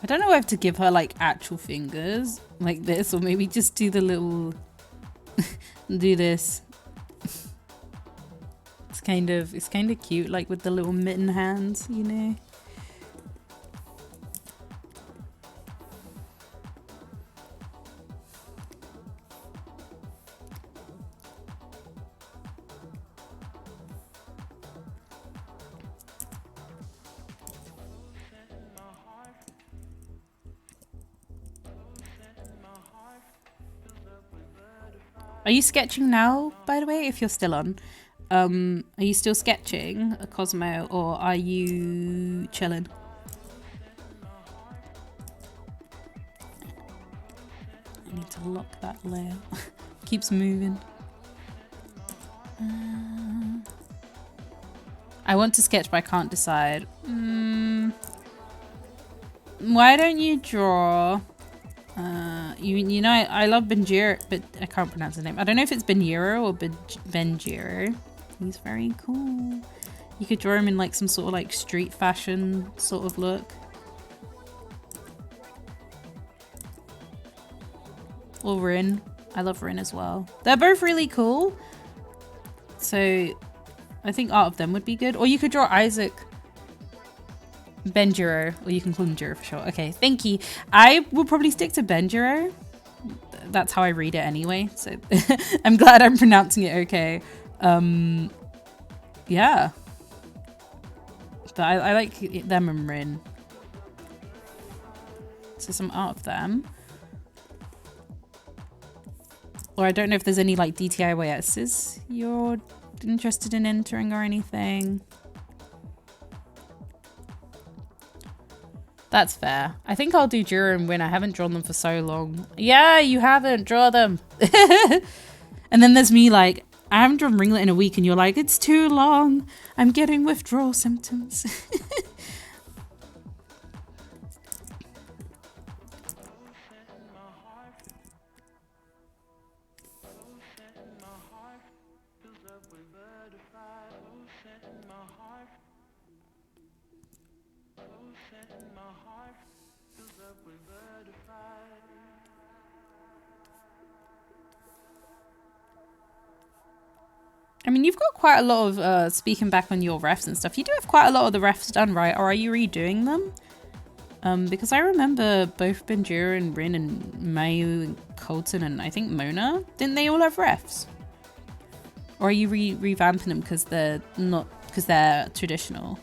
I don't know if to give her like actual fingers like this, or maybe just do the little do this. It's kind of cute, like with the little mitten hands, you know. Are you sketching now, by the way, if you're still on? Are you still sketching, Cosmo, or are you chilling? I need to lock that layer. Keeps moving. I want to sketch, but I can't decide. Why don't you draw? You know, I love Benjiro, but I can't pronounce his name. I don't know if it's Benjiro or Benjiro. He's very cool. You could draw him in like some sort of like street fashion sort of look. Or Rin. I love Rin as well. They're both really cool. So I think art of them would be good. Or you could draw Isaac. Benjiro, or you can call him Jiro for short. Okay, thank you. I will probably stick to Benjiro. That's how I read it anyway, so I'm glad I'm pronouncing it okay. Yeah. But I like them and Rin. So some art of them. Or I don't know if there's any like DTIYS's you're interested in entering or anything. That's fair. I think I'll do Jiro and Win. I haven't drawn them for so long. Yeah, you haven't. Draw them. And then there's me like, I haven't drawn Ringlet in a week, and you're like, it's too long. I'm getting withdrawal symptoms. I mean, you've got quite a lot of, speaking back on your refs and stuff, you do have quite a lot of the refs done, right? Or are you redoing them? Because I remember both Benjiro and Rin and Mayu and Colton and I think Mona, didn't they all have refs? Or are you revamping them because they're not, because they're traditional?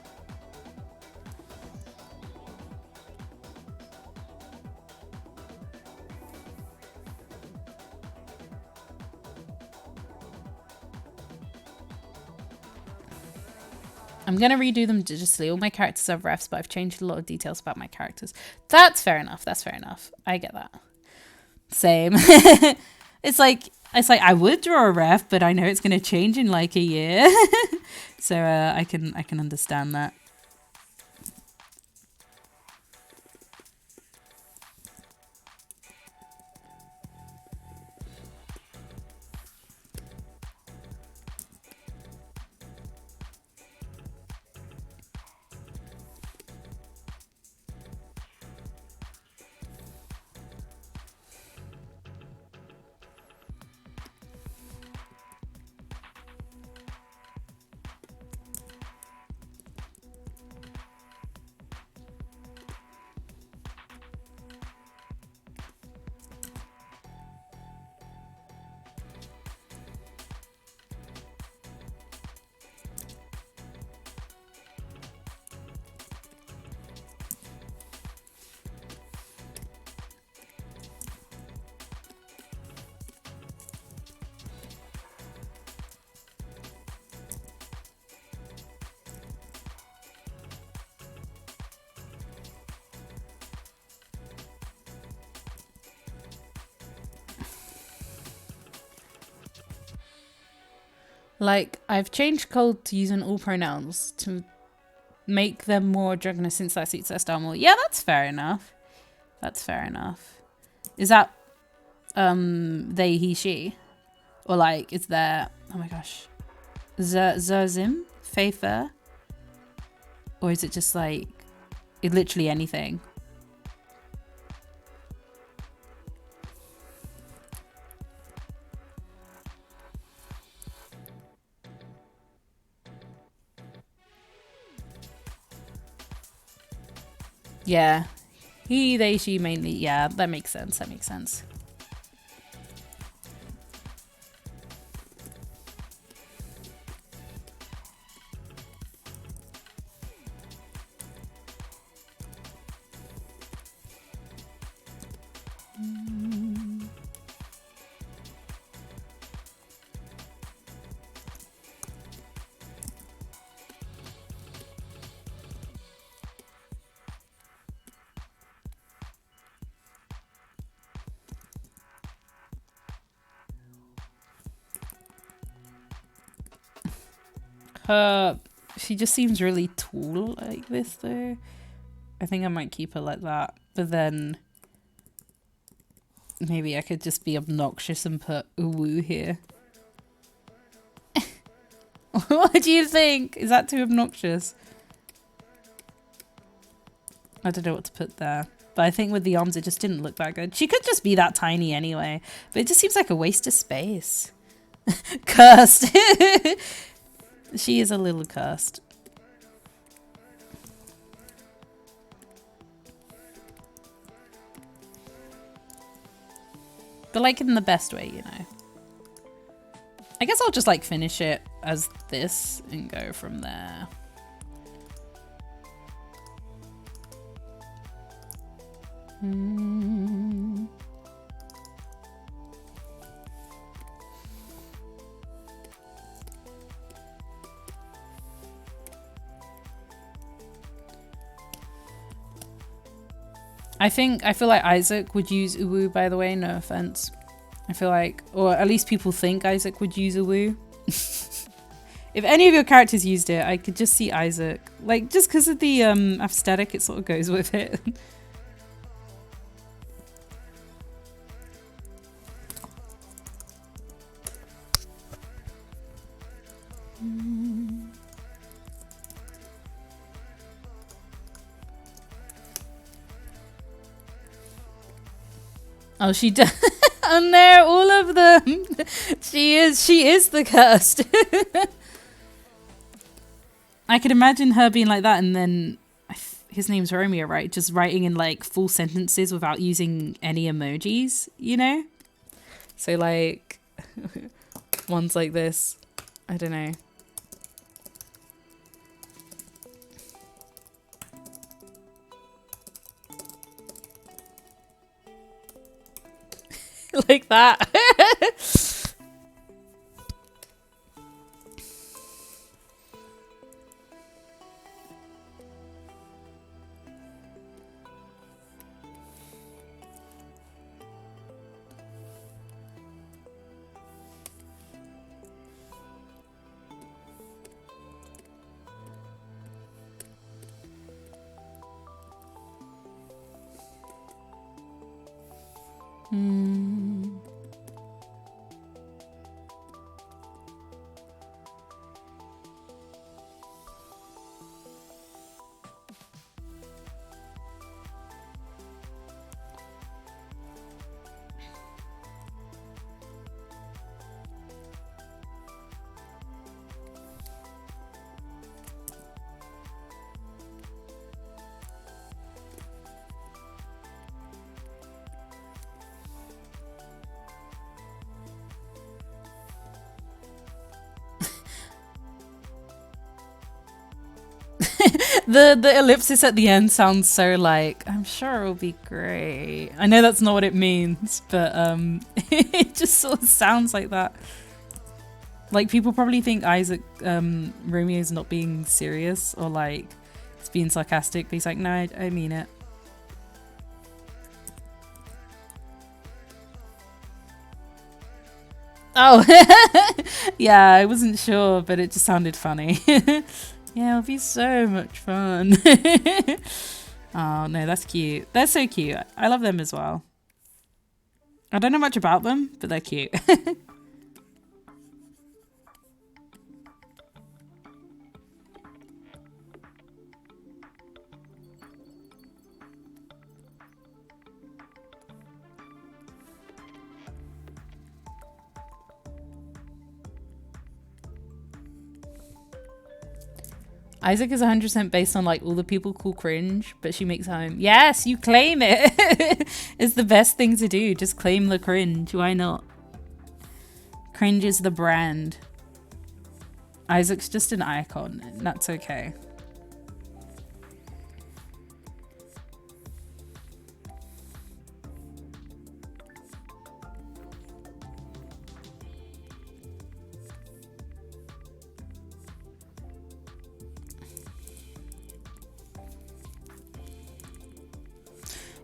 I'm going to redo them digitally. All my characters have refs, but I've changed a lot of details about my characters. That's fair enough. That's fair enough. I get that. Same. It's like I would draw a ref, but I know it's going to change in like a year. So I can understand that. Like, I've changed Cold to using all pronouns to make them more androgynous since that suits their style more. Yeah, that's fair enough. That's fair enough. Is that they, he, she? Or like, is there, oh my gosh, Zerzim, Fafer? Or is it just like, literally anything? Yeah. He, they, she mainly. Yeah, that makes sense. That makes sense. She just seems really tall like this though. I think I might keep her like that, but then maybe I could just be obnoxious and put uwu here. What do you think? Is that too obnoxious? I don't know what to put there, but I think with the arms it just didn't look that good. She could just be that tiny anyway, but it just seems like a waste of space. Cursed. She is a little cursed. But like in the best way, you know. I guess I'll just like finish it as this and go from there. I feel like Isaac would use uwu, by the way, no offense. I feel like, or at least people think Isaac would use uwu. If any of your characters used it, I could just see Isaac. Like, just because of the aesthetic, it sort of goes with it. Oh, she does. And they're all of them. She is the cursed. I could imagine her being like that, and then his name's Romeo, right? Just writing in like full sentences without using any emojis, you know? So like ones like this. I don't know. Like that. Hmm. The ellipsis at the end sounds so like, I'm sure it'll be great. I know that's not what it means, but it just sort of sounds like that. Like, people probably think Isaac Romeo's not being serious or like it's being sarcastic, but he's like, no, I mean it. Oh, yeah, I wasn't sure, but it just sounded funny. Yeah, it'll be so much fun. Oh, no, that's cute. They're so cute. I love them as well. I don't know much about them, but they're cute. Isaac is 100% based on like all the people call cringe, but she makes home. Yes, you claim it. It's the best thing to do. Just claim the cringe. Why not? Cringe is the brand. Isaac's just an icon. That's okay.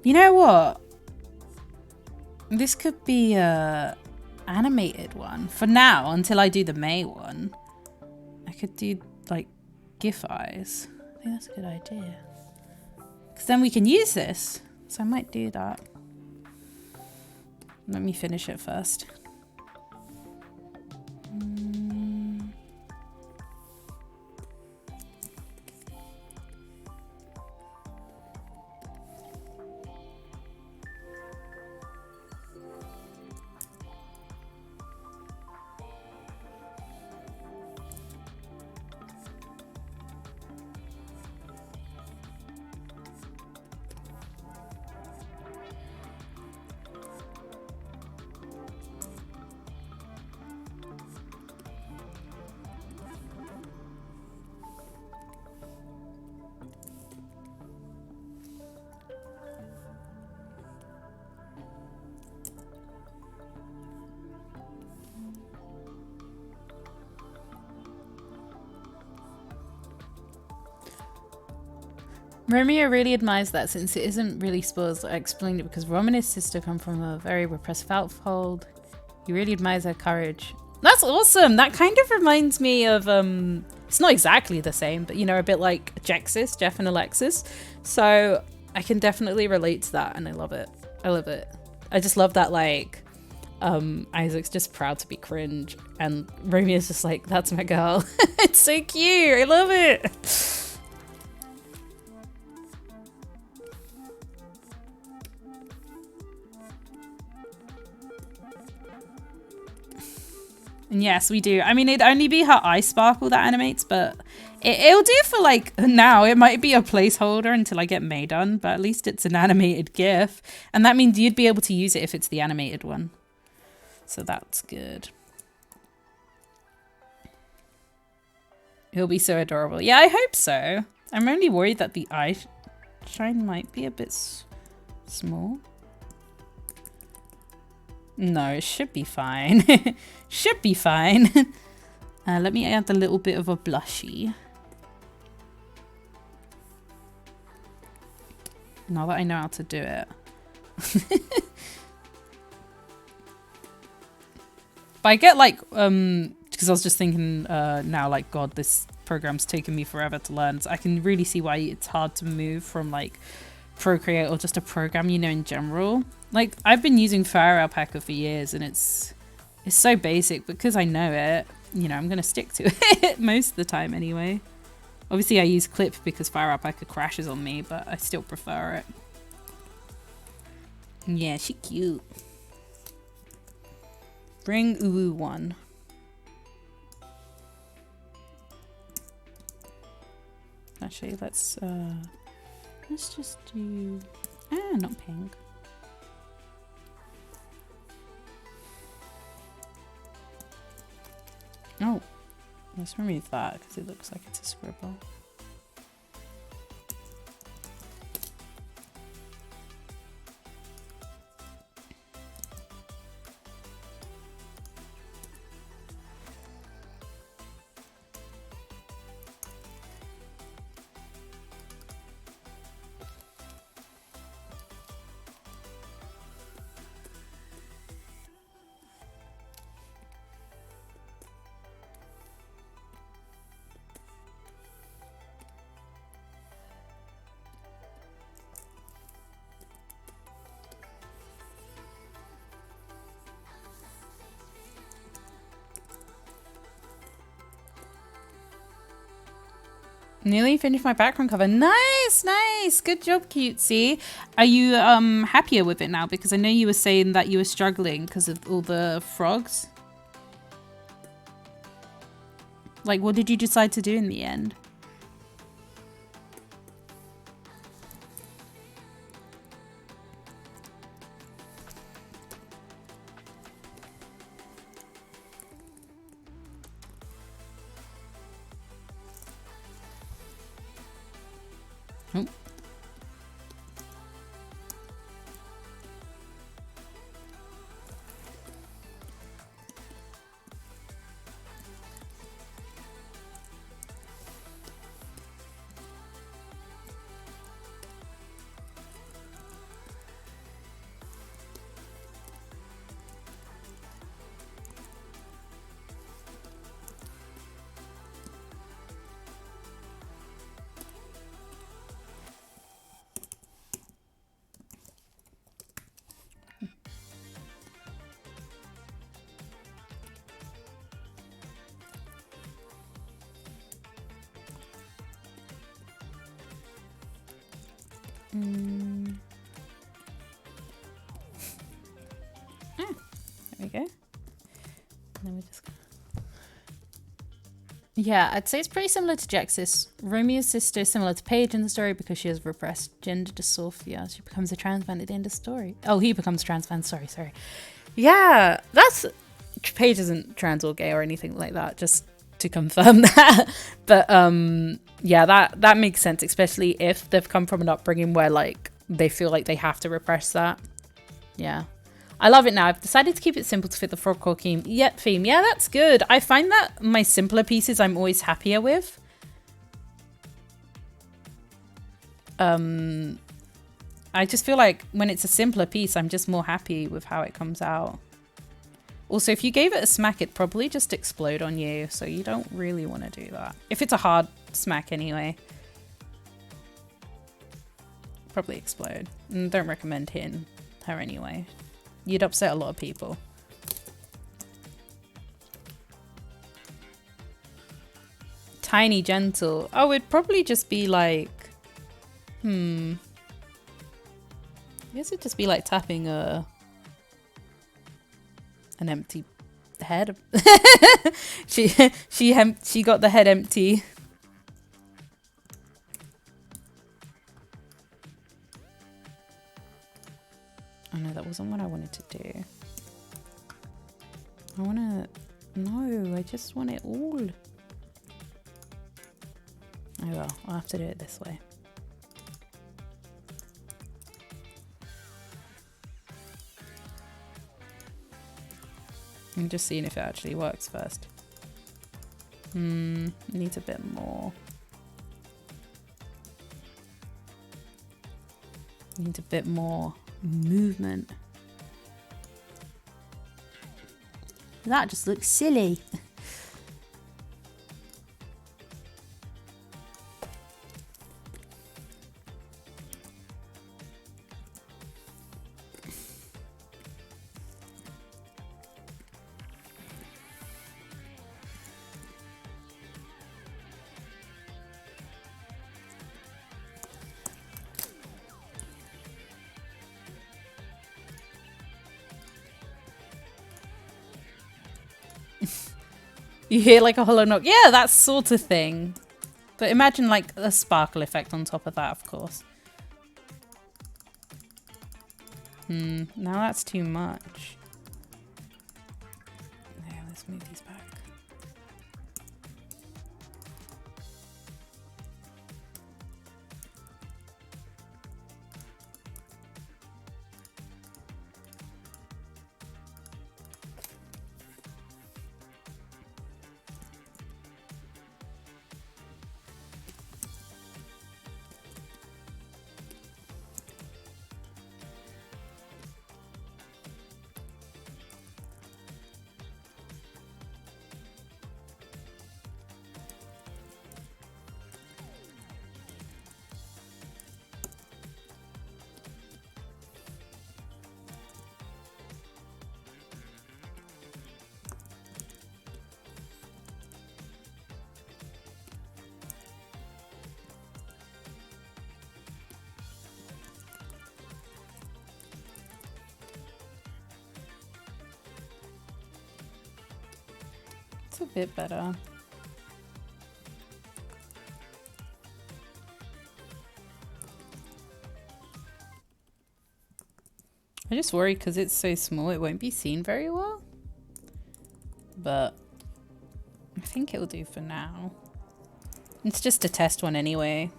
You know what? This could be a animated one for now until I do the May one. I could do like GIF eyes. I think that's a good idea. Because then we can use this. So I might do that. Let me finish it first. Romeo really admires that since it isn't really spoiled. I explained it because Rom and his sister come from a very repressive household. He really admires her courage. That's awesome. That kind of reminds me of, it's not exactly the same, but you know, a bit like Jexis, Jeff and Alexis. So I can definitely relate to that and I love it. I love it. I just love that like, Isaac's just proud to be cringe and Romeo's just like, that's my girl. It's so cute. I love it. And yes, we do. I mean, it'd only be her eye sparkle that animates, but it'll do for like now. It might be a placeholder until I get May done, but at least it's an animated GIF. And that means you'd be able to use it if it's the animated one. So that's good. It'll be so adorable. Yeah, I hope so. I'm only worried that the eye shine might be a bit small. No, it should be fine. Should be fine. Let me add a little bit of a blushy. Now that I know how to do it. But I get like, because I was just thinking now, like, God, this program's taken me forever to learn. So I can really see why it's hard to move from like Procreate or just a program, you know, in general. Like, I've been using Fire Alpaca for years and it's so basic. Because I know it, you know, I'm going to stick to it most of the time anyway. Obviously, I use Clip because Fire Alpaca crashes on me, but I still prefer it. Yeah, she cute. Bring Uwu one. Actually, let's just do not pink. Oh, let's remove that because it looks like it's a scribble. Nearly finished my background cover. Nice, nice. Good job, Cutesy. Are you happier with it now? Because I know you were saying that you were struggling because of all the frogs. Like, what did you decide to do in the end? Oh. There we go. And then we just... Yeah, I'd say it's pretty similar to Jexis. Romeo's sister is similar to Paige in the story because she has repressed gender dysphoria. She becomes a trans man at the end of the story. Oh, he becomes trans man. Sorry. Yeah, that's... Paige isn't trans or gay or anything like that, just to confirm that. But yeah, that makes sense, especially if they've come from an upbringing where like they feel like they have to repress that. Yeah. I love it now. I've decided to keep it simple to fit the frogcore theme. Yeah, that's good. I find that my simpler pieces I'm always happier with. I just feel like when it's a simpler piece, I'm just more happy with how it comes out. Also, if you gave it a smack, it'd probably just explode on you, so you don't really want to do that. If it's a hard smack anyway. Probably explode. And don't recommend hitting her anyway. You'd upset a lot of people. Tiny gentle. Oh, it'd probably just be like... I guess it'd just be like tapping an empty head. she got the head empty. Oh no, that wasn't what I wanted to do. No, I just want it all. Oh well, I'll have to do it this way. I'm just seeing if it actually works first. Needs a bit more. Needs a bit more movement. That just looks silly. You hear like a hollow knock. Yeah, that sort of thing. But imagine like a sparkle effect on top of that, of course. Now that's too much. Yeah, let's move these back. It's a bit better. I just worry because it's so small it won't be seen very well. But I think it'll do for now. It's just a test one anyway.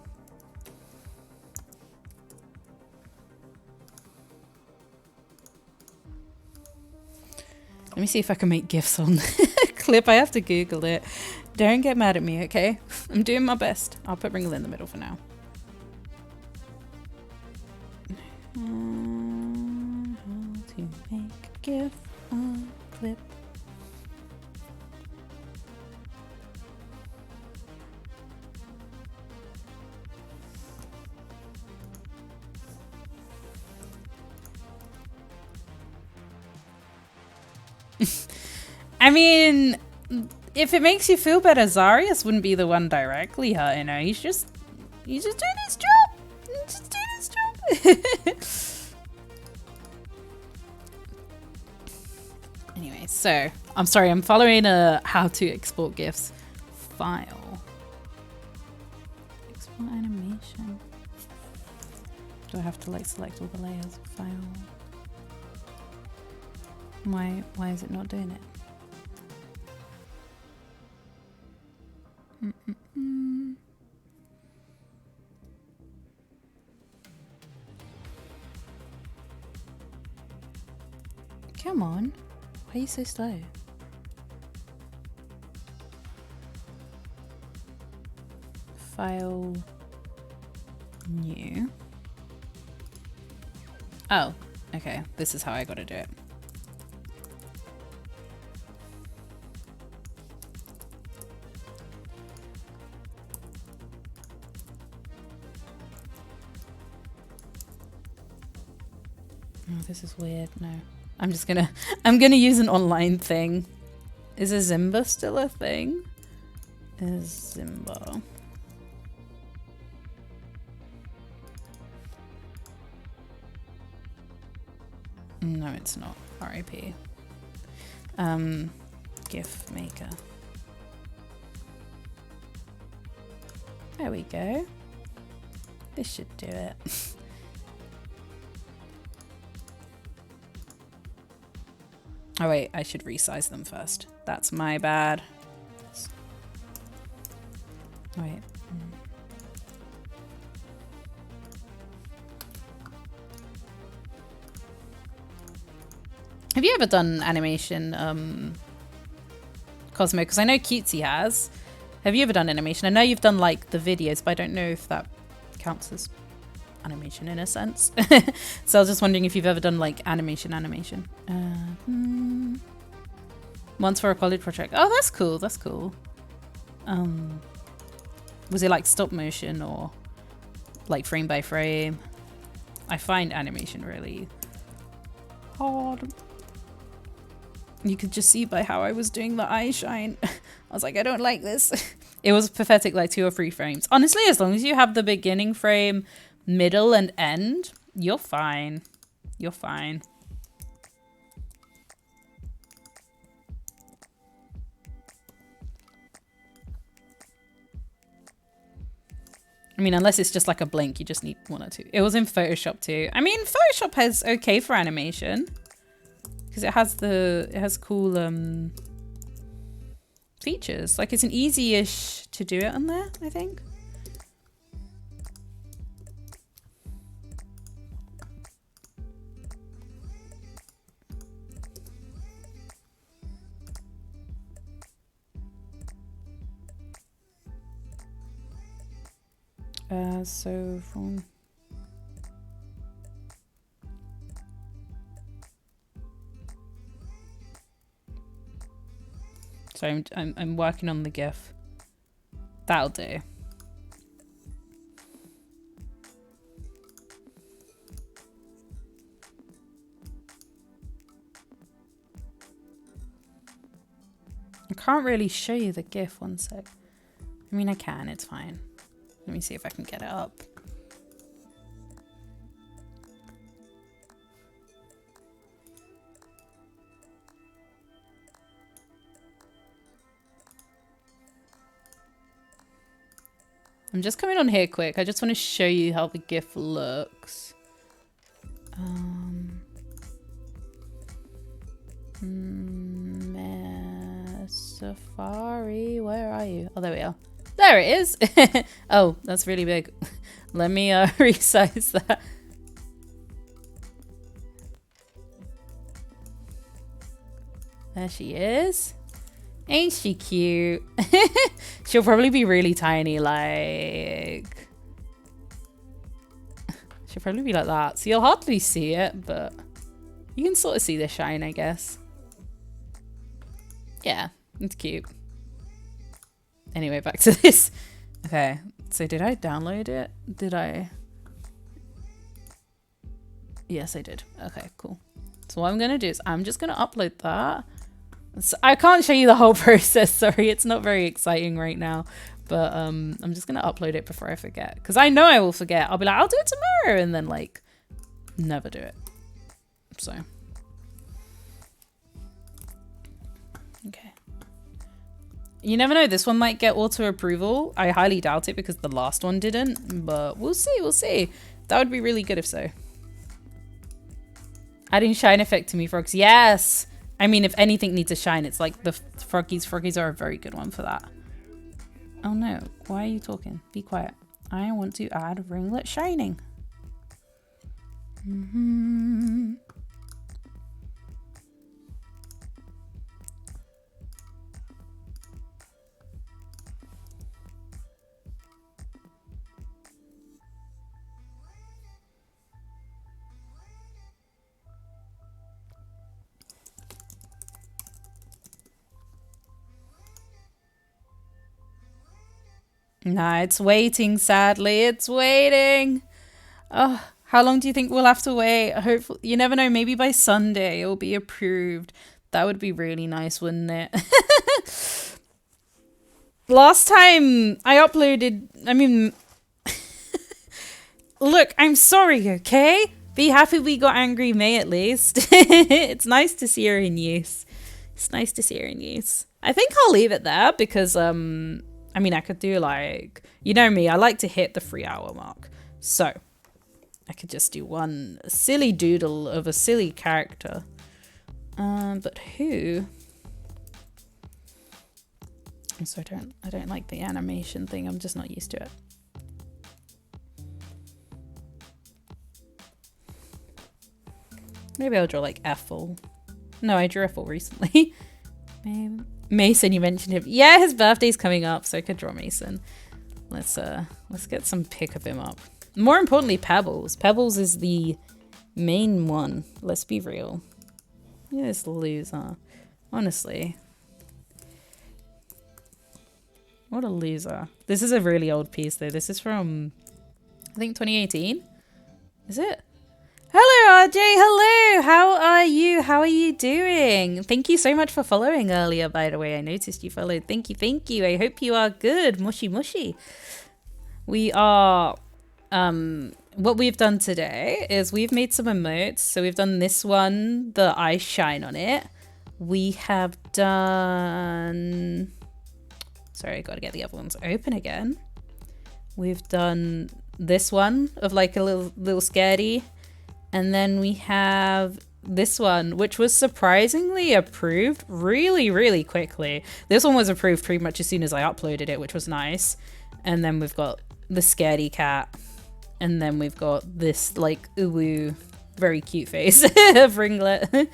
Let me see if I can make GIFs on the clip. I have to Google it. Don't get mad at me, okay? I'm doing my best. I'll put Ringle in the middle for now. How to make a GIF on clip. I mean, if it makes you feel better, Zarius wouldn't be the one directly hurting her. He's just doing his job. He's just doing his job. Anyway, so I'm sorry, I'm following a how to export GIFs file. Export animation. Do I have to like select all the layers of file? Why is it not doing it? Come on. Why are you so slow? File new. Oh, okay. This is how I gotta do it. Oh, this is weird. No. I'm gonna use an online thing. Is a Zimba still a thing? Is Zimba. No, it's not. RIP. GIF maker. There we go. This should do it. Oh wait, I should resize them first. That's my bad. Wait. Have you ever done animation, Cosmo? Because I know Cutesy has. Have you ever done animation? I know you've done like the videos, but I don't know if that counts as animation in a sense. So I was just wondering if you've ever done like animation. Once for a college project. Oh, that's cool. That's cool. Was it like stop motion or like frame by frame? I find animation really hard. You could just see by how I was doing the eye shine. I was like, I don't like this. It was pathetic, like 2 or 3 frames. Honestly, as long as you have the beginning frame, middle, and end, you're fine. You're fine. I mean, unless it's just like a blink, you just need 1 or 2. It was in Photoshop too. I mean, Photoshop has okay for animation because it has cool features. Like it's an easy-ish to do it on there, I think. So from sorry, I'm working on the GIF. That'll do. I can't really show you the GIF. One sec. I mean, I can. It's fine. Let me see if I can get it up. I'm just coming on here quick. I just want to show you how the GIF looks. Safari, where are you? Oh, there we are. There it is. Oh, that's really big. Let me resize that. There she is. Ain't she cute? She'll probably be really tiny, like... She'll probably be like that. So you'll hardly see it, but you can sort of see the shine, I guess. Yeah, it's cute. Anyway, back to this. Okay, so did I download it? Did I? Yes, I did. Okay, cool. So what I'm going to do is I'm just going to upload that. So I can't show you the whole process. Sorry, it's not very exciting right now. But I'm just going to upload it before I forget. Because I know I will forget. I'll be like, I'll do it tomorrow. And then, like, never do it. So. Okay. You never know. This one might get auto approval. I highly doubt it because the last one didn't. But we'll see. We'll see. That would be really good if so. Adding shine effect to me, frogs. Yes. I mean, if anything needs a shine, it's like the froggies. Froggies are a very good one for that. Oh no. Why are you talking? Be quiet. I want to add ringlet shining. Nah, it's waiting, sadly. It's waiting. Oh, how long do you think we'll have to wait? Hopefully, you never know. Maybe by Sunday it'll be approved. That would be really nice, wouldn't it? Last time I uploaded, I mean... Look, I'm sorry, okay? Be happy we got Angry May at least. It's nice to see her in use. It's nice to see her in use. I think I'll leave it there because... I mean, I could do like, you know me, I like to hit the 3-hour mark. So I could just do one silly doodle of a silly character. But who? So I don't like the animation thing. I'm just not used to it. Maybe I'll draw like Ethel. No, I drew Ethel recently. Maybe. Mason, you mentioned him. Yeah, his birthday's coming up, so I could draw Mason. Let's get some pic of him up. More importantly, Pebbles. Pebbles is the main one. Let's be real. Look at this loser. Honestly. What a loser. This is a really old piece though. This is from, I think 2018. Is it? Hello, RJ. Hello. How are you? How are you doing? Thank you so much for following earlier, by the way. I noticed you followed. Thank you. Thank you. I hope you are good. Mushy, mushy. We are... what we've done today is we've made some emotes. So we've done this one, the eyes shine on it. We have done... Sorry, I got to get the other ones open again. We've done this one of like a little scaredy. And then we have this one, which was surprisingly approved really, really quickly. This one was approved pretty much as soon as I uploaded it, which was nice. And then we've got the scaredy cat. And then we've got this like uwu, very cute face of Ringlet.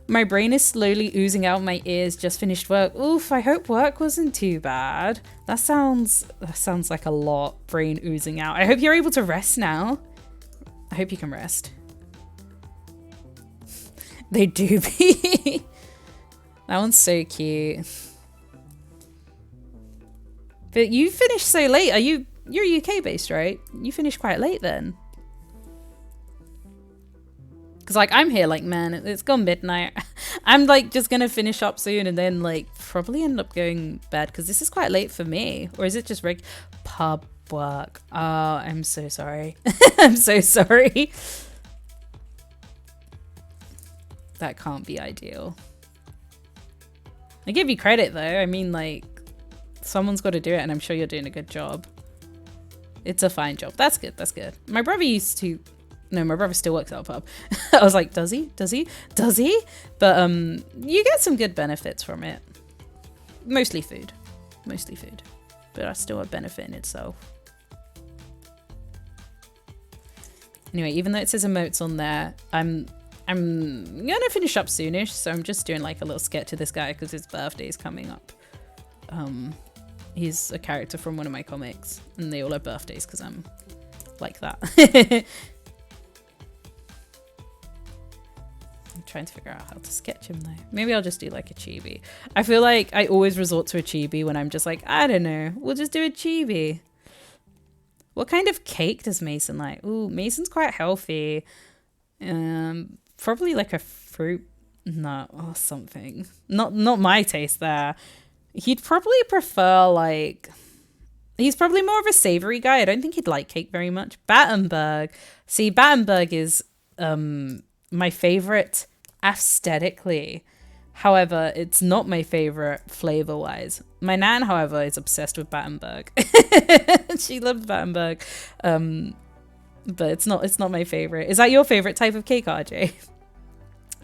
My brain is slowly oozing out my ears. Just finished work. Oof, I hope work wasn't too bad. That sounds like a lot, brain oozing out. I hope you're able to rest now. I hope you can rest. They do be. That one's so cute. But you finished so late. You're UK based, right? You finished quite late then. Cause like I'm here like, man, it's gone midnight. I'm like just gonna finish up soon and then like probably end up going bed because this is quite late for me. Or is it just pub work? Oh, I'm so sorry. I'm so sorry. That can't be ideal. I give you credit though. I mean, like, someone's got to do it, and I'm sure you're doing a good job. It's a fine job. That's good. That's good. My brother used to. No, my brother still works at a pub. I was like, does he? Does he? Does he? But you get some good benefits from it. Mostly food. Mostly food. But that's still a benefit in itself. Anyway, even though it says emotes on there, I'm gonna finish up soonish, so I'm just doing like a little sketch to this guy because his birthday is coming up. He's a character from one of my comics, and they all have birthdays because I'm like that. I'm trying to figure out how to sketch him though. Maybe I'll just do like a chibi. I feel like I always resort to a chibi when I'm just like, I don't know, we'll just do a chibi. What kind of cake does Mason like? Ooh, Mason's quite healthy. Probably like a fruit nut or something. Not my taste there. He'd probably prefer like, he's probably more of a savory guy. I don't think he'd like cake very much. Battenberg. See, Battenberg is my favorite aesthetically. However, it's not my favorite flavor wise. My nan, however, is obsessed with Battenberg. She loves Battenberg. But it's not my favorite. Is that your favorite type of cake, RJ?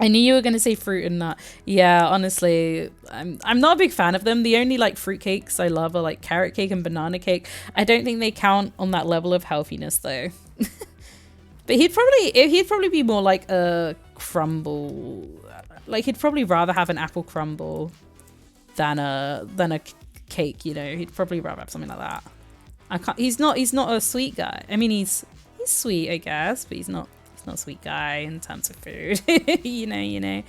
I knew you were going to say fruit and nut. Yeah, honestly, I'm not a big fan of them. The only like fruit cakes I love are like carrot cake and banana cake. I don't think they count on that level of healthiness though. But he'd probably be more like a crumble. Like he'd probably rather have an apple crumble than a cake, you know. He'd probably rather have something like that. He's not a sweet guy. I mean, he's sweet, I guess, but he's not a sweet guy in terms of food. you know.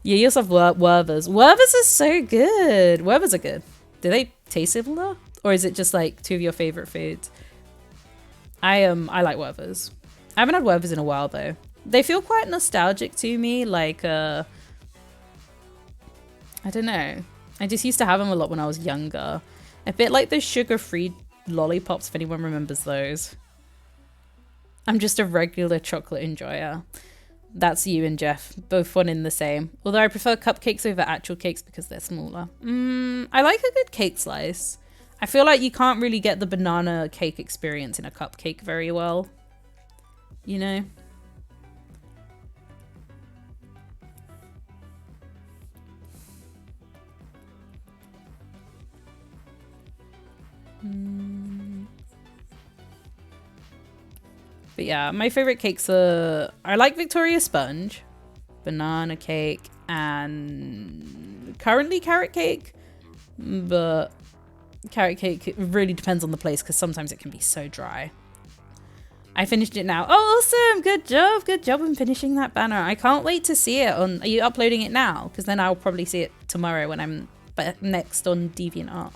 Yeah, you also have Werthers. Werthers are so good. Werthers are good. Do they taste similar? Or is it just like two of your favorite foods? I like Werthers. I haven't had Werthers in a while though. They feel quite nostalgic to me, like I don't know. I just used to have them a lot when I was younger. A bit like those sugar-free lollipops, if anyone remembers those. I'm just a regular chocolate enjoyer. That's you and Jeff, both one in the same. Although I prefer cupcakes over actual cakes because they're smaller. I like a good cake slice. I feel like you can't really get the banana cake experience in a cupcake very well. You know? But yeah, my favorite cakes are, I like Victoria Sponge, banana cake, and currently carrot cake. But carrot cake really depends on the place because sometimes it can be so dry. I finished it now. Oh, awesome. Good job. Good job in finishing that banner. I can't wait to see it on, are you uploading it now? Because then I'll probably see it tomorrow when I'm next on DeviantArt.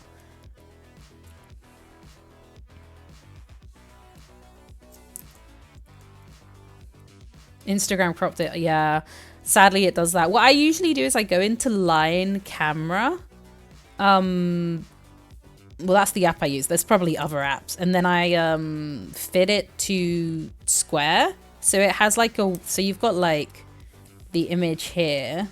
Instagram cropped it. Yeah, sadly it does that. What I usually do is I go into Line Camera. Well, that's the app I use. There's probably other apps. And then I fit it to Square. So it has like so you've got like the image here.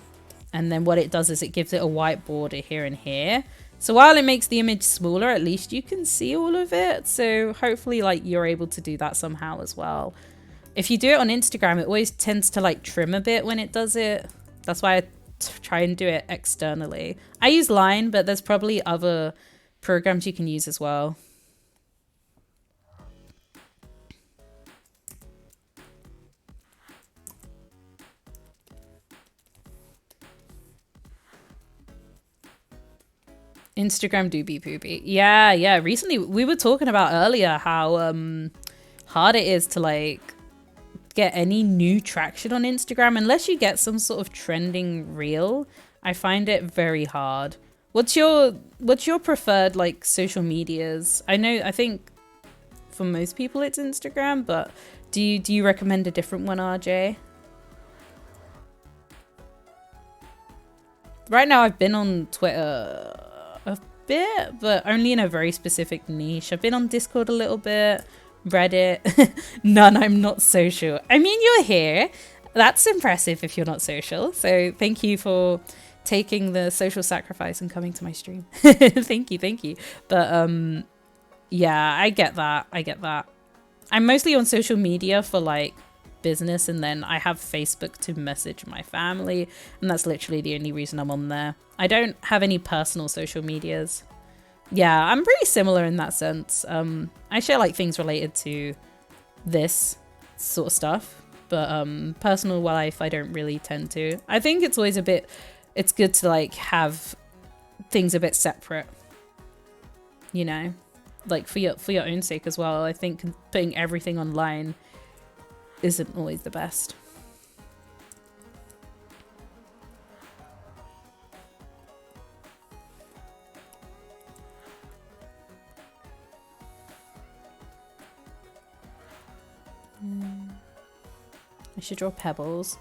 And then what it does is it gives it a white border here and here. So while it makes the image smaller, at least you can see all of it. So hopefully like you're able to do that somehow as well. If you do it on Instagram, it always tends to like trim a bit when it does it. That's why I try and do it externally. I use Line, but there's probably other programs you can use as well. Instagram do be poopy. Yeah. Recently, we were talking about earlier how hard it is to like get any new traction on Instagram unless you get some sort of trending reel. I find it very hard. What's your preferred like social medias? I think for most people it's Instagram, but do you recommend a different one, RJ? Right now I've been on Twitter a bit, but only in a very specific niche. I've been on Discord a little bit, Reddit. None. I'm not social. I mean, you're here. That's impressive if you're not social. So thank you for taking the social sacrifice and coming to my stream. Thank you. But yeah, I get that. I'm mostly on social media for like business, and then I have Facebook to message my family, and that's literally the only reason I'm on there. I don't have any personal social medias. Yeah, I'm pretty similar in that sense. I share like things related to this sort of stuff, but personal life I don't really tend to. I think it's always it's good to like have things a bit separate, you know, like for your own sake as well. I think putting everything online isn't always the best. I should draw pebbles.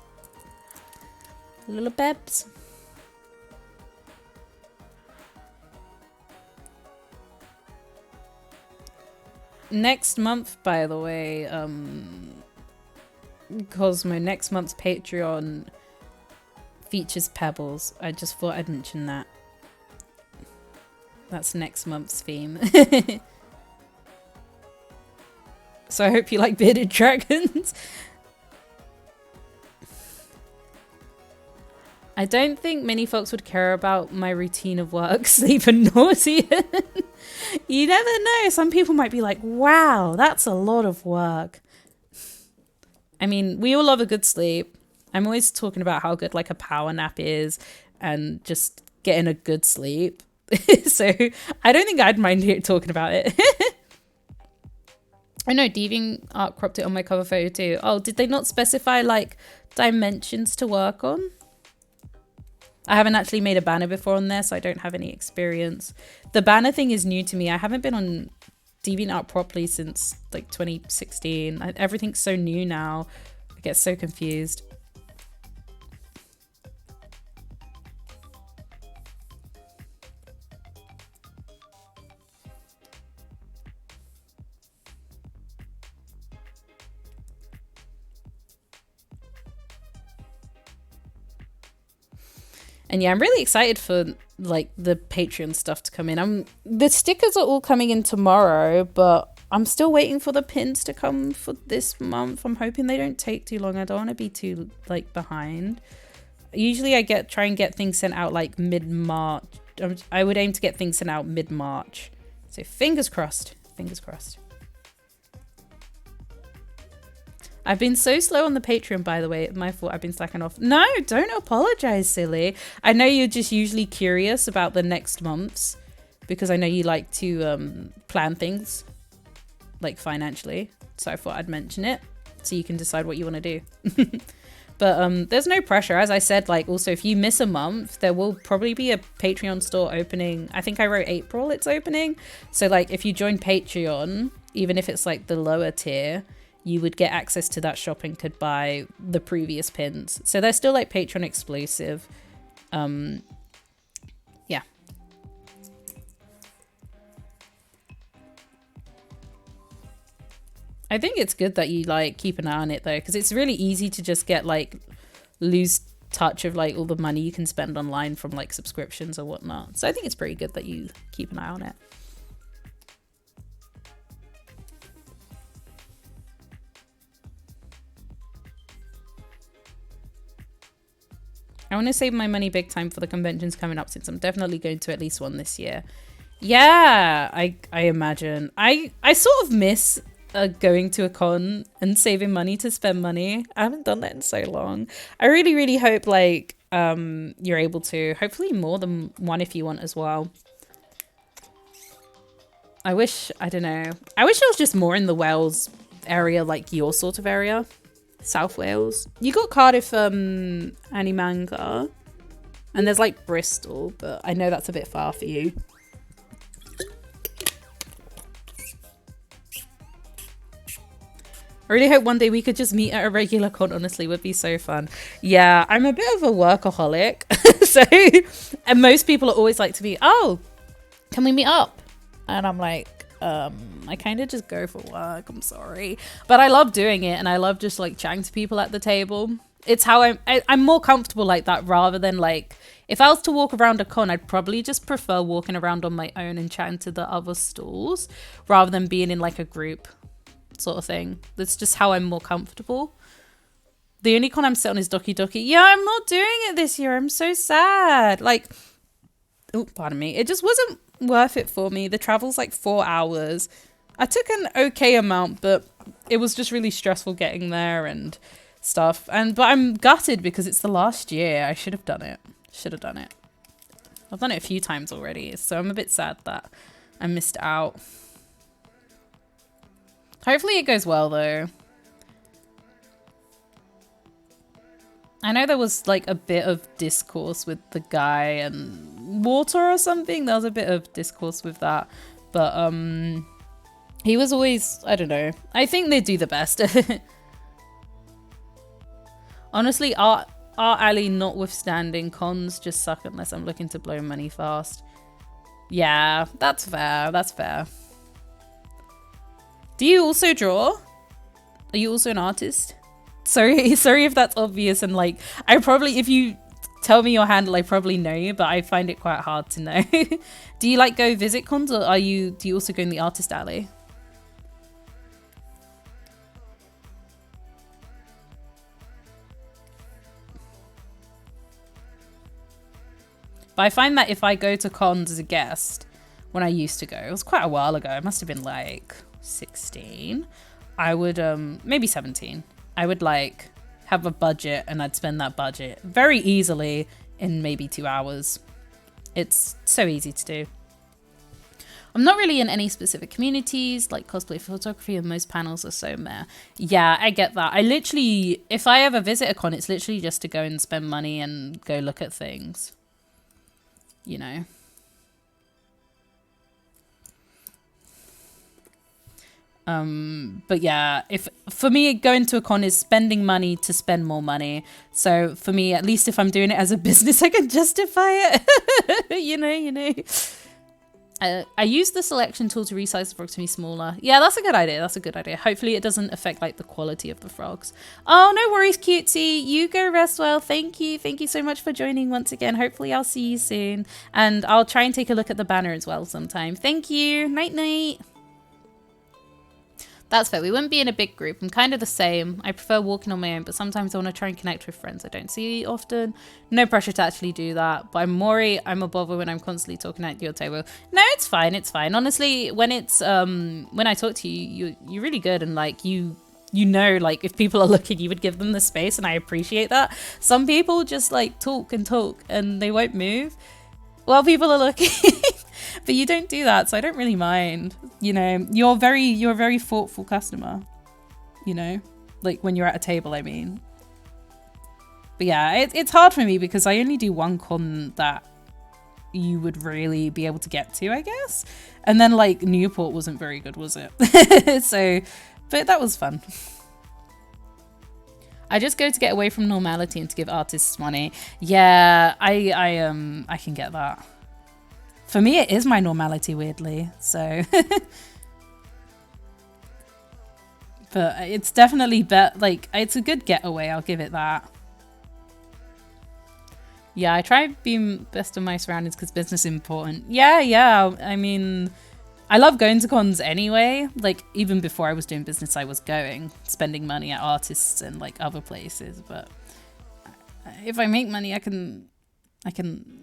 Little pebs. Next month, by the way, because my next month's Patreon features pebbles. I just thought I'd mention that. That's next month's theme. So I hope you like bearded dragons. I don't think many folks would care about my routine of work, sleep and nausea. You never know. Some people might be like, wow, that's a lot of work. I mean, we all love a good sleep. I'm always talking about how good like a power nap is and just getting a good sleep. So I don't think I'd mind talking about it. I know DeviantArt cropped it on my cover photo too. Oh, did they not specify like dimensions to work on? I haven't actually made a banner before on there, so I don't have any experience. The banner thing is new to me. I haven't been on DeviantArt properly since like 2016. Everything's so new now. I get so confused. And yeah, I'm really excited for like the Patreon stuff to come in. The stickers are all coming in tomorrow, but I'm still waiting for the pins to come for this month. I'm hoping they don't take too long. I don't want to be too like behind. Usually I try and get things sent out like mid-March. I would aim to get things sent out mid-March. So fingers crossed. Fingers crossed. I've been so slow on the Patreon, by the way. My fault. I've been slacking off. No, don't apologize, silly. I know you're just usually curious about the next months because I know you like to plan things like financially. So I thought I'd mention it so you can decide what you want to do. But there's no pressure. As I said, like also if you miss a month, there will probably be a Patreon store opening. I think I wrote April it's opening. So like if you join Patreon, even if it's like the lower tier, you would get access to that shop and could buy the previous pins. So they're still like Patreon exclusive. Yeah. I think it's good that you like keep an eye on it though, because it's really easy to just get like lose touch of like all the money you can spend online from like subscriptions or whatnot. So I think it's pretty good that you keep an eye on it. I want to save my money big time for the conventions coming up, since I'm definitely going to at least one this year. Yeah, I imagine. I sort of miss going to a con and saving money to spend money. I haven't done that in so long. I really, really hope like you're able to. Hopefully more than one if you want as well. I don't know. I wish I was just more in the Wales area, like your sort of area. South Wales. You got Cardiff, Animanga. And there's like Bristol, but I know that's a bit far for you. I really hope one day we could just meet at a regular con, honestly, would be so fun. Yeah, I'm a bit of a workaholic. So, and most people are always like to be, oh, can we meet up? And I'm like, I kind of just go for work, I'm sorry. But I love doing it, and I love just like chatting to people at the table. It's how I'm more comfortable like that, rather than like, if I was to walk around a con, I'd probably just prefer walking around on my own and chatting to the other stalls, rather than being in like a group sort of thing. That's just how I'm more comfortable. The only con I'm set on is Doki Doki. Yeah, I'm not doing it this year. I'm so sad. Like, oh, pardon me. It just wasn't worth it for me. The travel's like 4 hours. I took an okay amount, but it was just really stressful getting there and stuff. But I'm gutted because it's the last year. I should have done it. I've done it a few times already, so I'm a bit sad that I missed out. Hopefully it goes well though. I know there was like a bit of discourse with the guy and water or something. There was a bit of discourse with that. But he was always, I don't know. I think they do the best. Honestly, Art Alley notwithstanding, cons just suck unless I'm looking to blow money fast. Yeah, that's fair. That's fair. Do you also draw? Are you also an artist? Sorry if that's obvious, and like, I probably, if you tell me your handle, I probably know you, but I find it quite hard to know. Do you like go visit cons, or do you also go in the artist alley? But I find that if I go to cons as a guest, when I used to go, it was quite a while ago, it must have been like 16, I would maybe 17, I would like have a budget, and I'd spend that budget very easily in maybe 2 hours. It's so easy to do. I'm not really in any specific communities, like cosplay photography, and most panels are so meh. Yeah, I get that. I literally, if I ever visit a con, it's literally just to go and spend money and go look at things, you know. But yeah, if for me, going to a con is spending money to spend more money. So for me, at least if I'm doing it as a business, I can justify it. you know. I use the selection tool to resize the frogs to be smaller. Yeah, that's a good idea. Hopefully it doesn't affect like the quality of the frogs. Oh, no worries, cutesy. You go rest well. Thank you so much for joining once again. Hopefully I'll see you soon, and I'll try and take a look at the banner as well sometime. Thank you. Night night. That's fair. We wouldn't be in a big group. I'm kind of the same. I prefer walking on my own, but sometimes I want to try and connect with friends I don't see often. No pressure to actually do that. But I'm a bother when I'm constantly talking at your table. No, it's fine. It's fine. Honestly, when it's when I talk to you, you're really good, and like you know, like if people are looking, you would give them the space, and I appreciate that. Some people just like talk and they won't move while people are looking. But you don't do that, so I don't really mind. You know, you're a very thoughtful customer, you know, like when you're at a table, I mean. But yeah, it's hard for me because I only do one con that you would really be able to get to, I guess. And then like Newport wasn't very good, was it? So, but that was fun. I just go to get away from normality and to give artists money. Yeah, I can get that. For me, it is my normality, weirdly, so. But it's definitely like, it's a good getaway, I'll give it that. Yeah, I try being best of my surroundings because business is important. Yeah. I mean, I love going to cons anyway. Like, even before I was doing business, I was spending money at artists and like other places. But if I make money, I can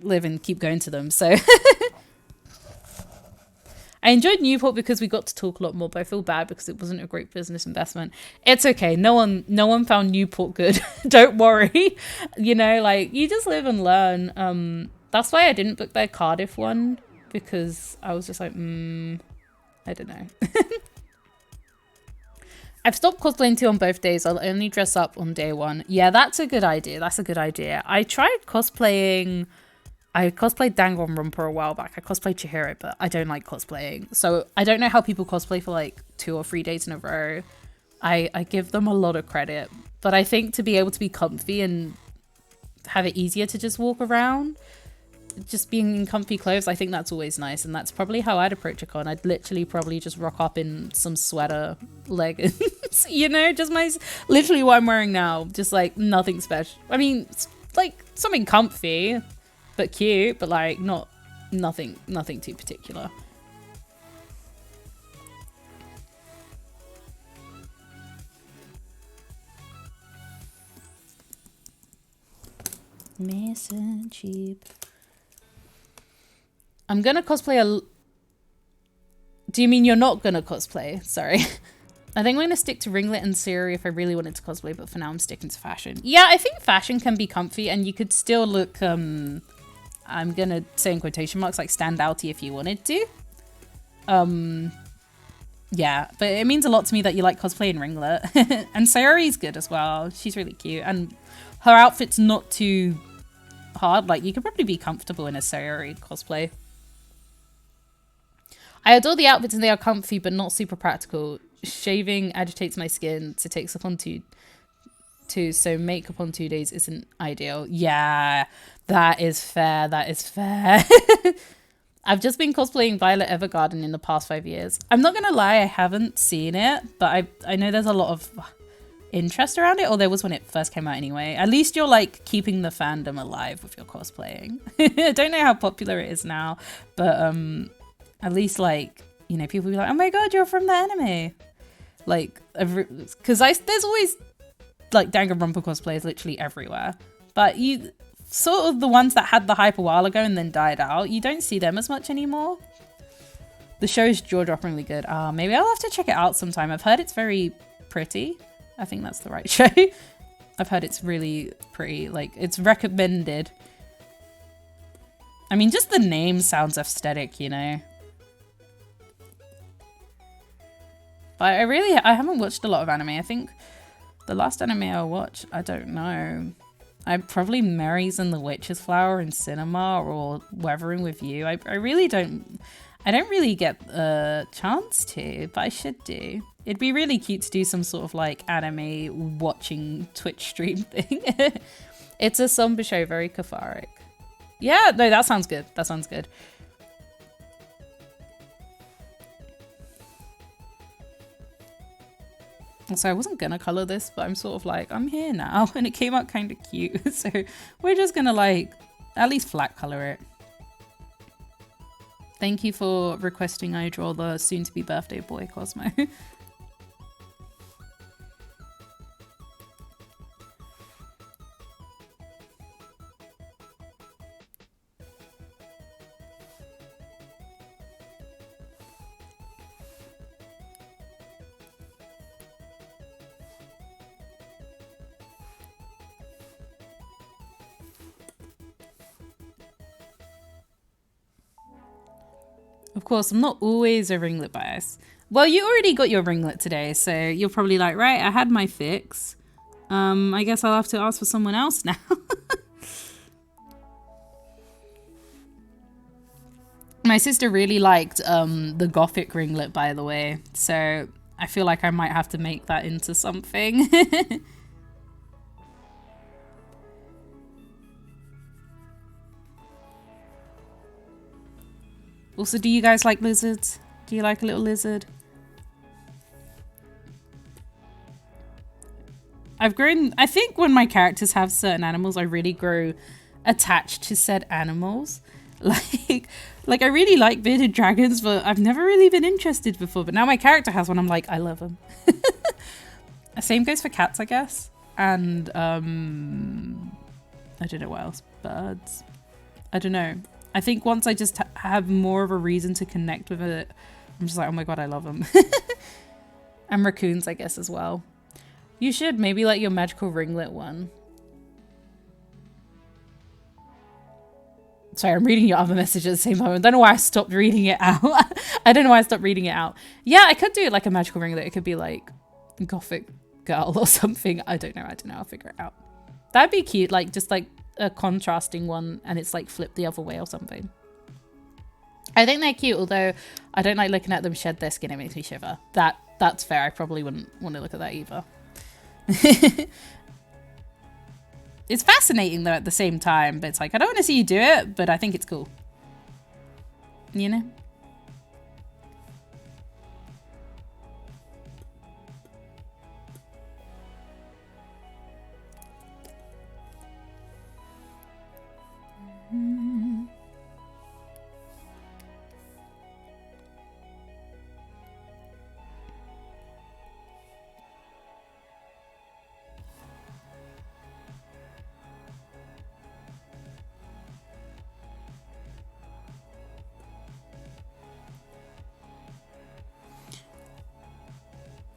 live and keep going to them. So I enjoyed Newport because we got to talk a lot more, but I feel bad because it wasn't a great business investment. It's okay. No one found Newport good. Don't worry. You know, like, you just live and learn. That's why I didn't book their Cardiff one, because I was just like, I don't know. I've stopped cosplaying too on both days. I'll only dress up on day one. Yeah, that's a good idea. I tried cosplaying. I cosplayed Danganronpa a while back. I cosplayed Chihiro, but I don't like cosplaying. So I don't know how people cosplay for like 2 or 3 days in a row. I give them a lot of credit. But I think to be able to be comfy and have it easier to just walk around, just being in comfy clothes, I think that's always nice. And that's probably how I'd approach a con. I'd literally probably just rock up in some sweater, leggings, you know, just literally what I'm wearing now. Just like nothing special. I mean, like something comfy, but cute, but like nothing too particular. Mason cheap. I'm gonna cosplay Do you mean you're not gonna cosplay? Sorry. I think I'm gonna stick to ringlet and Siri if I really wanted to cosplay, but for now I'm sticking to fashion. Yeah, I think fashion can be comfy and you could still look I'm gonna say in quotation marks, like stand outy if you wanted to. Yeah, but it means a lot to me that you like cosplaying ringlet. And Sayori's good as well. She's really cute. And her outfit's not too hard. Like, you could probably be comfortable in a Sayori cosplay. I adore the outfits and they are comfy, but not super practical. Shaving agitates my skin, so takes upon two, so makeup on 2 days isn't ideal. Yeah, that is fair. I've just been cosplaying Violet Evergarden in the past 5 years. I'm not gonna lie, I haven't seen it, but I know there's a lot of interest around it, or there was when it first came out anyway. At least you're like keeping the fandom alive with your cosplaying. I don't know how popular it is now, but at least, like, you know, people be like, oh my god, you're from the anime. Like, because there's always like Danganronpa cosplays literally everywhere, but you sort of the ones that had the hype a while ago and then died out, you don't see them as much anymore. The show's jaw-droppingly good. Maybe I'll have to check it out sometime. I've heard it's very pretty. I think that's the right show. I've heard it's really pretty. Like, it's recommended. I mean, just the name sounds aesthetic, you know. But I haven't watched a lot of anime. I think the last anime I watched, I don't know. I probably Mary's and the Witch's Flower in cinema, or Weathering with You. I don't really get a chance to, but I should do. It'd be really cute to do some sort of like anime watching Twitch stream thing. It's a somber show, very cathartic. Yeah, no, that sounds good. That sounds good. So I wasn't gonna color this, but I'm sort of like, I'm here now, and it came out kind of cute. So we're just gonna like at least flat color it. Thank you for requesting I draw the soon-to-be birthday boy, Cosmo. Of course, I'm not always a ringlet bias. Well, you already got your ringlet today, so you're probably like, right, I had my fix. I guess I'll have to ask for someone else now. My sister really liked the gothic ringlet, by the way, so I feel like I might have to make that into something. Also, do you guys like lizards? Do you like a little lizard? I've grown, I think when my characters have certain animals, I really grow attached to said animals. Like I really like bearded dragons, but I've never really been interested before. But now my character has one, I'm like, I love them. Same goes for cats, I guess. And I don't know what else. Birds. I don't know. I think once I just have more of a reason to connect with it, I'm just like, oh my god, I love them. And raccoons, I guess, as well. You should maybe like your magical ringlet one. Sorry, I'm reading your other message at the same time. I don't know why I stopped reading it out. I don't know why I stopped reading it out. Yeah, I could do it like a magical ringlet. It could be like gothic girl or something. I don't know. I'll figure it out. That'd be cute. Like just like a contrasting one and it's like flipped the other way or something. I think they're cute, although I don't like looking at them shed their skin. It makes me shiver. That's fair. I probably wouldn't want to look at that either. It's fascinating though at the same time, but it's like, I don't want to see you do it, but I think it's cool. You know?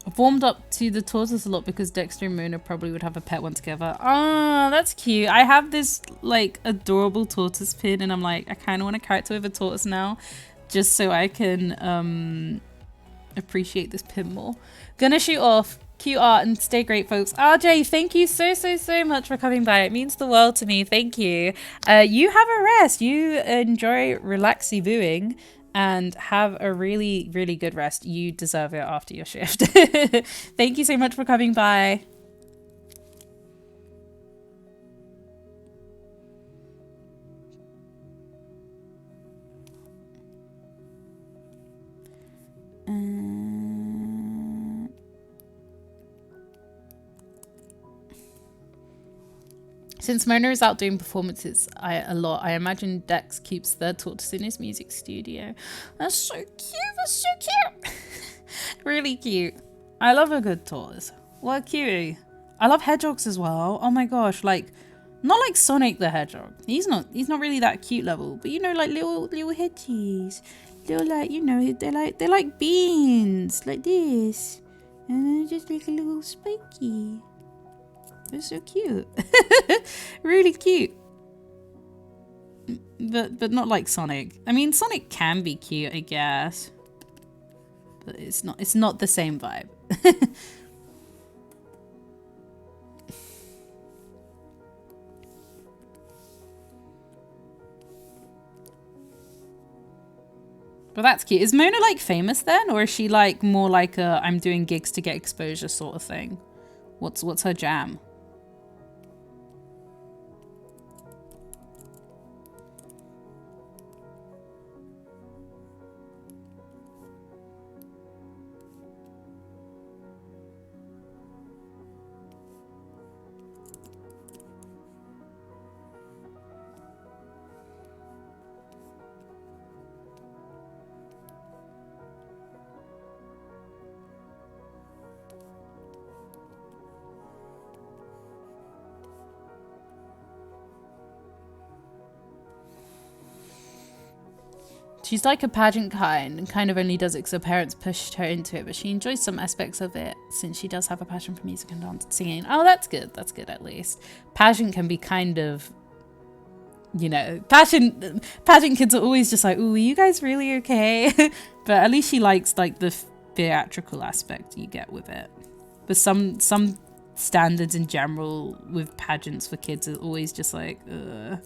I've warmed up to the tortoise a lot because Dexter and Mona probably would have a pet one together. Oh, that's cute. I have this like adorable tortoise pin and I'm like, I kind of want a character with a tortoise now just so I can appreciate this pin more. Gonna shoot off. Cute art and stay great, folks. RJ, thank you so much for coming by. It means the world to me. Thank you. You have a rest. You enjoy relaxy booing. And have a really, really good rest. You deserve it after your shift. Thank you so much for coming by. Since Mona is out doing performances a lot, I imagine Dex keeps the tortoise in his music studio. That's so cute. That's so cute. Really cute. I love a good tortoise. What a cutie. I love hedgehogs as well. Oh my gosh, like not like Sonic the Hedgehog. He's not really that cute level, but you know, like little hedgies. Little like, you know, they're like beans, like this. And they're just like a little spiky. They're so cute. Really cute. But not like Sonic. I mean, Sonic can be cute, I guess. But it's not the same vibe. But that's cute. Is Mona like famous then? Or is she like more like a I'm doing gigs to get exposure sort of thing? What's her jam? She's like a pageant kind and kind of only does it because her parents pushed her into it, but she enjoys some aspects of it since she does have a passion for music and dance, singing. Oh, that's good. That's good at least. Pageant can be kind of, you know, pageant kids are always just like, ooh, are you guys really okay? But at least she likes like the theatrical aspect you get with it. But some standards in general with pageants for kids are always just like, ugh.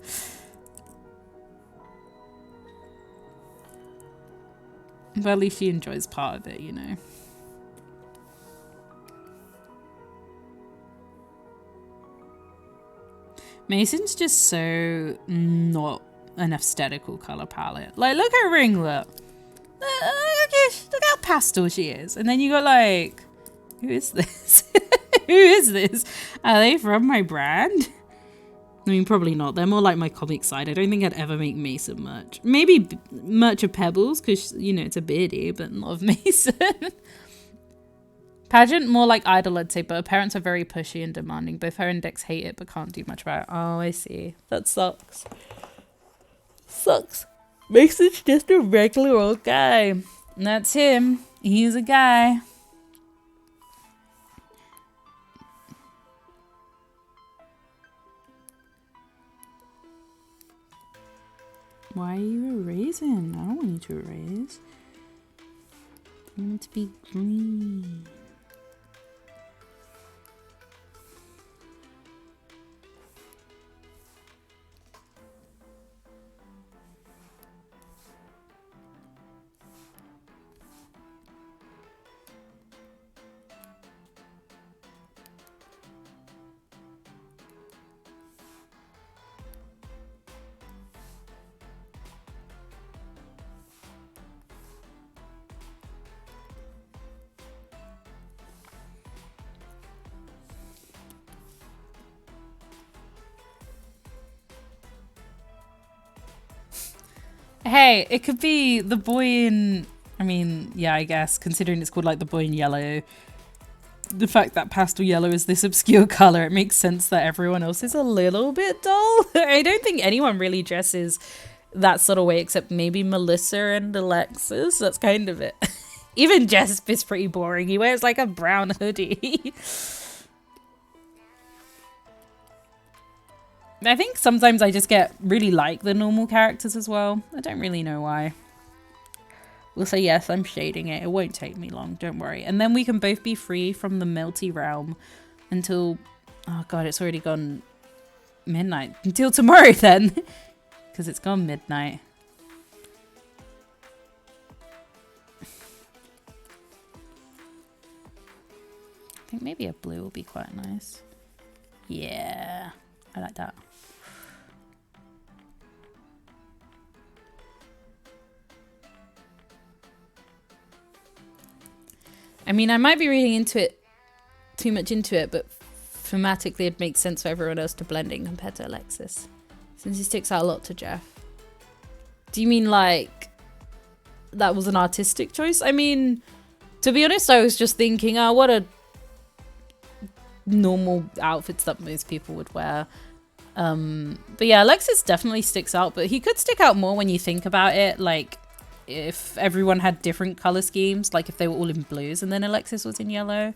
But at least she enjoys part of it, you know. Mason's just so not an aesthetical color palette. Like, look at Ringlet. Look how pastel she is. And then you got like, who is this? Who is this? Are they from my brand? I mean, probably not. They're more like my comic side. I don't think I'd ever make Mason merch. Maybe merch of Pebbles, because, you know, it's a beardy, but not of Mason. Pageant, more like Idol, I'd say, but her parents are very pushy and demanding. Both her and Dex hate it, but can't do much about it. Oh, I see. That sucks. Sucks. Mason's just a regular old guy. And that's him. He's a guy. Why are you erasing? I don't want you to erase. I want it to be green. Hey, it could be the boy in... I mean, yeah, I guess, considering it's called, like, the boy in yellow. The fact that pastel yellow is this obscure colour, it makes sense that everyone else is a little bit dull. I don't think anyone really dresses that sort of way except maybe Melissa and Alexis. That's kind of it. Even Jesp is pretty boring. He wears, like, a brown hoodie. I think sometimes I just get really like the normal characters as well. I don't really know why. We'll say yes, I'm shading it. It won't take me long, don't worry. And then we can both be free from the melty realm until... Oh god, it's already gone midnight. Until tomorrow then. Because it's gone midnight. I think maybe a blue will be quite nice. Yeah, I like that. I mean, I might be reading into it, too much into it, but thematically it makes sense for everyone else to blend in compared to Alexis. Since he sticks out a lot to Jeff. Do you mean like that was an artistic choice? I mean, to be honest, I was just thinking, oh, what a normal outfits that most people would wear. But yeah, Alexis definitely sticks out, but he could stick out more when you think about it. Like, if everyone had different color schemes, like if they were all in blues and then Alexis was in yellow,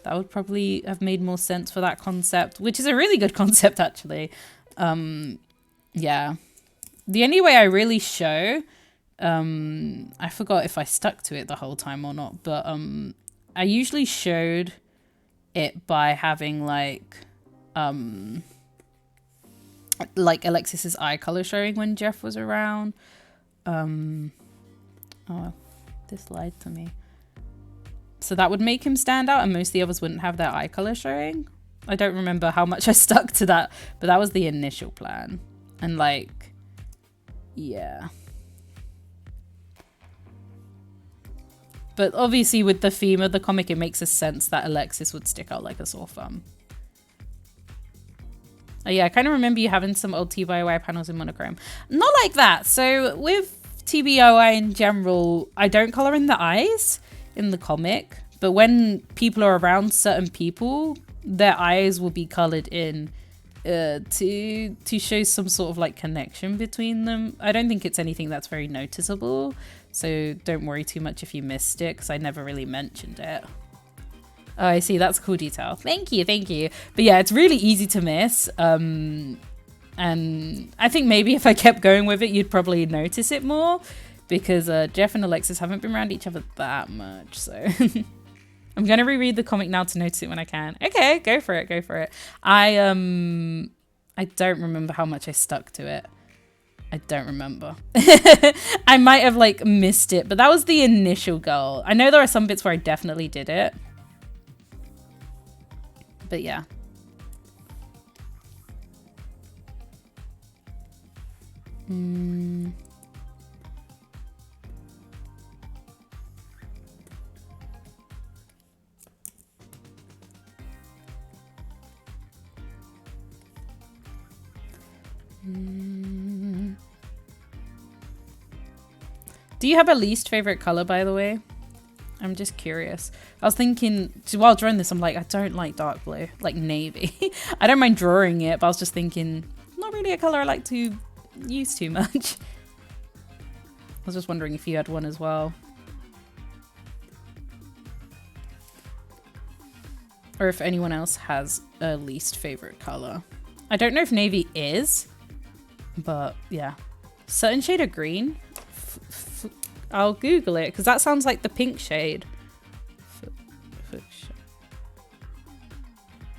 that would probably have made more sense for that concept, which is a really good concept actually. Yeah, the only way I really show, I forgot if I stuck to it the whole time or not, but I usually showed it by having like Alexis's eye color showing when Jeff was around. Oh, this lied to me. So that would make him stand out and most of the others wouldn't have their eye color showing. I don't remember how much I stuck to that, but that was the initial plan. And like, yeah. But obviously with the theme of the comic, it makes a sense that Alexis would stick out like a sore thumb. Oh yeah, I kind of remember you having some old TBOI panels in monochrome. Not like that. So with TBOI in general, I don't color in the eyes in the comic, but when people are around certain people, their eyes will be colored in to show some sort of like connection between them. I don't think it's anything that's very noticeable, so don't worry too much if you missed it, because I never really mentioned it. Oh, I see. That's a cool detail. Thank you, thank you. But yeah, it's really easy to miss. And I think maybe if I kept going with it, you'd probably notice it more, because Jeff and Alexis haven't been around each other that much. So I'm going to reread the comic now to notice it when I can. Okay, go for it, go for it. I don't remember how much I stuck to it. I don't remember. I might have like missed it, but that was the initial goal. I know there are some bits where I definitely did it. But yeah. Do you have a least favorite color, by the way? I'm just curious. I was thinking, while drawing this, I'm like, I don't like dark blue, like navy. I don't mind drawing it, but I was just thinking, not really a color I like to use too much. I was just wondering if you had one as well. Or if anyone else has a least favorite color. I don't know if navy is, but yeah. Certain shade of green. I'll Google it because that sounds like the pink shade.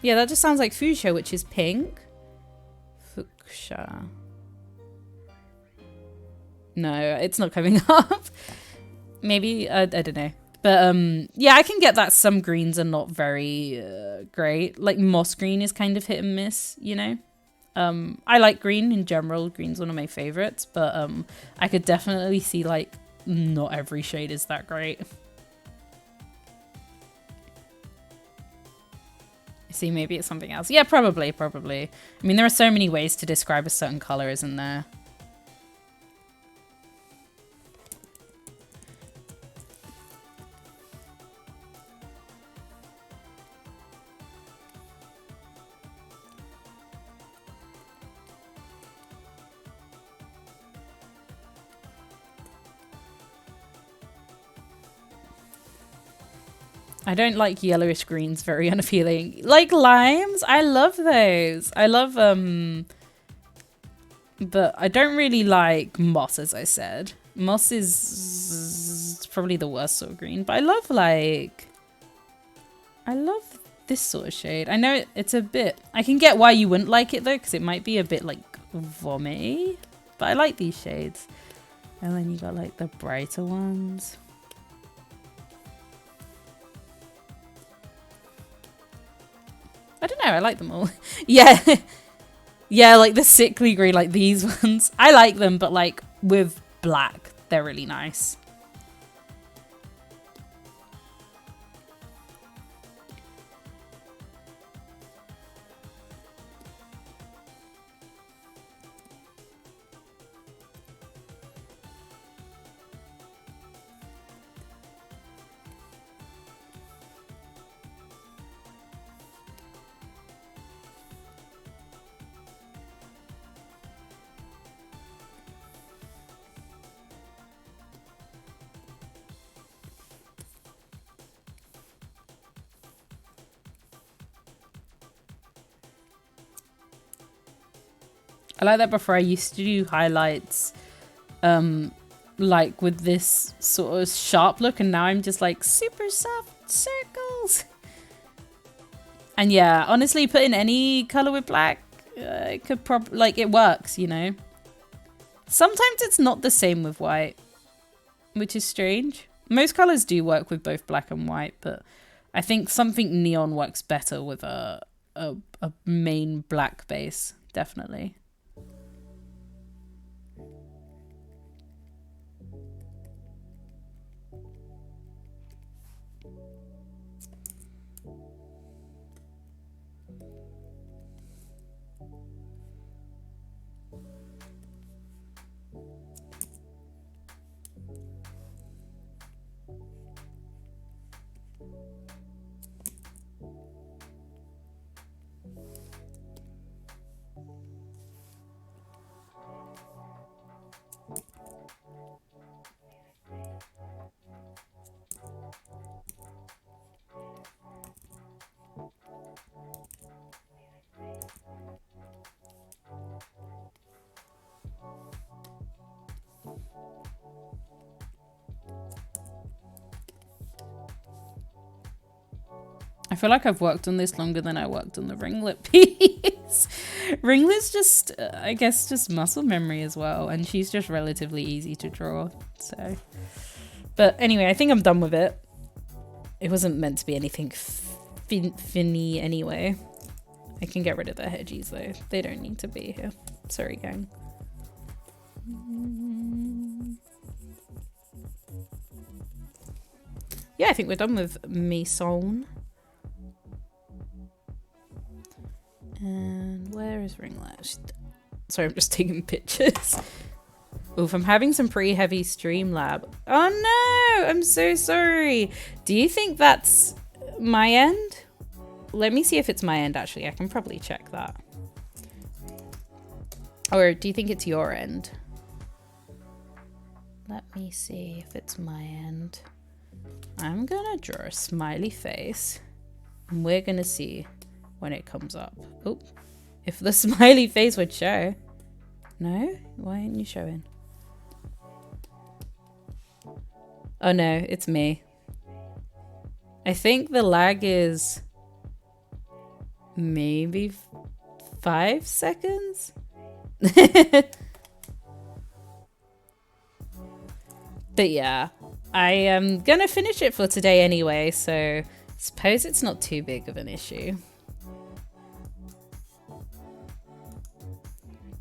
Yeah, that just sounds like fuchsia, which is pink. Fuchsia. No, it's not coming up. Maybe, I don't know. But yeah, I can get that some greens are not very great. Like moss green is kind of hit and miss, you know? I like green in general. Green's one of my favorites, but I could definitely see like not every shade is that great. See, maybe it's something else. Yeah, probably. I mean, there are so many ways to describe a certain color, isn't there? I don't like yellowish greens, very unappealing. Like limes, I love those. I love but I don't really like moss, as I said. Moss is probably the worst sort of green, but I love this sort of shade. I know it's a bit, I can get why you wouldn't like it though, because it might be a bit like vomity, but I like these shades. And then you got like the brighter ones. I don't know, I like them all. Yeah. Yeah, like the sickly green, like these ones. I like them, but like with black, they're really nice. I like that before I used to do highlights like with this sort of sharp look, and now I'm just like super soft circles. And yeah, honestly, putting any color with black, it could probably, like, it works, you know? Sometimes it's not the same with white, which is strange. Most colors do work with both black and white, but I think something neon works better with a main black base, definitely. I feel like I've worked on this longer than I worked on the ringlet piece. Ringlet's just, I guess, just muscle memory as well. And she's just relatively easy to draw. So, but anyway, I think I'm done with it. It wasn't meant to be anything finny anyway. I can get rid of the hedgies though. They don't need to be here. Sorry, gang. Yeah, I think we're done with Maison. And where is Ringlet? Sorry, I'm just taking pictures. Oof, I'm having some pretty heavy stream lab. Oh no, I'm so sorry. Do you think that's my end? Let me see if it's my end, actually. I can probably check that. Or do you think it's your end? Let me see if it's my end. I'm gonna draw a smiley face. And we're gonna see when it comes up. Oh, if the smiley face would show. No? Why aren't you showing? Oh no, it's me. I think the lag is maybe 5 seconds? But yeah, I am gonna finish it for today anyway, so suppose it's not too big of an issue.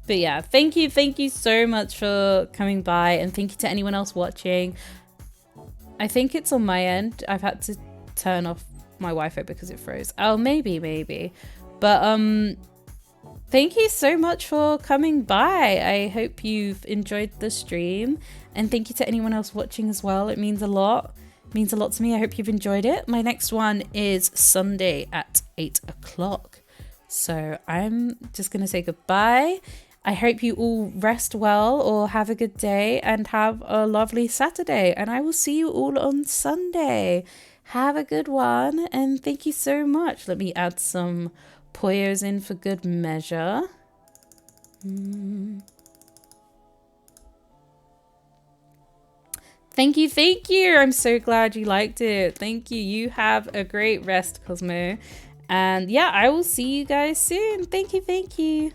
But yeah, thank you so much for coming by, and thank you to anyone else watching. I think it's on my end. I've had to turn off my Wi-Fi because it froze. Oh, maybe. But thank you so much for coming by. I hope you've enjoyed the stream, and thank you to anyone else watching as well. It means a lot. It means a lot to me. I hope you've enjoyed it. My next one is Sunday at 8 o'clock. So I'm just gonna say goodbye. I hope you all rest well or have a good day and have a lovely Saturday. And I will see you all on Sunday. Have a good one. And thank you so much. Let me add some Poyos in for good measure. Thank you. I'm so glad you liked it. Thank you. You have a great rest, Cosmo. And yeah, I will see you guys soon. Thank you.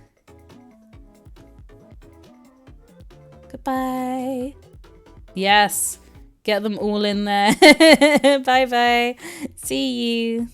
Goodbye. Yes, get them all in there. Bye. See you.